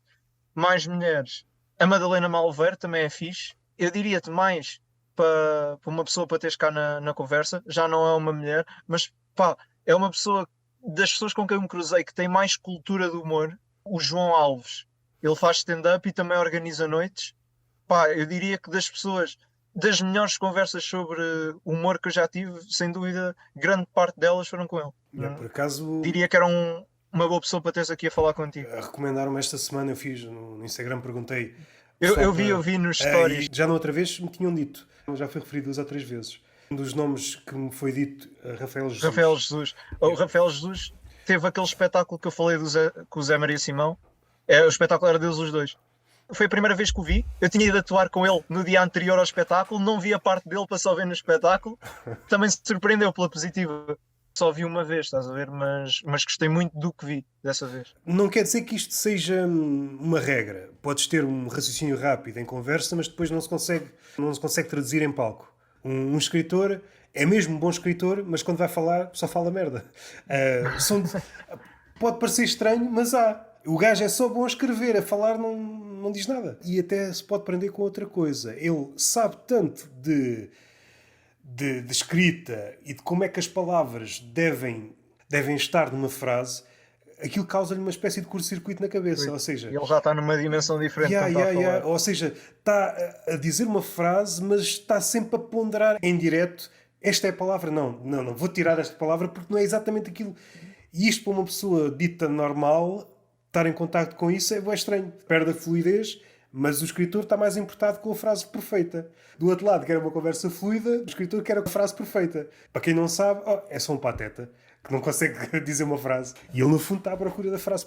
Speaker 2: Mais mulheres. A Madalena Malveiro também é fixe. Eu diria-te mais para uma pessoa para teres cá na conversa. Já não é uma mulher, mas pá, é uma pessoa das pessoas com quem eu me cruzei que tem mais cultura do humor. O João Alves. Ele faz stand-up e também organiza noites. Pá, eu diria que das pessoas, das melhores conversas sobre humor que eu já tive, sem dúvida, grande parte delas foram com ele.
Speaker 1: Por acaso,
Speaker 2: Diria que era uma boa pessoa para teres aqui a falar contigo.
Speaker 1: recomendaram-me esta semana, eu fiz no Instagram, perguntei.
Speaker 2: Eu vi nos stories.
Speaker 1: E já na outra vez me tinham dito, já foi referido 2 ou 3 vezes. Um dos nomes que me foi dito, Rafael Jesus.
Speaker 2: Rafael Jesus. O Rafael Jesus teve aquele espetáculo que eu falei com o Zé Maria Simão. O espetáculo era deles os dois. Foi a primeira vez que o vi. Eu tinha ido atuar com ele no dia anterior ao espetáculo. Não vi a parte dele para só ver no espetáculo. Também se surpreendeu pela positiva. Só vi uma vez, estás a ver? Mas gostei muito do que vi dessa vez.
Speaker 1: Não quer dizer que isto seja uma regra. Podes ter um raciocínio rápido em conversa, mas depois não se consegue traduzir em palco. Um escritor é mesmo um bom escritor, mas quando vai falar só fala merda. Pode parecer estranho, mas há. O gajo é só bom a escrever, a falar não diz nada. E até se pode aprender com outra coisa. Ele sabe tanto de escrita e de como é que as palavras devem estar numa frase, aquilo causa-lhe uma espécie de curto-circuito na cabeça. Ou seja,
Speaker 2: ele já está numa dimensão diferente.
Speaker 1: Ou seja, está a dizer uma frase, mas está sempre a ponderar em direto. Esta é a palavra? Não, vou tirar esta palavra porque não é exatamente aquilo. E isto para uma pessoa dita normal, estar em contacto com isso é bem estranho. Perde a fluidez, mas o escritor está mais importado com a frase perfeita. Do outro lado, quer uma conversa fluida, o escritor quer a frase perfeita. Para quem não sabe, é só um pateta que não consegue dizer uma frase. E ele, no fundo, está à procura da frase.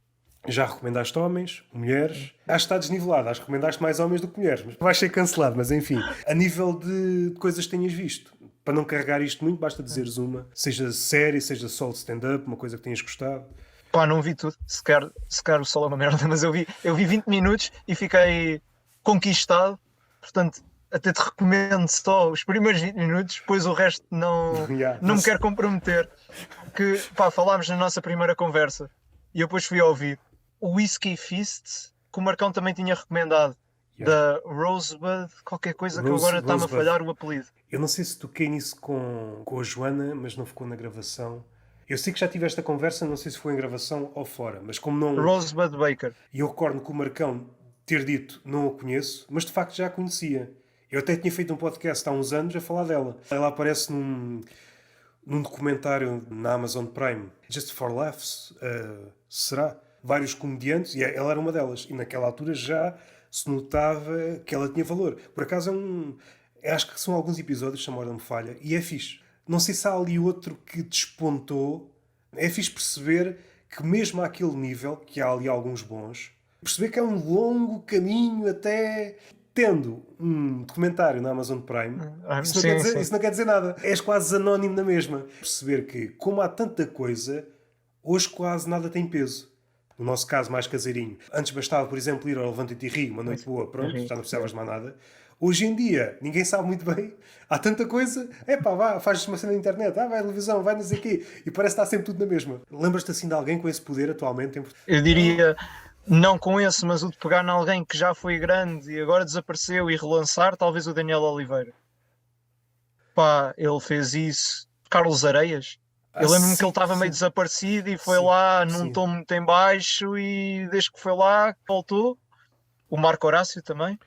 Speaker 1: Já recomendaste homens, mulheres. Acho que está desnivelado. Acho que recomendaste mais homens do que mulheres. Mas vais ser cancelado, mas enfim. A nível de coisas que tenhas visto, para não carregar isto muito, basta dizeres uma. Seja série, seja solo stand-up, uma coisa que tenhas gostado.
Speaker 2: Pá, não vi tudo. Se calhar o sol é uma merda, mas eu vi 20 minutos e fiquei conquistado. Portanto, até te recomendo só os primeiros 20 minutos, depois o resto não me quero comprometer. Que, pá, falámos na nossa primeira conversa e eu depois fui a ouvir o Whiskey Fist, que o Marcão também tinha recomendado, da Rosebud, qualquer coisa que agora está-me a falhar o apelido.
Speaker 1: Eu não sei se toquei nisso com a Joana, mas não ficou na gravação. Eu sei que já tive esta conversa, não sei se foi em gravação ou fora, mas como não...
Speaker 2: Rosebud Baker.
Speaker 1: E eu recordo que o Marcão ter dito, não a conheço, mas de facto já a conhecia. Eu até tinha feito um podcast há uns anos a falar dela. Ela aparece num documentário na Amazon Prime, Just for Laughs, será? Vários comediantes, e ela era uma delas. E naquela altura já se notava que ela tinha valor. Por acaso acho que são alguns episódios, se a memória não me falha, e é fixe. Não sei se há ali outro que despontou. É fixe perceber que mesmo àquele nível, que há ali alguns bons, perceber que é um longo caminho até... Tendo um documentário na Amazon Prime, isso não quer dizer nada. És quase anónimo na mesma. Perceber que, como há tanta coisa, hoje quase nada tem peso. No nosso caso, mais caseirinho. Antes bastava, por exemplo, ir ao Levanta-te e Ri, uma noite boa, pronto, já não precisavas de mais nada. Hoje em dia, ninguém sabe muito bem. Há tanta coisa. Vá, faz uma cena na internet. Vai à televisão, vai não sei o quê. E parece que está sempre tudo na mesma. Lembras-te assim de alguém com esse poder atualmente?
Speaker 2: Eu diria... Não com esse, mas o de pegar em alguém que já foi grande e agora desapareceu e relançar, talvez o Daniel Oliveira. Pá, ele fez isso. Carlos Areias. Eu lembro-me que ele estava meio desaparecido e foi lá num tom muito em baixo e desde que foi lá, voltou. O Marco Horácio também.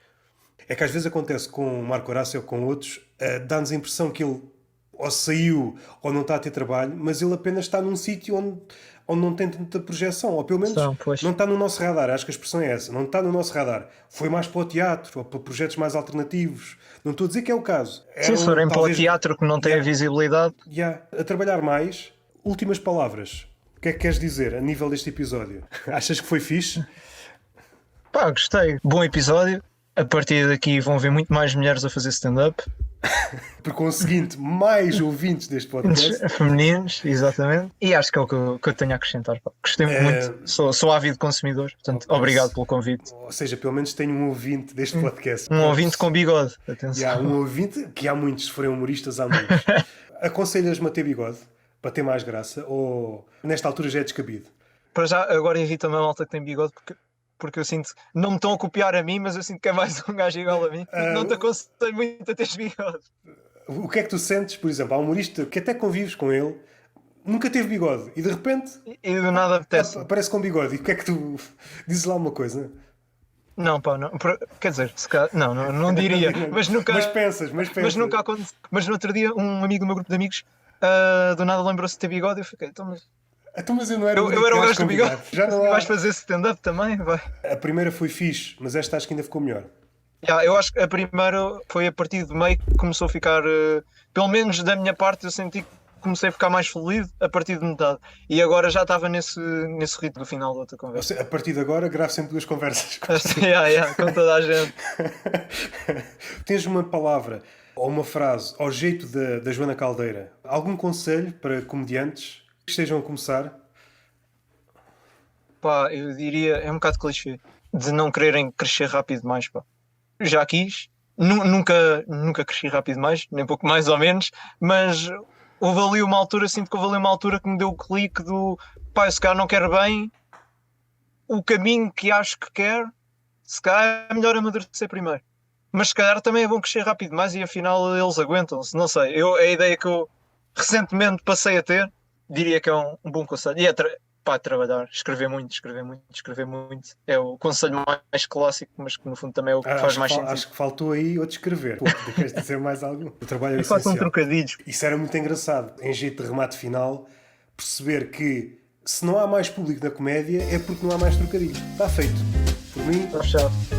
Speaker 1: É que às vezes acontece com o Marco Horácio ou com outros, dá-nos a impressão que ele ou saiu ou não está a ter trabalho, mas ele apenas está num sítio onde não tem tanta projeção, ou pelo menos não está no nosso radar. Acho que a expressão é essa, não está no nosso radar. Foi mais para o teatro ou para projetos mais alternativos. Não estou a dizer que é o caso.
Speaker 2: Sim, se forem para o teatro que não tem a visibilidade.
Speaker 1: A trabalhar mais. Últimas palavras. O que é que queres dizer a nível deste episódio? Achas que foi fixe?
Speaker 2: Pá, gostei. Bom episódio. A partir daqui vão ver muito mais mulheres a fazer stand-up.
Speaker 1: Por conseguinte, mais ouvintes deste podcast.
Speaker 2: Femininos, exatamente. E acho que é o que eu tenho a acrescentar. Pá. Gostei muito. Sou ávido consumidor. Portanto, obrigado pelo convite.
Speaker 1: Ou seja, pelo menos tenho um ouvinte deste podcast.
Speaker 2: Um ouvinte com bigode. Atenção.
Speaker 1: Um ouvinte, que há muitos, se forem humoristas, há muitos. Aconselhas-me a ter bigode? para ter mais graça, ou nesta altura já é descabido?
Speaker 2: Para já, agora irrita-me a malta que tem bigode porque eu sinto, não me estão a copiar a mim, mas eu sinto que é mais um gajo igual a mim. Não te aconselho muito a teres bigode.
Speaker 1: O que é que tu sentes, por exemplo, há um humorista que até convives com ele, nunca teve bigode e de repente
Speaker 2: E do nada apetece.
Speaker 1: aparece com bigode. E o que é que tu dizes lá uma coisa?
Speaker 2: Não, pá, não. Quer dizer, se calhar, não diria, mas nunca.
Speaker 1: Mas pensas.
Speaker 2: Mas nunca aconteceu. Mas no outro dia, um amigo do meu grupo de amigos do nada lembrou-se de ter bigode e eu fiquei, então, mas
Speaker 1: Então, mas eu não era o
Speaker 2: eu era o
Speaker 1: único
Speaker 2: gajo do bigode.
Speaker 1: convidado. Já não há.
Speaker 2: Vais fazer stand-up também? Vai.
Speaker 1: A primeira foi fixe, mas esta acho que ainda ficou melhor.
Speaker 2: Eu acho que a primeira foi a partir do meio que começou a ficar, pelo menos da minha parte, eu senti que comecei a ficar mais fluido a partir de metade. E agora já estava nesse ritmo do final da outra
Speaker 1: Ou
Speaker 2: conversa.
Speaker 1: seja, a partir de agora gravo sempre 2 conversas.
Speaker 2: Com toda a gente.
Speaker 1: Tens uma palavra ou uma frase ao jeito da Joana Caldeira? Algum conselho para comediantes que estejam a começar?
Speaker 2: Pá, eu diria, é um bocado clichê, de não quererem crescer rápido demais, pá. Já quis, nunca cresci rápido demais, nem pouco mais ou menos, mas houve ali uma altura, sinto que houve ali uma altura que me deu o clique do pá, esse cara não quer bem o caminho que acho que quer, se calhar é melhor amadurecer primeiro. Mas se calhar também é bom crescer rápido demais e afinal eles aguentam-se, não sei. A ideia que eu recentemente passei a ter, diria que é um bom conselho. E é trabalhar, escrever muito. É o conselho mais clássico, mas que no fundo também é o que faz mais sentido.
Speaker 1: Acho que faltou aí outro escrever. Pô, queres dizer mais algum? O trabalho é
Speaker 2: E façam
Speaker 1: essencial.
Speaker 2: trocadilhos.
Speaker 1: Isso era muito engraçado. Em jeito de remate final, perceber que se não há mais público na comédia é porque não há mais trocadilhos. Está feito. Por mim,
Speaker 2: Está fechado.